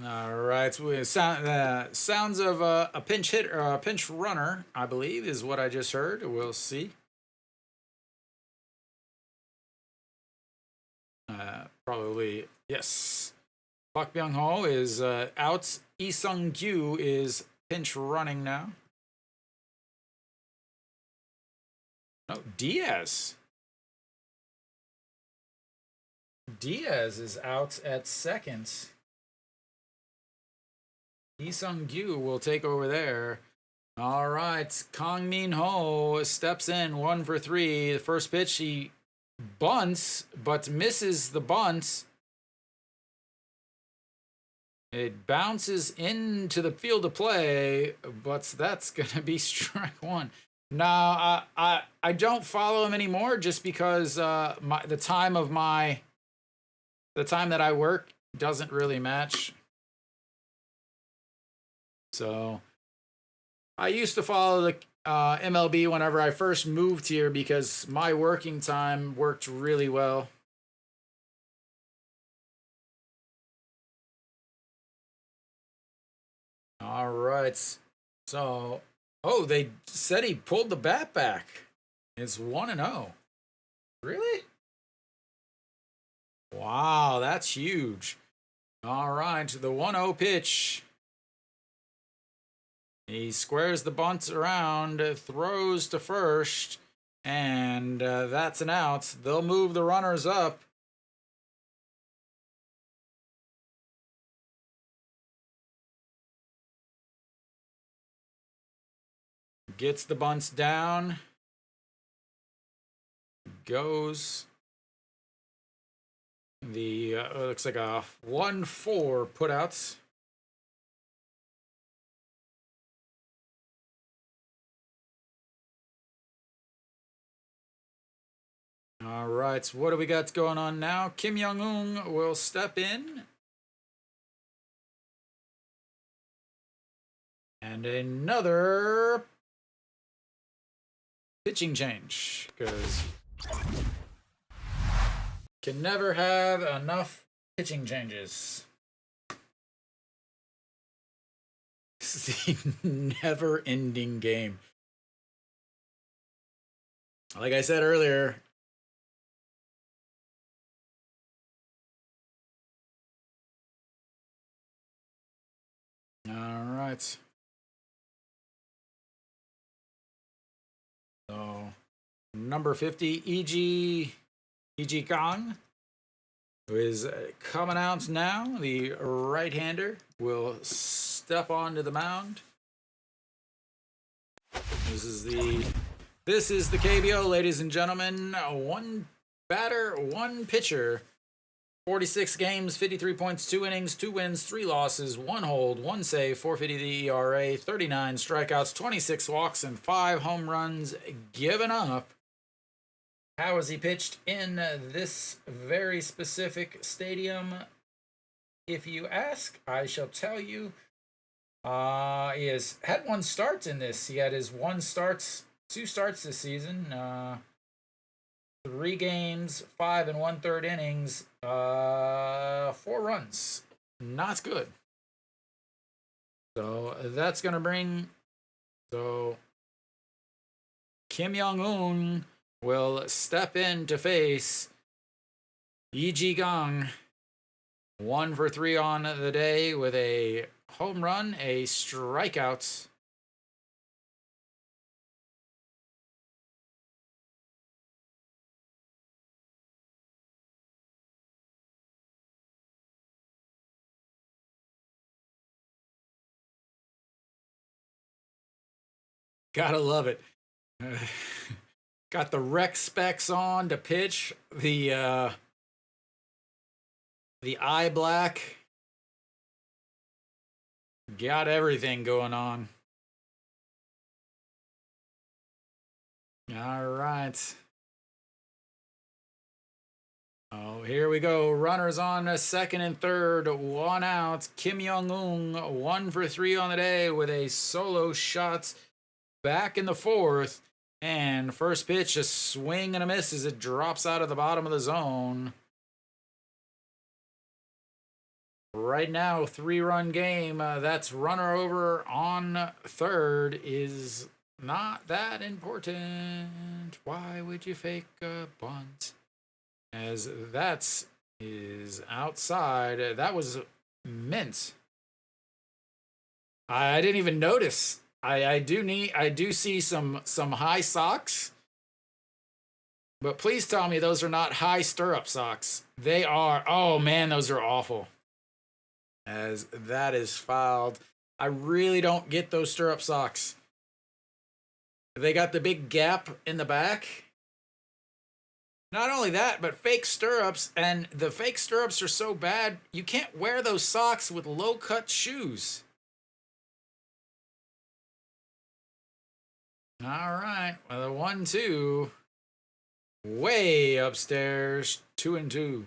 All right, so sounds of a pinch hit or a pinch runner, I believe, is what I just heard. We'll see. Probably yes. Park Byung-ho is out. Lee Sung-gyu is pinch running now. No, Diaz. Diaz is out at second. Lee Sung-gyu will take over there. All right, Kang Min-ho steps in 1 for 3. The first pitch, he bunts, but misses the bunt. It bounces into the field of play, but that's gonna be strike one. No, I don't follow him anymore just because the time that I work doesn't really match. So I used to follow the MLB whenever I first moved here because my working time worked really well. All right. So, oh, they said he pulled the bat back. It's 1-0. Really? Wow, that's huge. All right, the 1-0 pitch. He squares the bunt around, throws to first, and that's an out. They'll move the runners up. Gets the bunts down. Goes. The looks like a 1-4 putouts. All right, so what do we got going on now? Kim Young-un will step in. And another pitching change, because can never have enough pitching changes. This is a never-ending game. Like I said earlier, all right. So, number 50, E.G. Kong, who is coming out now. The right-hander will step onto the mound. This is the KBO, ladies and gentlemen. One batter, one pitcher. 46 games, 53 points, 2 innings, 2 wins, 3 losses, 1 hold, 1 save, 4.50 the ERA, 39 strikeouts, 26 walks, and 5 home runs given up. How has he pitched in this very specific stadium? If you ask, I shall tell you. He has had 1 start in this. He had his 2 starts this season. 3 games, 5 and 1/3 innings, 4 runs. Not good. So that's gonna bring. So Kim Young-un will step in to face Yi Gang. 1 for 3 on the day with a home run, a strikeout. Gotta love it. Got the rec specs on to pitch. The eye black. Got everything going on. All right. Oh, here we go. Runners on second and third. 1 out. Kim Young-un, 1 for 3 on the day with a solo shot back in the 4th. And first pitch, a swing and a miss as it drops out of the bottom of the zone. Right now, 3-run game. That's runner over on third is not that important. Why would you fake a bunt? As that is outside. That was mint. I didn't even notice. I do see some high socks. But please tell me those are not high stirrup socks. They are. Oh man, those are awful. As that is fouled. I really don't get those stirrup socks. They got the big gap in the back. Not only that, but fake stirrups, and the fake stirrups are so bad, you can't wear those socks with low-cut shoes. All right, well, the 1-2, way upstairs, 2-2.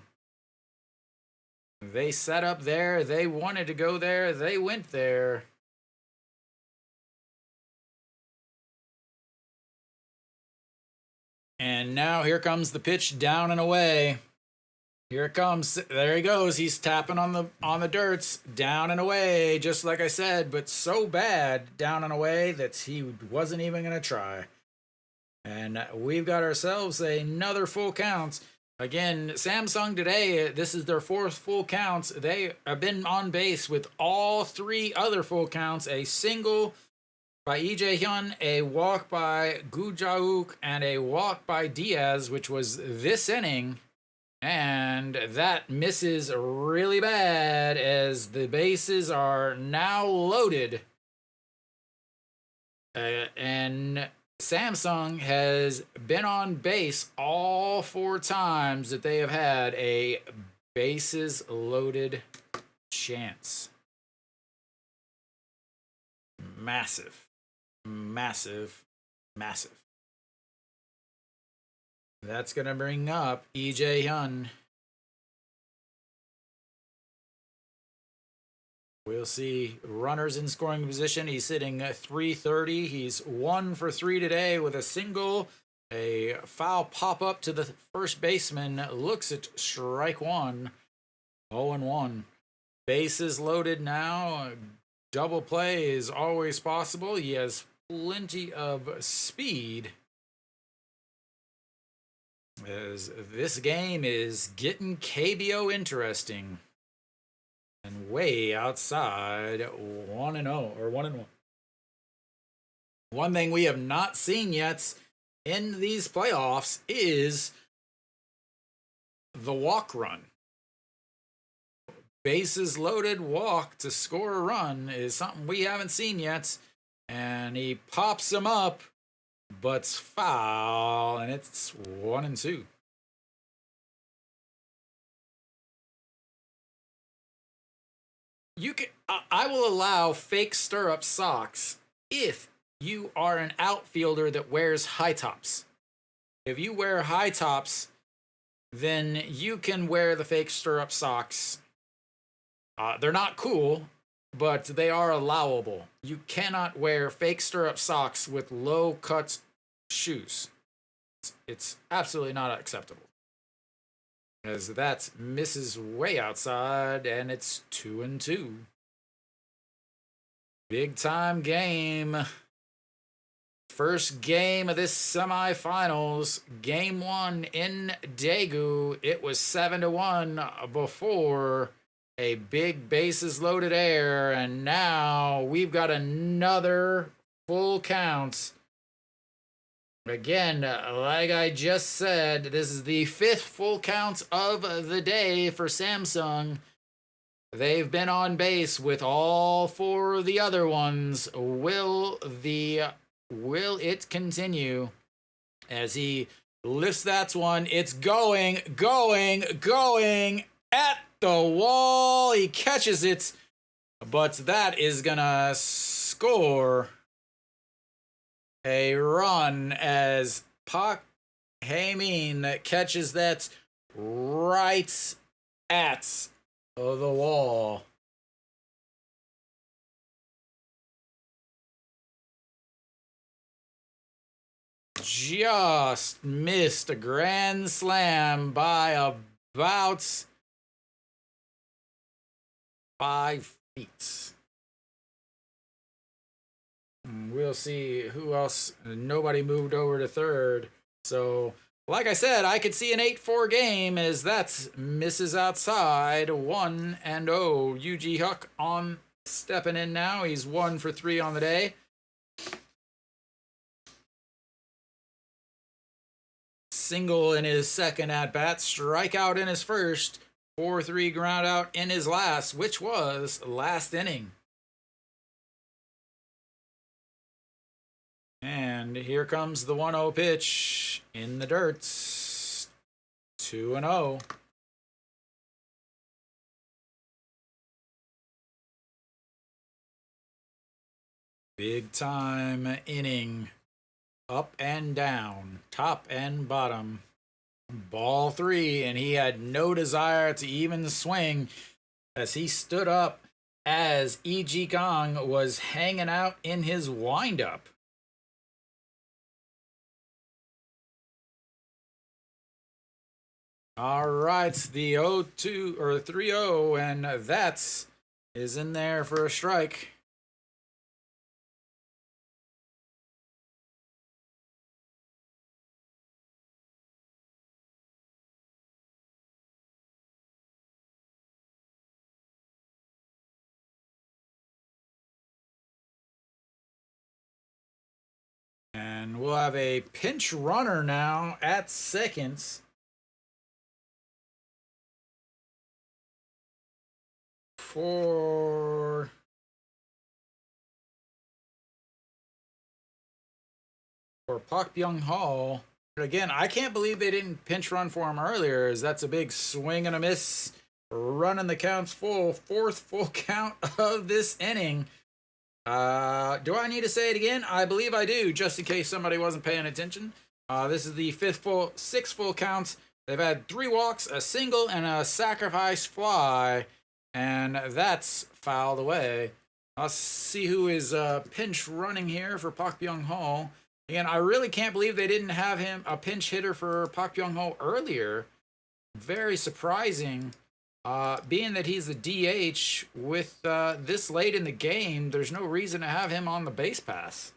They set up there, they wanted to go there, they went there. And now here comes the pitch down and away. Here it comes. There he goes. He's tapping on the dirts. Down and away, just like I said, but so bad down and away that he wasn't even going to try. And we've got ourselves another full count. Again, Samsung today, this is their 4th full counts. They have been on base with all 3 other full counts. A single by Lee Jae-hyun, a walk by Gu Ja-wook, and a walk by Diaz, which was this inning. And that misses really bad as the bases are now loaded. And Samsung has been on base all 4 times that they have had a bases loaded chance. Massive. Massive. Massive. That's going to bring up Lee Jae-hyun. We'll see runners in scoring position. He's sitting at 330. He's 1 for 3 today with a single. A foul pop up to the first baseman. Looks at strike one. 0-1. Bases loaded now. Double play is always possible. He has plenty of speed. As this game is getting KBO interesting. And way outside 1-0 or 1-1. One thing we have not seen yet in these playoffs is the walk run. Bases loaded walk to score a run is something we haven't seen yet. And he pops him up, but it's foul, and it's 1-2. I will allow fake stirrup socks if you are an outfielder that wears high tops. If you wear high tops, then you can wear the fake stirrup socks. They're not cool, but they are allowable. You cannot wear fake stirrup socks with low cut shoes. It's absolutely not acceptable. As that misses way outside, and it's 2-2. Big time game. First game of this semifinals. Game 1 in Daegu. It was 7-1 before a big bases loaded error, and now we've got another full count. Again, like I just said, this is the 5th full count of the day for Samsung. They've been on base with all 4 of the other ones. Will it continue? As he lifts that one, it's going at the wall. He catches it, but that is gonna score a run as Pak Hae-min catches that right at the wall. Just missed a grand slam by about 5 feet. We'll see who else. Nobody moved over to third. So, like I said, I could see an 8-4 game as that misses outside. 1-0. Yuji Huck on stepping in now. He's 1 for 3 on the day. Single in his second at-bat. Strikeout in his first. 4-3 ground out in his last, which was last inning. And here comes the 1-0 pitch in the dirt. 2-0. Big time inning. Up and down, top and bottom. Ball 3, and he had no desire to even swing as he stood up as E.G. Kong was hanging out in his windup. All right, the 0-2 or 3-0, and that is in there for a strike. And we'll have a pinch runner now at second. For Park Byung-hall. But again, I can't believe they didn't pinch run for him earlier, as that's a big swing and a miss. Running the counts full. 4th full count of this inning. Do I need to say it again? I believe I do, just in case somebody wasn't paying attention. This is the 6th full count. They've had 3 walks, a single, and a sacrifice fly. And that's fouled away. Let's see who is pinch running here for Park Byung-ho. Again, I really can't believe they didn't have him a pinch hitter for Park Byung-ho earlier. Very surprising. Being that he's the DH with this late in the game, there's no reason to have him on the base pass.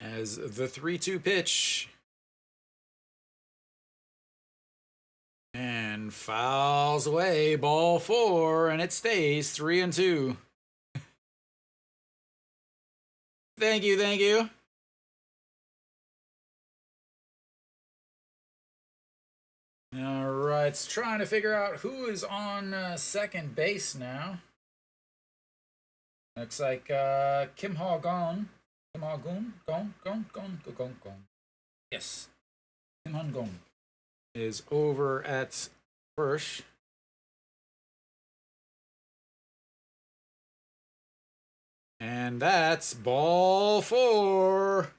As the 3-2 pitch. And fouls away, ball 4, and it stays 3-2. Thank you, thank you. All right, it's trying to figure out who is on second base now. Looks like Kim Ha-gon. Kim Ha-gon? Gong. Yes. Kim Ha-gon is over at first. And that's ball 4.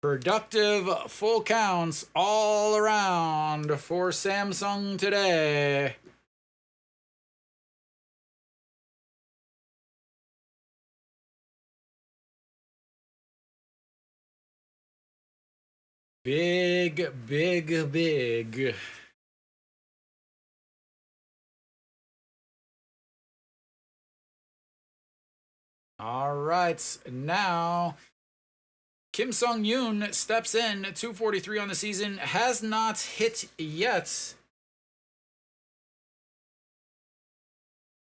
Productive full counts all around for Samsung today. Big. All right, now Kim Sung-yoon steps in, 243 on the season, has not hit yet.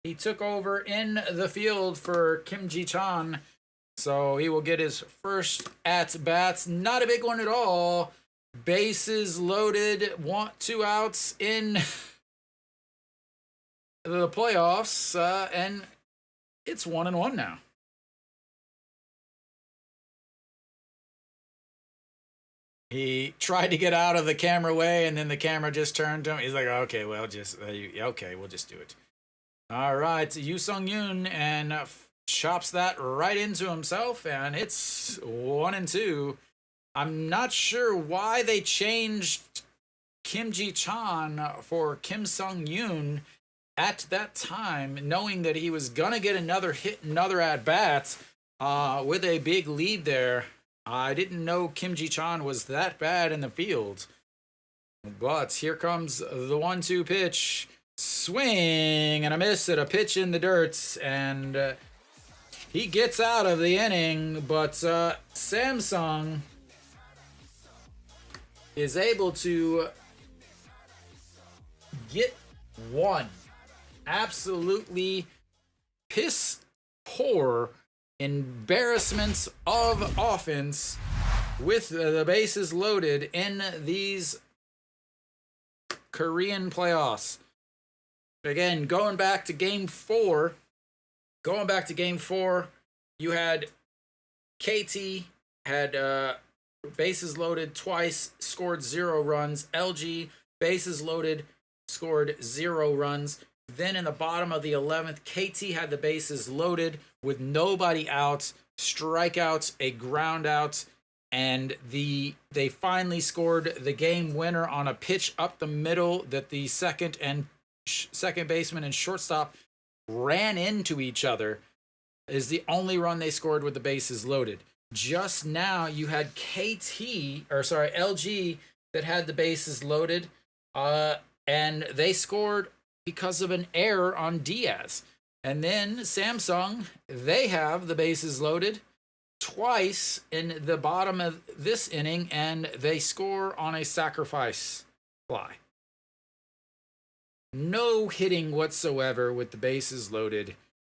He took over in the field for Kim Ji-chan, so he will get his first at-bats. Not a big one at all. Bases loaded, 2 outs in the playoffs, and it's 1-1 now. He tried to get out of the camera way, and then the camera just turned to him. He's like, okay, well, just, okay, we'll just do it. All right, Yoo Sung-yoon, and chops that right into himself, and it's 1-2. I'm not sure why they changed Kim Ji-chan for Kim Sung-yoon at that time, knowing that he was going to get another hit, another at-bat with a big lead there. I didn't know Kim Ji-chan was that bad in the field. But here comes the 1-2 pitch. Swing and a miss at a pitch in the dirt. And he gets out of the inning. But Samsung is able to get one absolutely piss poor embarrassments of offense with the bases loaded in these Korean playoffs. Again, going back to game 4, you had KT had bases loaded twice, scored 0 runs. LG, bases loaded, scored 0 runs. Then in the bottom of the 11th, KT had the bases loaded with nobody out, strikeouts, a ground out, and they finally scored the game winner on a pitch up the middle that the second baseman and shortstop ran into each other. Is the only run they scored with the bases loaded. Just now you had LG that had the bases loaded, and they scored because of an error on Diaz. And then Samsung, they have the bases loaded twice in the bottom of this inning, and they score on a sacrifice fly. No hitting whatsoever with the bases loaded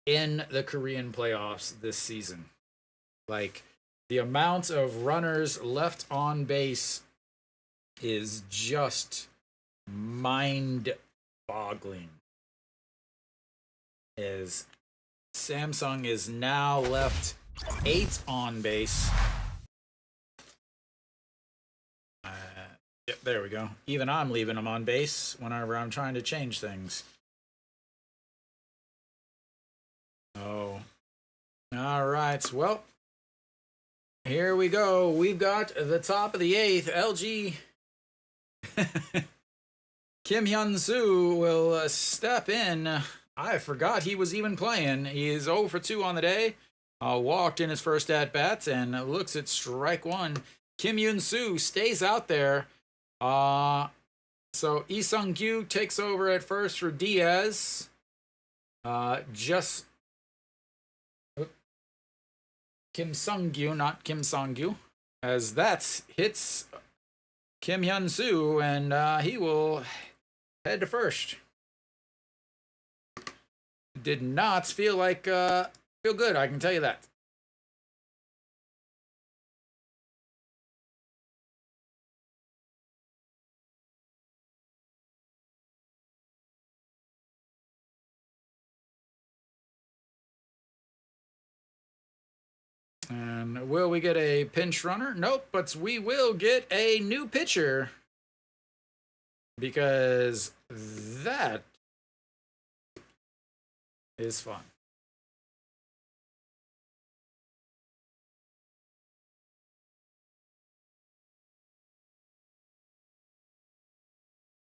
in the Korean playoffs this season. Like, the amount of runners left on base is just mind-boggling. Is Samsung is now left 8 on base. Yep, there we go. Even I'm leaving them on base whenever I'm trying to change things. Oh. All right. Well, here we go. We've got the top of the 8th. LG Kim Hyun-soo will step in. I forgot he was even playing. He is 0 for 2 on the day. Walked in his first at-bat and looks at strike one. Kim Hyun-soo stays out there. So Lee Sung-gyu takes over at first for Diaz. Kim Sung-gyu, not Kim Song-gyu. As that hits Kim Hyun-soo, and he will head to first. Did not feel good, I can tell you that. And will we get a pinch runner? Nope, but we will get a new pitcher. Because that is fun.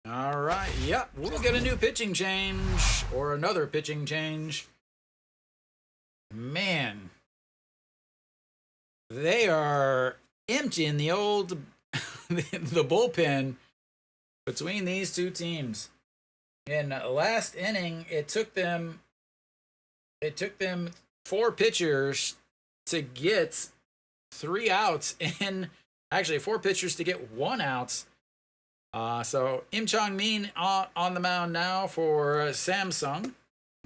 All right, yep, we'll get a new pitching change or another pitching change. Man, they are emptying the old the bullpen between these two teams. In last inning, it took them 4 pitchers to get 3 outs, and actually 4 pitchers to get 1 out. So Im Chong-min on the mound now for Samsung.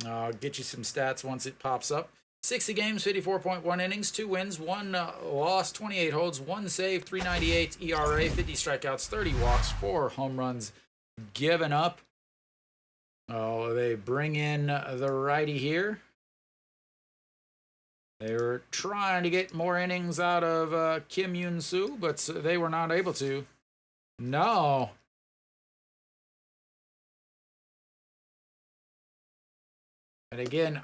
I'll get you some stats once it pops up. 60 games, 54.1 innings, 2 wins, 1 loss, 28 holds, 1 save, 3.98 ERA, 50 strikeouts, 30 walks, 4 home runs given up. Oh, they bring in the righty here. They were trying to get more innings out of Kim Hyun-soo, but they were not able to. No. And again,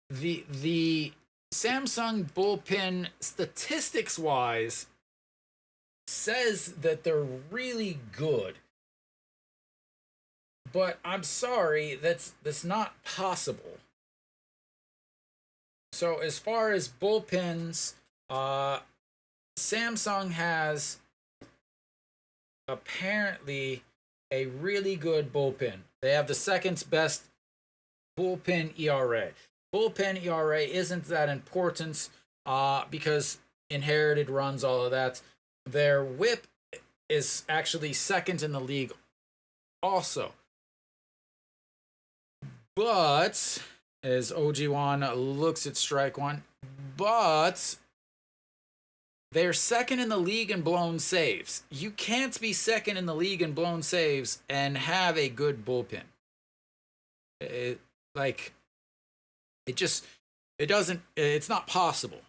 the Samsung bullpen, statistics wise, says that they're really good. But I'm sorry, that's not possible. So as far as bullpens, Samsung has apparently a really good bullpen. They have the second best bullpen ERA. Bullpen ERA isn't that important because inherited runs, all of that. Their whip is actually second in the league also. But as OG1 looks at strike one, but they're second in the league in blown saves. You can't be second in the league in blown saves and have a good bullpen. It's not possible.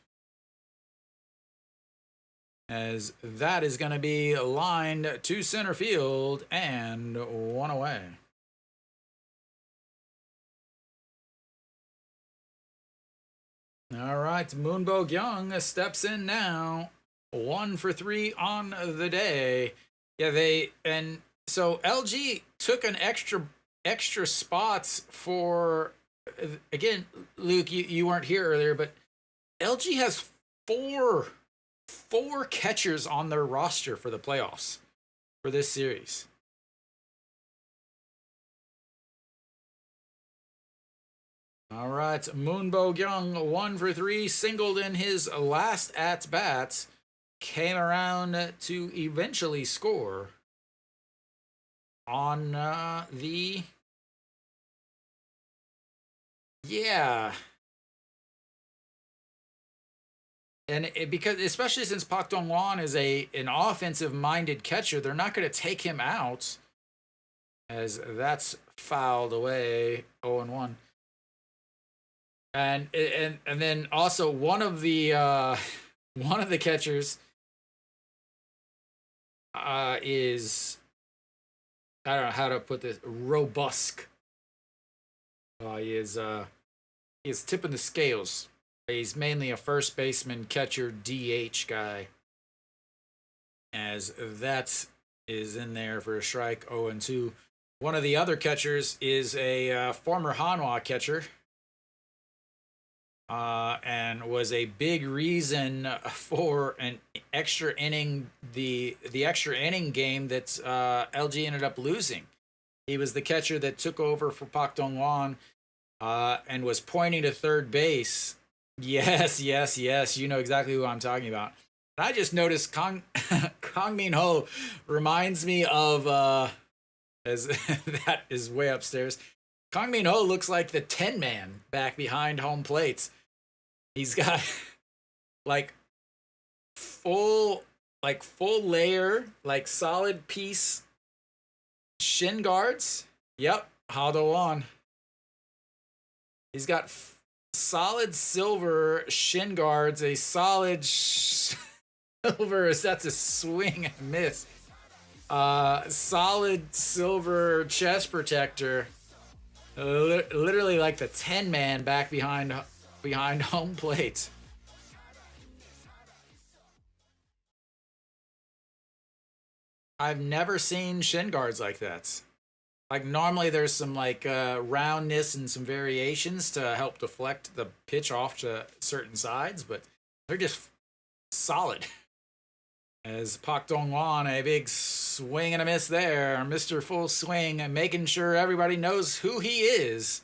As that is going to be lined to center field and 1 away. All right, Moon Bo-kyung steps in now. 1 for 3 on the day. Yeah, so LG took an extra spots for, again, Luke, you weren't here earlier, but LG has four catchers on their roster for the playoffs for this series. All right, Moon Bo-kyung, 1 for 3, singled in his last at-bat, came around to eventually score on and because especially since Park Dong-won is an offensive-minded catcher, they're not going to take him out, as that's fouled away, 0-1. And then also one of the catchers is, I don't know how to put this, robust. He is tipping the scales. He's mainly a first baseman, catcher, DH guy. As that's is in there for a strike, 0-2. One of the other catchers is a former Hanwha catcher, and was a big reason for an extra inning, the extra inning game that LG ended up losing. He was the catcher that took over for Pak Dong-won, and was pointing to third base. Yes, yes, yes. You know exactly who I'm talking about. And I just noticed Kang Min-ho reminds me of as that is way upstairs. Kang Min-ho looks like the 10 man back behind home plate. He's got like full layer, like solid piece shin guards. Yep, Hado on. He's got solid silver shin guards, a solid silver, that's a swing and miss. Solid silver chest protector. Literally like the 10 man back behind home plate. I've never seen shin guards like that. Like normally there's some like roundness and some variations to help deflect the pitch off to certain sides, but they're just solid. As Pak Dong-won, a big swing and a miss there. Mr. Full Swing, making sure everybody knows who he is.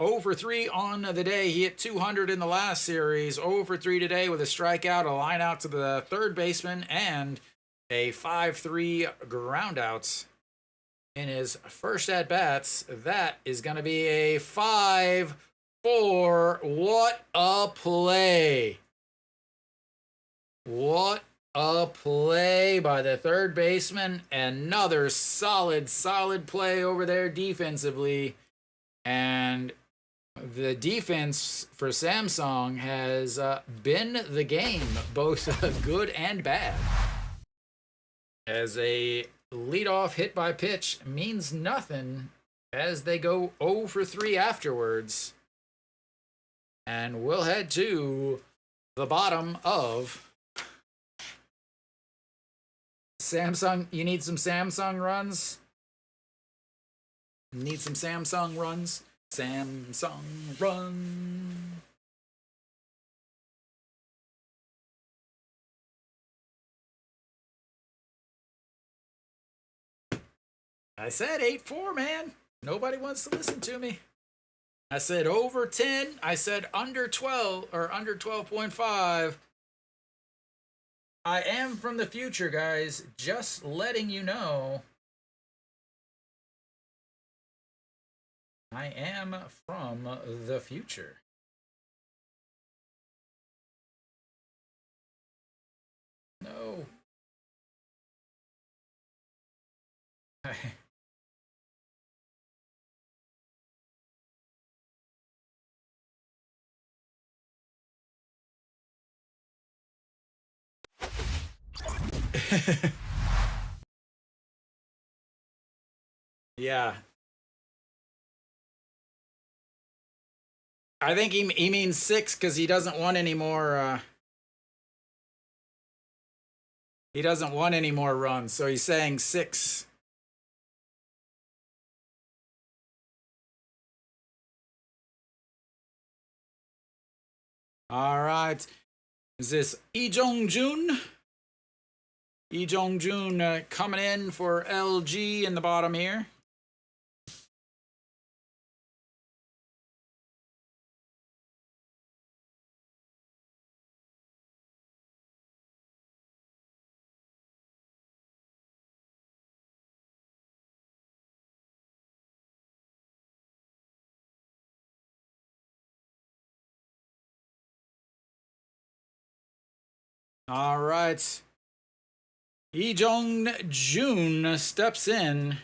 0 for 3 on the day. He hit 200 in the last series. 0 for 3 today with a strikeout, a line out to the third baseman, and a 5-3 ground out in his first at bats. That is going to be a 5-4. What a play! What a play by the third baseman. Another solid play over there defensively. And the defense for Samsung has been the game, both good and bad. As a leadoff hit by pitch means nothing as they go 0 for 3 afterwards. And we'll head to the bottom of Samsung. You need some Samsung runs? Need some Samsung runs? Samsung run. I said 8-4, man. Nobody wants to listen to me. I said over 10. I said under 12 or under 12.5. I am from the future, guys. Just letting you know. I am from the future. No. Yeah. I think he means 6 because he doesn't want any more. He doesn't want any more runs, so he's saying 6. All right. Is this Lee Jong-jun? Lee Jong-jun coming in for LG in the bottom here. All right. Lee Jong-jun steps in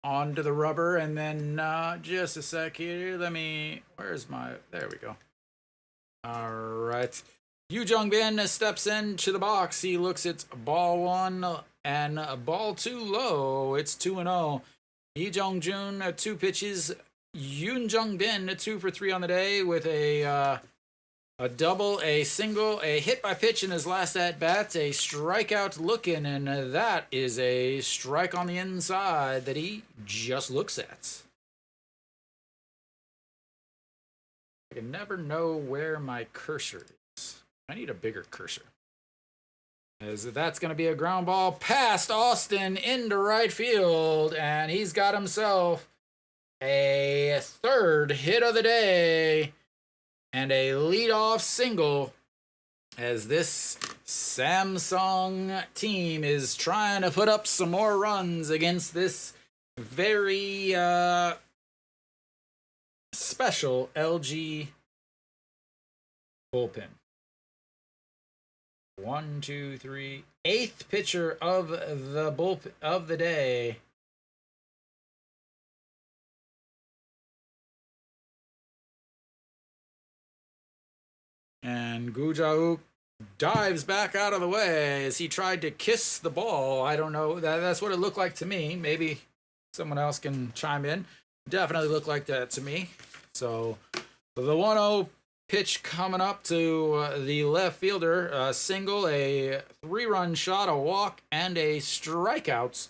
onto the rubber, and then just a sec here. Where's my, there we go. All right. Yu Jung-bin steps into the box. He looks at ball 1 and ball 2 low. It's 2-0. Lee Jong-jun, 2 pitches. Yoon Jung-bin, 2 for 3 on the day with a A double, a single, a hit by pitch in his last at bat, a strikeout looking, and that is a strike on the inside that he just looks at. I can never know where my cursor is. I need a bigger cursor. As that's going to be a ground ball past Austin into right field, and he's got himself a third hit of the day and a leadoff single, as this Samsung team is trying to put up some more runs against this very special LG bullpen. 1, 2, 3, 8th pitcher of the bullpen of the day. And Gujauk dives back out of the way as he tried to kiss the ball. I don't know. That's what it looked like to me. Maybe someone else can chime in. Definitely looked like that to me. So the 1-0 pitch coming up to the left fielder. A single, a 3-run shot, a walk, and a strikeout.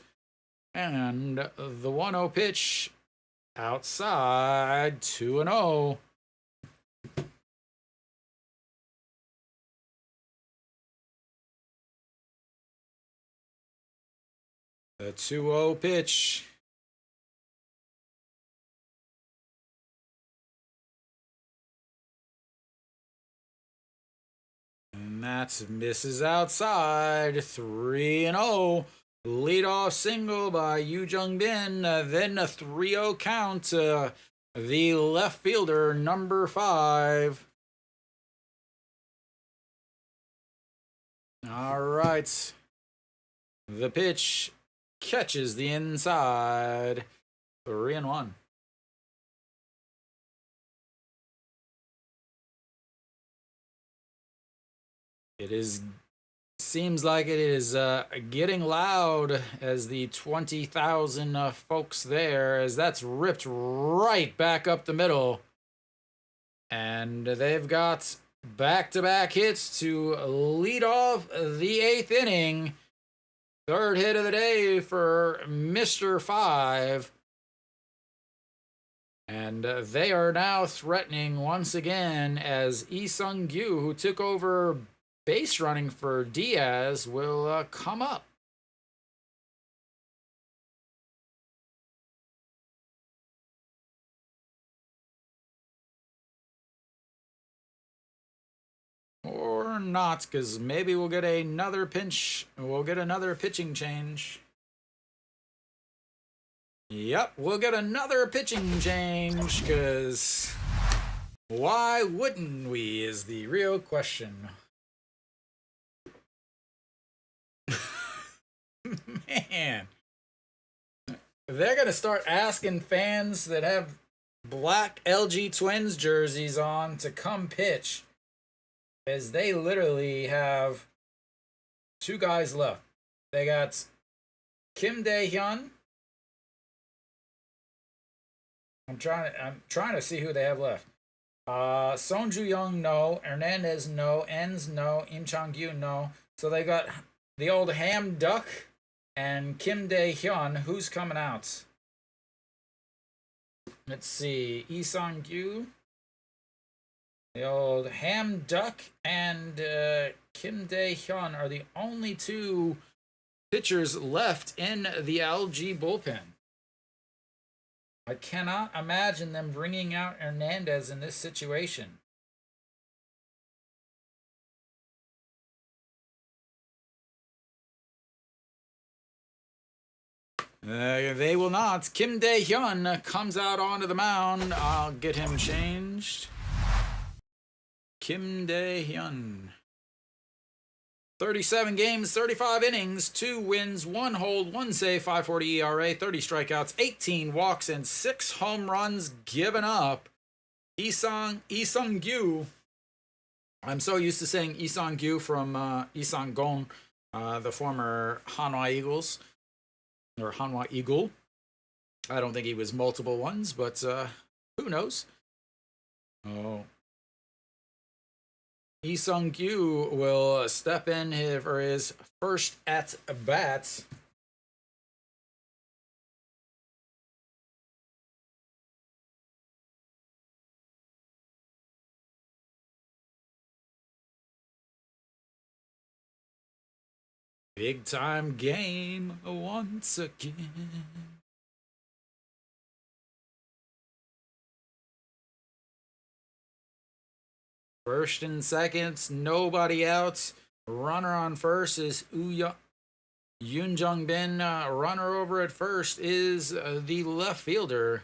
And the 1-0 pitch outside, 2-0. The 2-0 pitch. And that misses outside. 3-0. Leadoff single by Yu Jung Bin. Then a 3-0 count to the left fielder, number 5. All right. The pitch catches the inside. 3-1. Seems like it is getting loud as the 20,000 folks there, as that's ripped right back up the middle. And they've got back-to-back hits to lead off the 8th inning. Third hit of the day for Mr. 5. And they are now threatening once again, as Lee Sung-gyu, who took over base running for Diaz, will come up. Or not, because maybe we'll get another pinch. We'll get another pitching change. Yep, we'll get another pitching change, because why wouldn't we is the real question. Man, they're going to start asking fans that have black LG Twins jerseys on to come pitch, as they literally have 2 guys left. They got Kim Dae-hyun. I'm trying to see who they have left. Son Ju-young, no. Hernandez, no. Enns, no. Im Chang-gyu, no. So they got the old Ham Duck and Kim Dae-hyun. Who's coming out? Let's see. Lee Sung-gyu, the old Ham Duck, and Kim Dae-hyun are the only 2 pitchers left in the LG bullpen. I cannot imagine them bringing out Hernandez in this situation. They will not. Kim Dae-hyun comes out onto the mound. I'll get him changed. Kim Dae-hyun. 37 games, 35 innings, 2 wins, 1 hold, 1 save, 5.40 ERA, 30 strikeouts, 18 walks, and 6 home runs given up. Lee Sung-gyu. I'm so used to saying Lee Sung-gyu from Lee Sang-gon, the former Hanwha Eagles, or Hanwha Eagle. I don't think he was multiple ones, but who knows? Oh. Lee Sung-kyu will step in for his first at bat. Big time game once again. First and seconds, nobody out. Runner on first is Yoon Jung Bin. Runner over at first is the left fielder.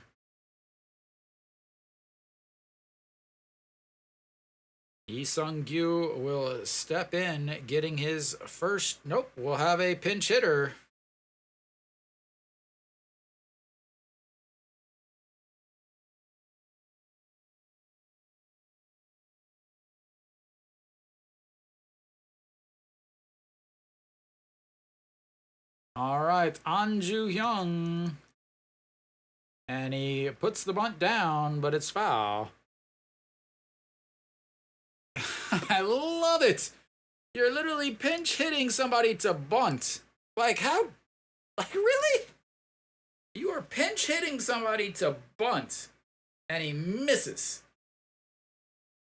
Lee Sung-kyu will step in, getting his first. Nope, we'll have a pinch hitter. All right, An Ju-hyung. And he puts the bunt down, but it's foul. I love it. You're literally pinch hitting somebody to bunt. Like, how? Like, really? You are pinch hitting somebody to bunt, and he misses.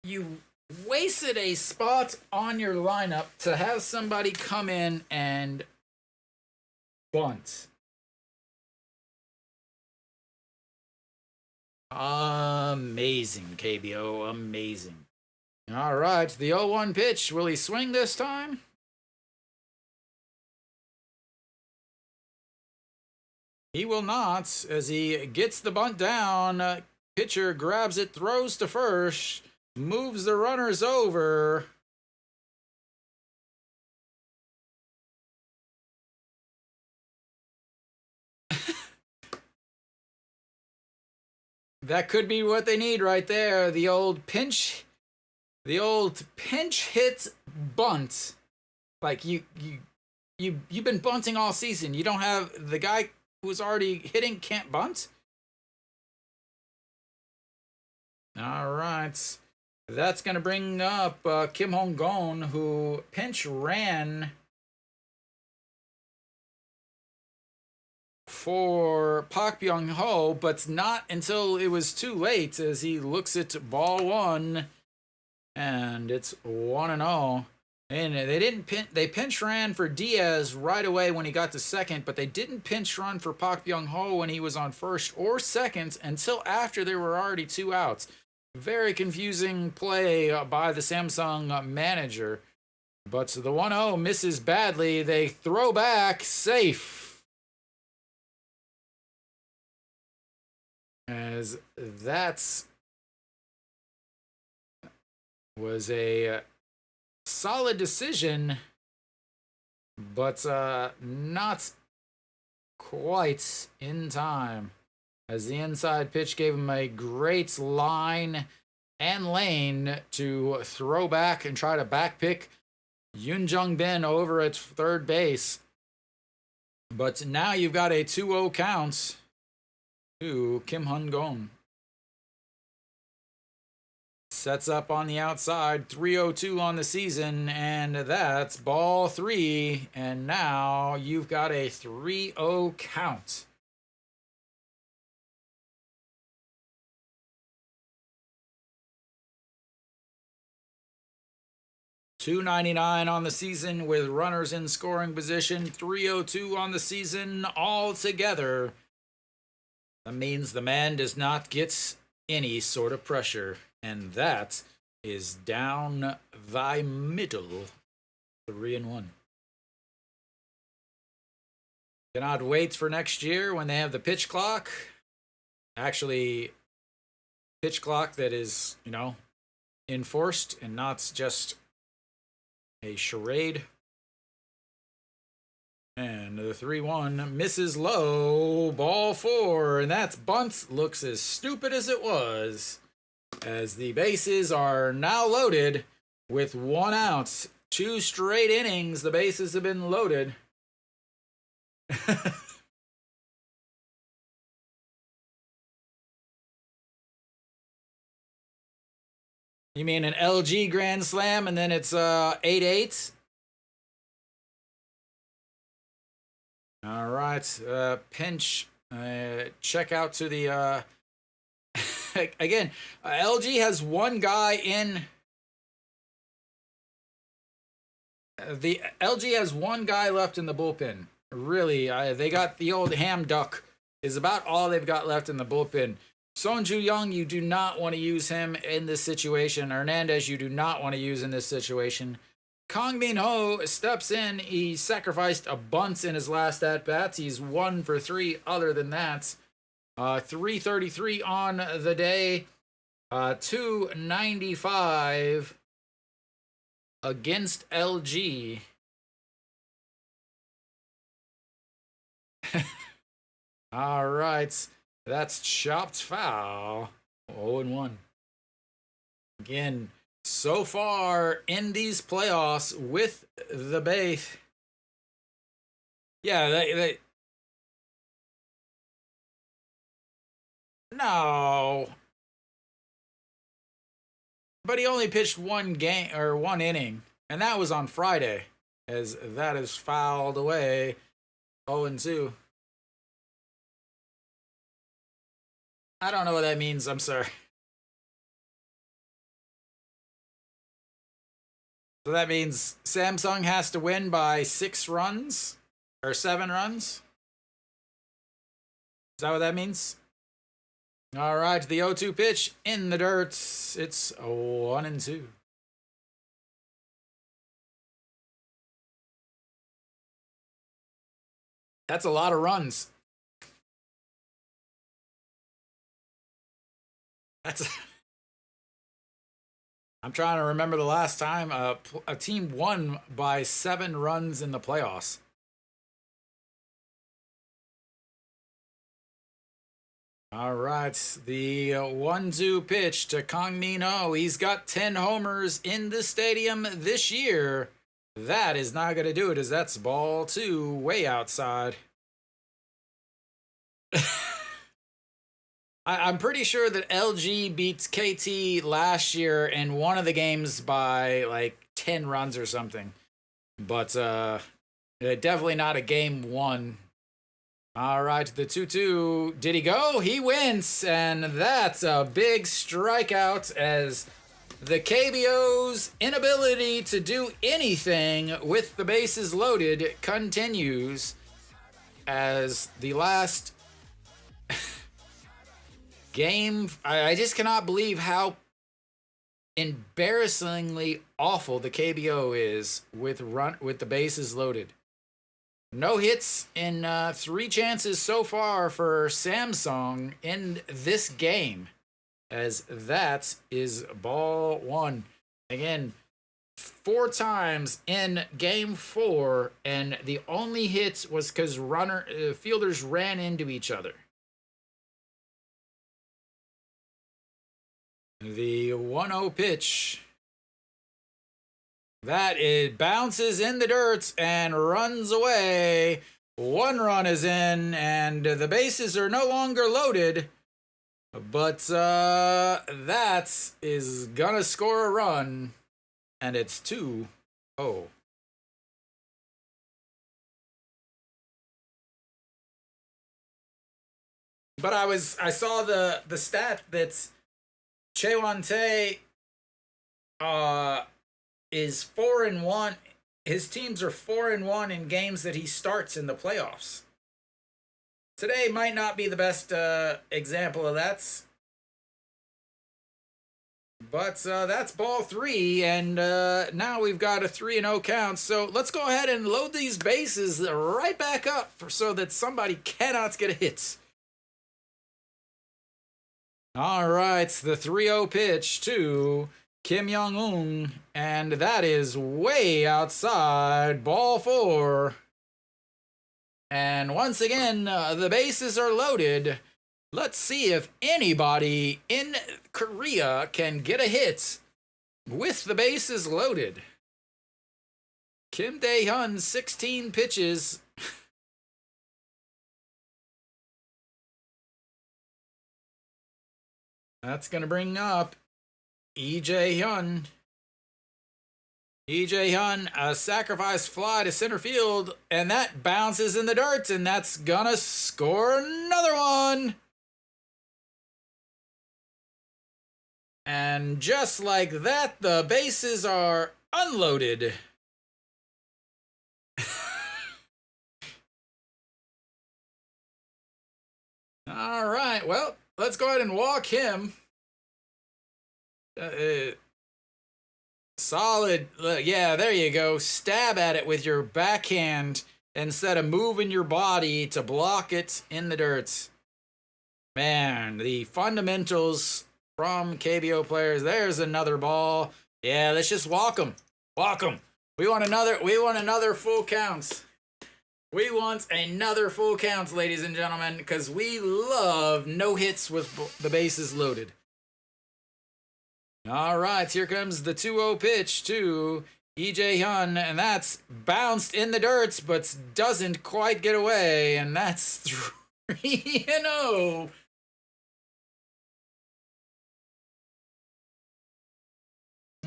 You wasted a spot on your lineup to have somebody come in and bunt. Amazing, KBO. Amazing. All right, the 0-1 pitch. Will he swing this time? He will not, as he gets the bunt down. Pitcher grabs it, throws to first, moves the runners over. That could be what they need right there. The old pinch hit bunt. Like you've been bunting all season. You don't have the guy who's already hitting can't bunt. All right, that's gonna bring up Kim Hong-gon, who pinch ran for Park Byung-ho, but not until it was too late, as he looks at ball one, and it's 1-0. And they pinch ran for Diaz right away when he got to second, but they didn't pinch run for Park Byung-ho when he was on first or second until after there were already two outs. Very confusing play by the Samsung manager. But the 1-0 misses badly. They throw back, safe. As that was a solid decision, but not quite in time, as the inside pitch gave him a great line and lane to throw back and try to backpick Yoon Jung Bin over at third base. But now you've got a 2-0 count to Kim Hong-gon. Sets up on the outside, 3-0-2 on the season, and that's ball three. And now you've got a 3-0 count. .299 on the season with runners in scoring position, 302 on the season altogether. That means the man does not get any sort of pressure. And that is down the middle, 3-1. Cannot wait for next year when they have the pitch clock. Actually, pitch clock that is, enforced and not just a charade. And the 3-1 misses low, ball four, and that's bunt. Looks as stupid as it was, as the bases are now loaded with 1 out. 2 straight innings, the bases have been loaded. You mean an LG Grand Slam and then it's 8-8? All right, pinch. Check out to the again. LG has one guy in. The LG has one guy left in the bullpen. Really, they got the old ham duck. Is about all they've got left in the bullpen. Sonju Young, you do not want to use him in this situation. Hernandez, you do not want to use in this situation. Kang Min Ho steps in. He sacrificed a bunt in his last at-bats. He's 1 for 3 other than that. 333 on the day. 295 against LG. All right. That's chopped foul. 0-1. Again, so far in these playoffs with the base. Yeah, they no. But he only pitched one game or one inning, and that was on Friday, as that is fouled away. 0-2. I don't know what that means. I'm sorry. So that means Samsung has to win by 6 runs or 7 runs. Is that what that means? All right, the 0-2 pitch in the dirt. It's 1-2. That's a lot of runs. I'm trying to remember the last time a team won by 7 runs in the playoffs. All right, the 1-2 pitch to Kang Min Ho. He's got 10 homers in the stadium this year. That is not going to do it, as that's ball 2, way outside. I'm pretty sure that LG beats KT last year in one of the games by like 10 runs or something. But definitely not a game 1. All right, the 2-2. Did he go? He wins, and that's a big strikeout, as the KBO's inability to do anything with the bases loaded continues, as the last game. I just cannot believe how embarrassingly awful the KBO is with the bases loaded. No hits in 3 chances so far for Samsung in this game, as that is ball 1. Again, 4 times in game 4, and the only hit was because fielders ran into each other. The 1-0 pitch. That it bounces in the dirt and runs away. 1 run is in, and the bases are no longer loaded. But that is gonna score a run, and it's 2-0. But I saw the stat that's Chaewon Tae is 4-1. His teams are 4-1 in games that he starts in the playoffs. Today might not be the best example of that. But that's ball 3, and now we've got a 3-0 count. So let's go ahead and load these bases right back up so that somebody cannot get a hit. All right, the 3-0 pitch to Kim Young-un, and that is way outside, ball 4. And once again, the bases are loaded. Let's see if anybody in Korea can get a hit with the bases loaded. Kim Dae-hyun, 16 pitches. That's going to bring up EJ Hyun. EJ Hyun, a sacrifice fly to center field, and that bounces in the dirt, and that's gonna score another one. And just like that, the bases are unloaded. All right, well, let's go ahead and walk him. Solid. Yeah, there you go. Stab at it with your backhand instead of moving your body to block it in the dirt. Man, the fundamentals from KBO players. There's another ball. Yeah, let's just walk them. Walk them. We want another full count. We want another full count, ladies and gentlemen, because we love no hits with the bases loaded. All right, here comes the 2-0 pitch to EJ Hyun, and that's bounced in the dirt, but doesn't quite get away, and that's 3-0.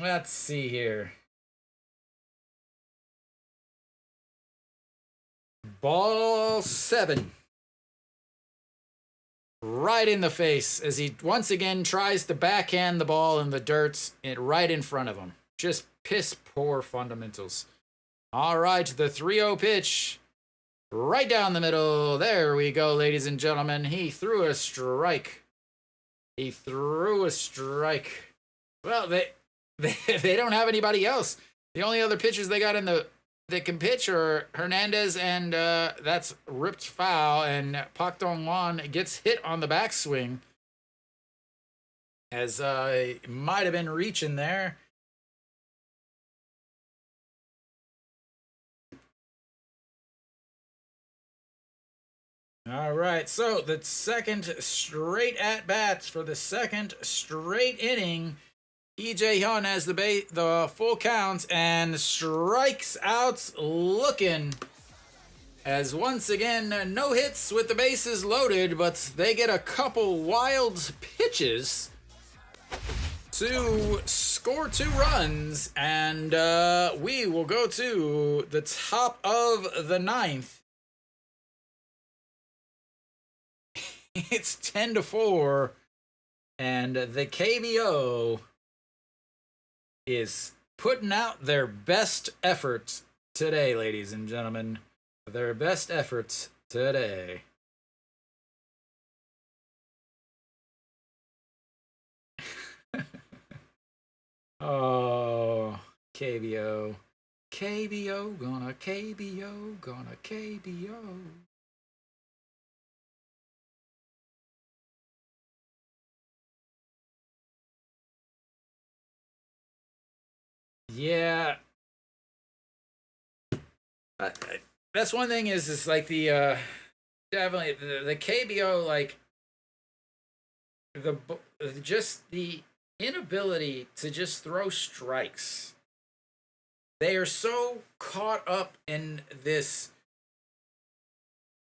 Let's see here. Ball 7. Right in the face as he once again tries to backhand the ball in the dirt right in front of him. Just piss poor fundamentals. All right, the 3-0 pitch. Right down the middle. There we go, ladies and gentlemen. He threw a strike. He threw a strike. Well, they don't have anybody else. The only other pitchers they got in that can pitch are Hernandez, and that's ripped foul, and Pak Dong-won gets hit on the backswing as he might have been reaching there. All right, so the second straight at-bats for the second straight inning. EJ Hyun has the full count and strikes out looking. As once again, no hits with the bases loaded, but they get a couple wild pitches to score 2 runs, and we will go to the top of the 9th. It's 10-4, and the KBO is putting out their best efforts today, ladies and gentlemen. Their best efforts today. Oh, KBO. KBO, gonna KBO, gonna KBO. Yeah. That's one thing is like the definitely the KBO, like just the inability to just throw strikes. They are so caught up in this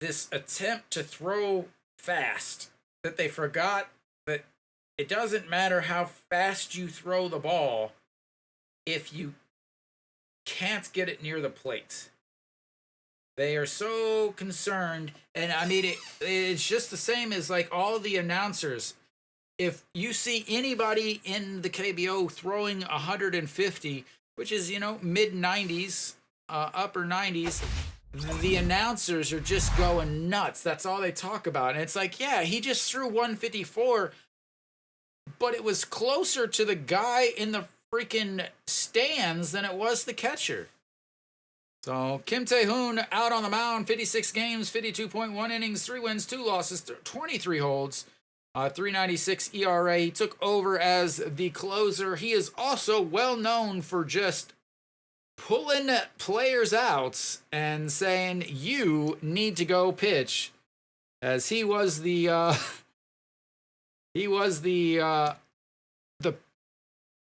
attempt to throw fast that they forgot that it doesn't matter how fast you throw the ball if you can't get it near the plate. They are so concerned, and I mean it's just the same as like all the announcers. If you see anybody in the KBO throwing 150, which is, mid 90s, upper 90s, the announcers are just going nuts. That's all they talk about. And it's like, yeah, he just threw 154, but it was closer to the guy in the freaking stands than it was the catcher. So Kim Tae-hoon out on the mound, 56 games, 52.1 innings, 3 wins, 2 losses, 23 holds, 3.96 ERA. He took over as the closer. He is also well known for just pulling players out and saying, you need to go pitch, as he was the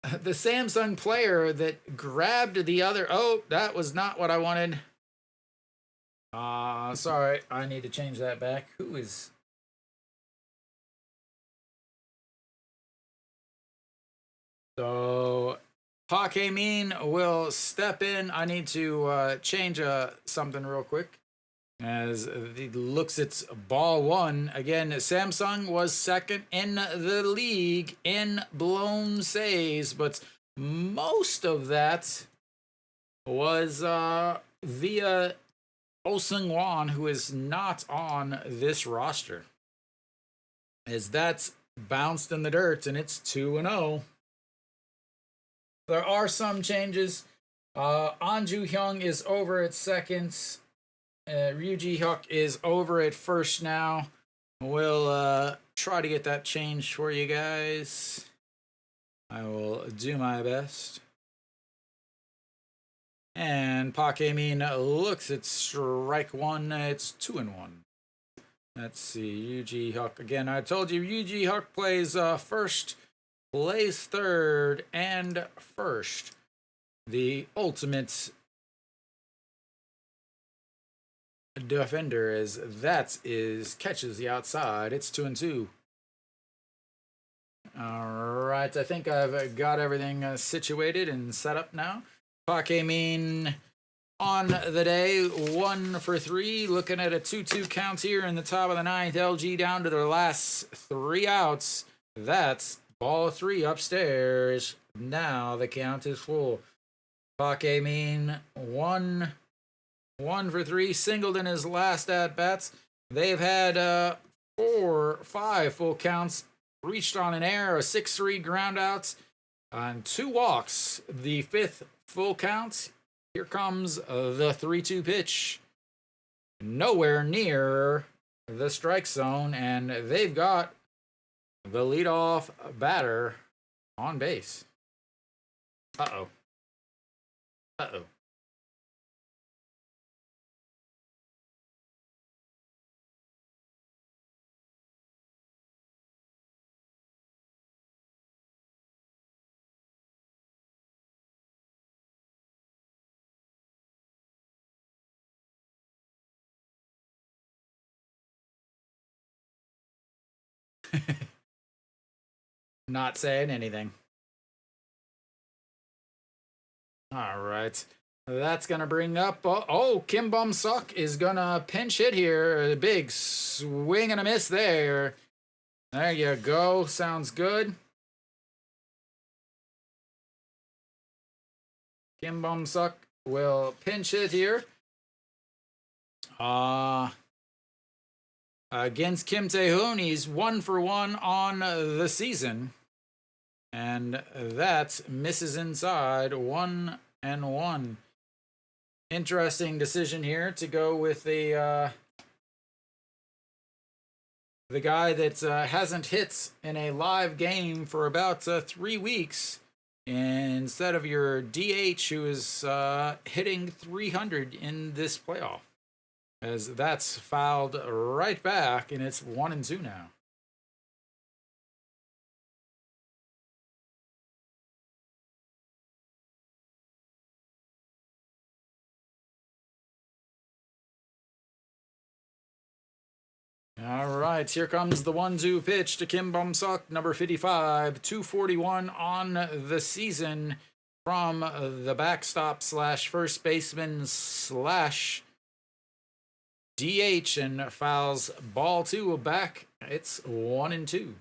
Samsung player that grabbed the other. Oh, that was not what I wanted. Sorry, I need to change that back. Who is? So Mean will step in. I need to change something real quick. As it looks, it's ball one. Again, Samsung was second in the league in blown saves, but most of that was via Oh Seung-wan, who is not on this roster. As that's bounced in the dirt, and it's 2-0. There are some changes. An Ju-hyung is over at second. Ryu Ji-hyuk is over at first now. We'll try to get that changed for you guys. I will do my best. And Park Min looks at strike one. It's 2-1. Let's see. Ryu Ji-hyuk. Again, I told you Ryu Ji-hyuk plays first, plays third, and first. The ultimate defender, as that is catches the outside. It's 2-2. All right, I think I've got everything situated and set up now. Park Min on the day, 1 for 3, looking at a 2-2 count here in the top of the ninth. LG down to their last 3 outs. That's ball 3 upstairs. Now the count is full. Park Min 1 for 3, singled in his last at bats. They've had 5 full counts, reached on an error, a 6-3 ground outs, and 2 walks. The 5th full count. Here comes the 3-2 pitch. Nowhere near the strike zone, and they've got the leadoff batter on base. Uh-oh. Uh-oh. Not saying anything. All right. That's going to bring up... Kim Bum-suk is going to pinch hit here. A big swing and a miss there. There you go. Sounds good. Kim Bum-suk will pinch hit here. Against Kim Tae-hoon, he's 1 for 1 on the season. And that misses inside, 1-1. Interesting decision here to go with the guy that hasn't hit in a live game for about 3 weeks, instead of your DH, who is hitting 300 in this playoff. As that's fouled right back, and it's 1-2 now. All right, here comes the 1-2 pitch to Kim Bum-suk, number 55, 241 on the season from the backstop / first baseman / DH, and fouls ball 2 back. It's 1-2.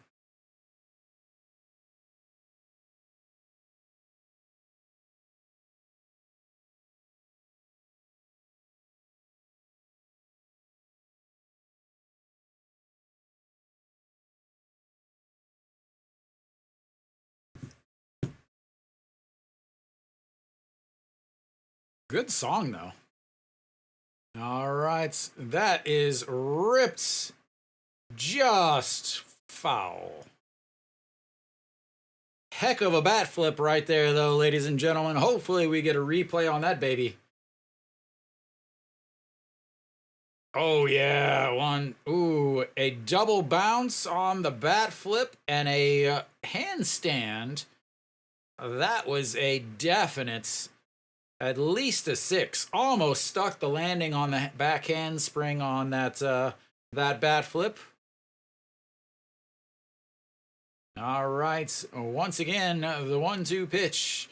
Good song, though. All right, that is ripped. Just foul. Heck of a bat flip right there, though, ladies and gentlemen. Hopefully we get a replay on that baby. Oh, yeah, one. Ooh, a double bounce on the bat flip and a handstand. That was a definite... at least a 6. Almost stuck the landing on the backhand spring on that that bat flip. All right. Once again, the 1-2 pitch.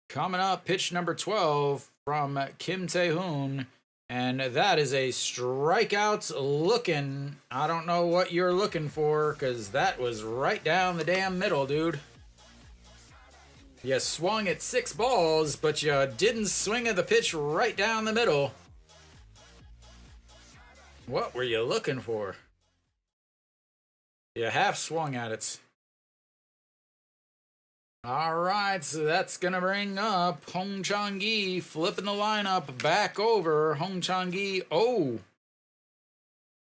Coming up, pitch number 12 from Kim Tae-hoon. And that is a strikeout looking. I don't know what you're looking for, because that was right down the damn middle, dude. You swung at 6 balls, but you didn't swing at the pitch right down the middle. What were you looking for? You half swung at it. All right, so that's going to bring up Hong Chang-gi flipping the lineup back over. Hong Chang-gi 0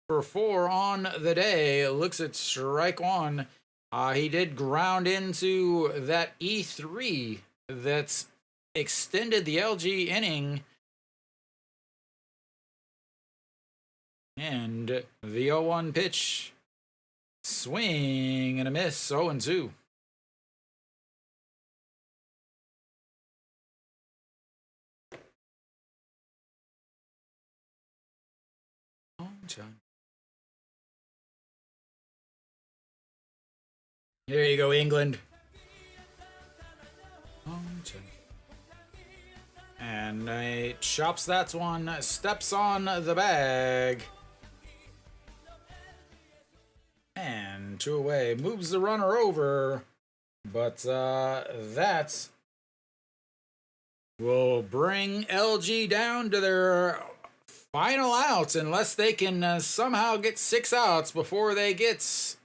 for 4 on the day. Looks at strike 1. He did ground into that E3 that's extended the LG inning. And the 0-1 pitch. Swing and a miss, 0-2. There you go, England. And he chops that one, steps on the bag. And 2 away, moves the runner over. But that will bring LG down to their final outs, unless they can somehow get 6 outs before they get.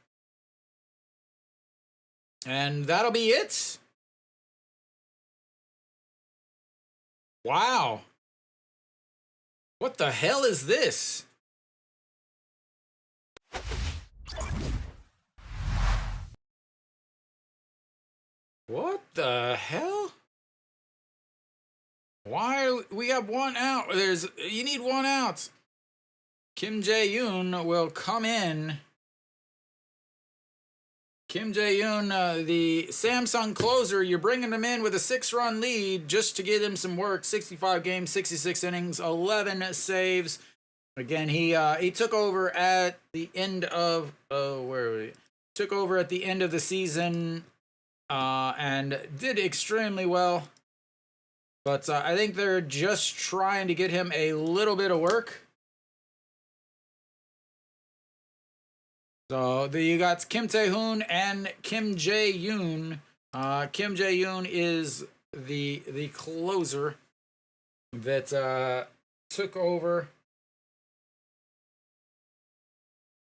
And that'll be it. Wow. What the hell is this? What the hell? Why we have 1 out? You need 1 out. Kim Jae-yoon will come in. Kim Jae-yoon, the Samsung closer, you're bringing him in with a 6-run lead just to get him some work. 65 games, 66 innings, 11 saves. Again, he took over at the end of took over at the end of the season and did extremely well. But I think they're just trying to get him a little bit of work. So you got Kim Tae-hoon and Kim Jae-yoon. Kim Jae-yoon is the closer that took over.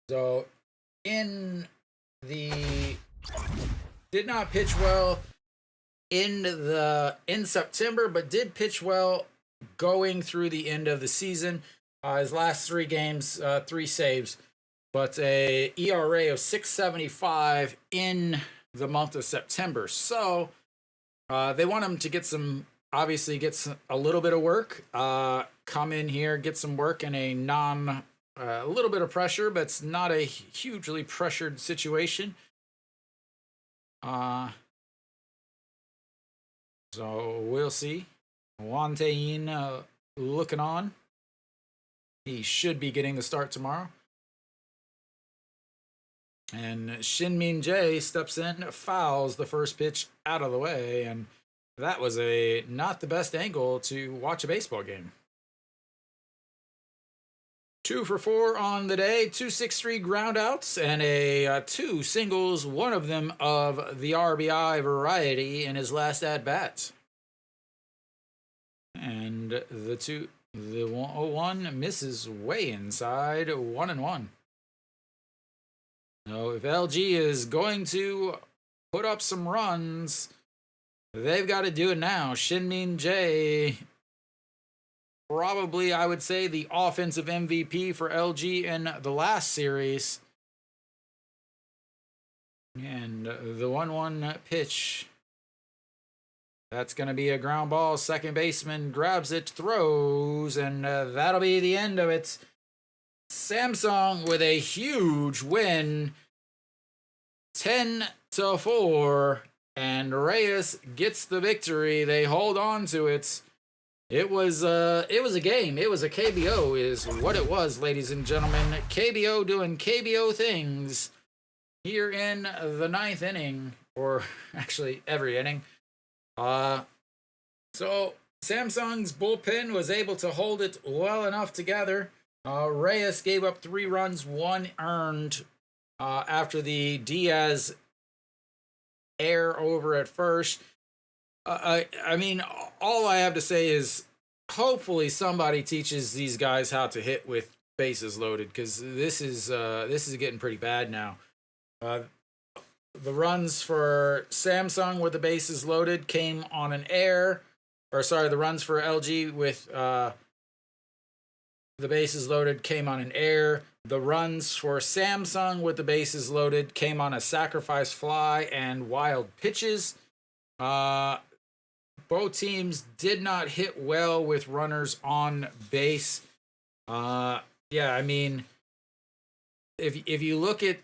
So did not pitch well in September, but did pitch well going through the end of the season. His last 3 games, 3 saves. But a ERA of 6.75 in the month of September. So they want him to get a little bit of work. Come in here, get some work in a little bit of pressure, but it's not a hugely pressured situation. So we'll see. Won Tae-in looking on. He should be getting the start tomorrow. And Shin Min Jae steps in, fouls the first pitch out of the way, and that was not the best angle to watch a baseball game. 2 for 4 on the day, 2-6-3 ground outs, and 2 singles, one of them of the RBI variety in his last at-bat. And the 0-1 misses way inside, 1-1. Now, if LG is going to put up some runs, they've got to do it now. Shin Min Jae, probably, I would say, the offensive MVP for LG in the last series. And the 1-1 pitch. That's going to be a ground ball. Second baseman grabs it, throws, and that'll be the end of it. Samsung with a huge win, 10-4, and Reyes gets the victory. They hold on to it. It was a game. It was a KBO is what it was, ladies and gentlemen. KBO doing KBO things. here in the ninth inning, or actually every inning. So Samsung's bullpen was able to hold it well enough together. Reyes gave up 3 runs, 1 earned after the Diaz error over at first. I mean, all I have to say is hopefully somebody teaches these guys how to hit with bases loaded, because this is getting pretty bad now. The runs for Samsung with the bases loaded came on an error, or sorry, the runs for LG with the bases loaded came on an error. The runs for Samsung with the bases loaded came on a sacrifice fly and wild pitches. Both teams did not hit well with runners on base. Yeah, I mean, if you look at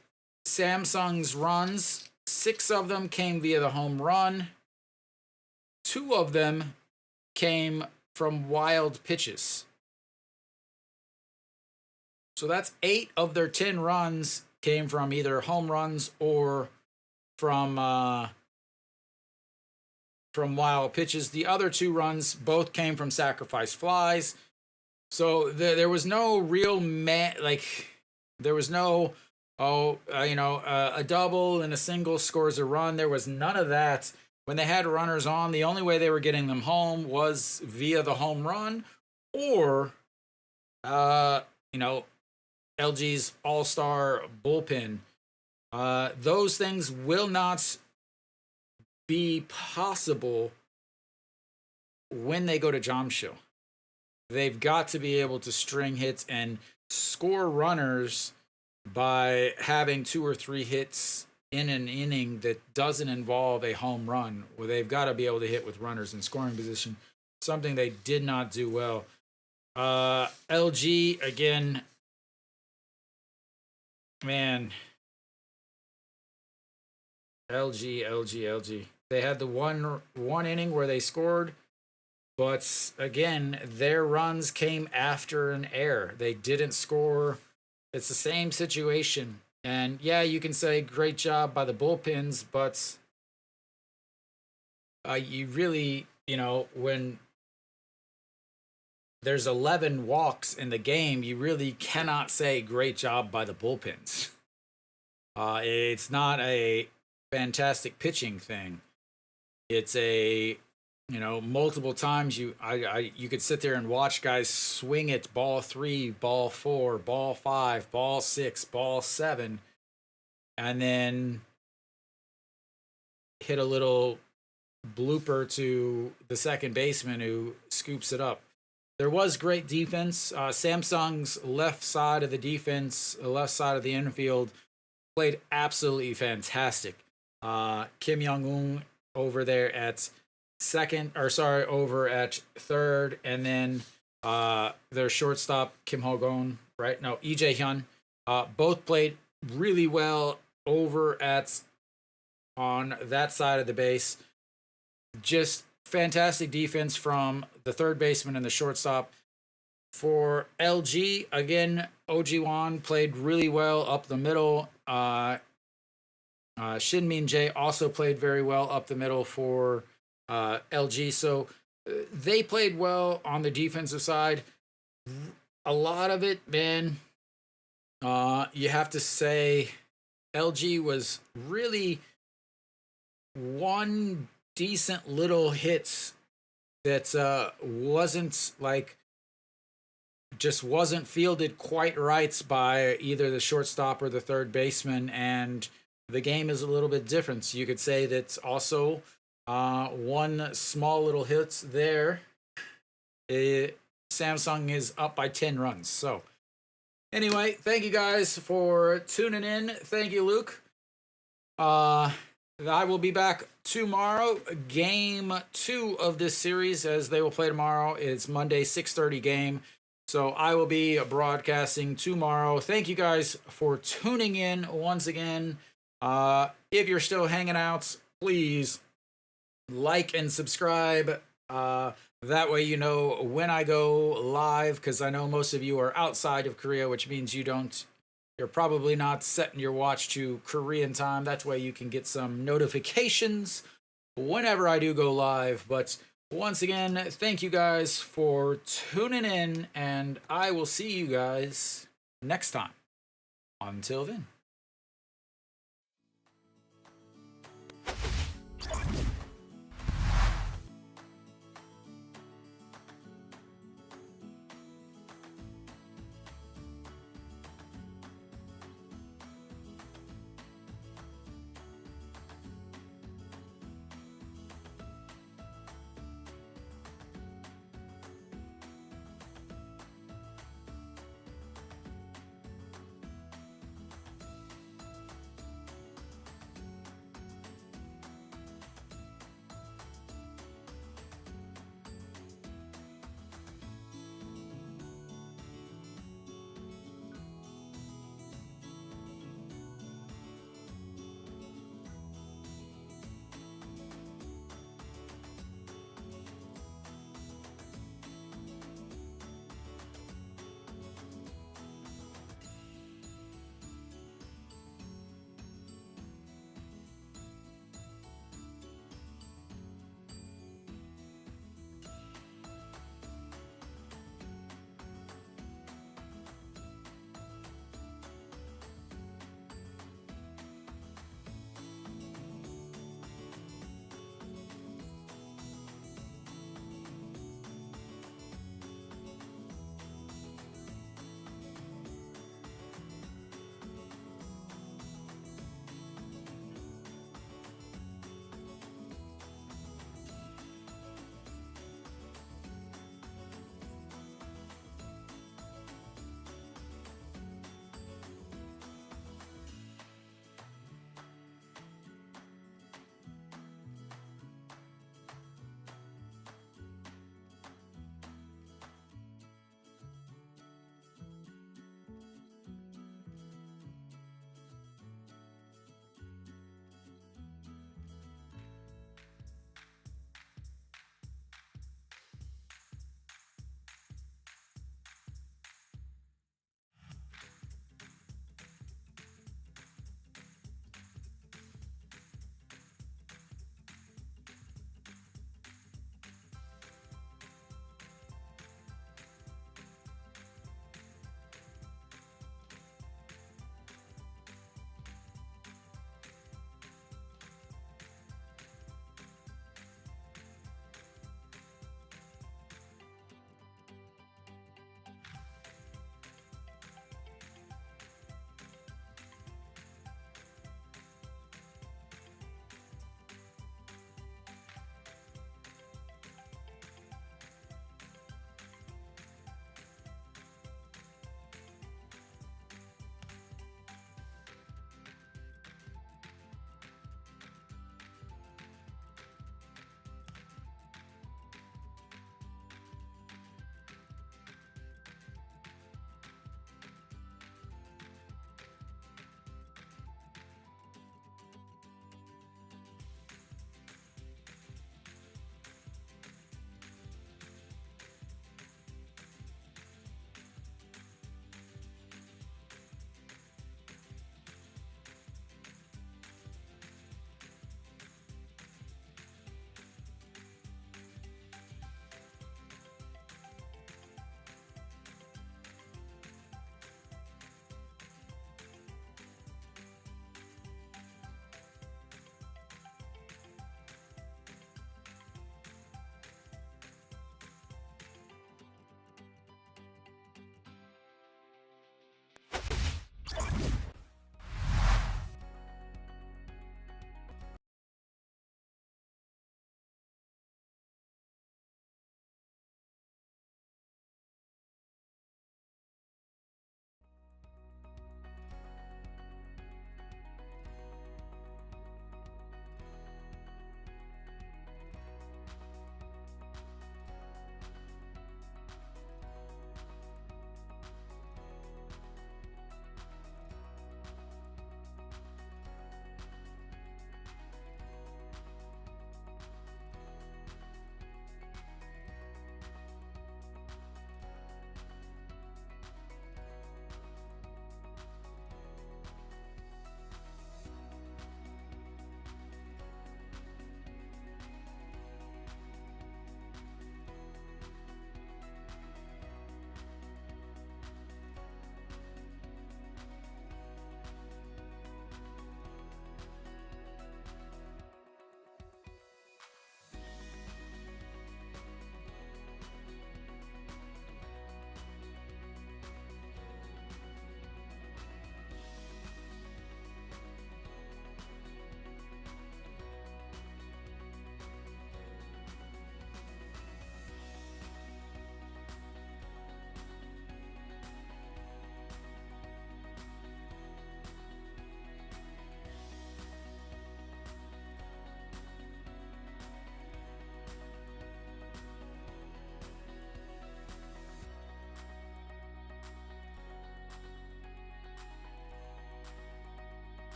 Samsung's runs, 6 of them came via the home run. 2 of them came from wild pitches. So that's 8 of their 10 runs came from either home runs or from wild pitches. The other 2 runs both came from sacrifice flies. So there was no real there was no a double and a single scores a run. There was none of that. When they had runners on, the only way they were getting them home was via the home run or LG's all-star bullpen. Those things will not be possible when they go to Jamshil. They've got to be able to string hits and score runners by having 2 or 3 hits in an inning that doesn't involve a home run. Well, they've got to be able to hit with runners in scoring position, something they did not do well. LG, again, man, LG. They had the one inning where they scored, but again, their runs came after an error. They didn't score. It's the same situation. And yeah, you can say great job by the bullpens, but you really, when there's 11 walks in the game, you really cannot say great job by the bullpens. It's not a fantastic pitching thing. It's a, multiple times you could sit there and watch guys swing at ball 3, ball 4, ball 5, ball 6, ball 7, and then hit a little blooper to the second baseman who scoops it up. There was great defense. Samsung's left side of the defense, the left side of the infield, played absolutely fantastic. Kim Young-un over there at over at third, and then their shortstop Kim Ho-gon, right? No, Lee Jae-hyun, both played really well over on that side of the base. Just fantastic defense from the third baseman and the shortstop. For LG, again, Oh Ji-won played really well up the middle. Shin Min-jae also played very well up the middle for LG. So they played well on the defensive side. A lot of it, man, you have to say LG was really one decent little hits that wasn't fielded quite right by either the shortstop or the third baseman, and the game is a little bit different. So you could say that's also one small little hits there. Samsung is up by 10 runs. So anyway, thank you guys for tuning in. Thank you, Luke. I will be back tomorrow. Game 2 of this series, as they will play tomorrow. It's Monday, 6:30 game. So I will be broadcasting tomorrow. Thank you guys for tuning in once again. If you're still hanging out, please like and subscribe. That way you know when I go live, because I know most of you are outside of Korea, which means you don't you're probably not setting your watch to Korean time. That's way you can get some notifications whenever I do go live. But once again, thank you guys for tuning in, and I will see you guys next time. Until then.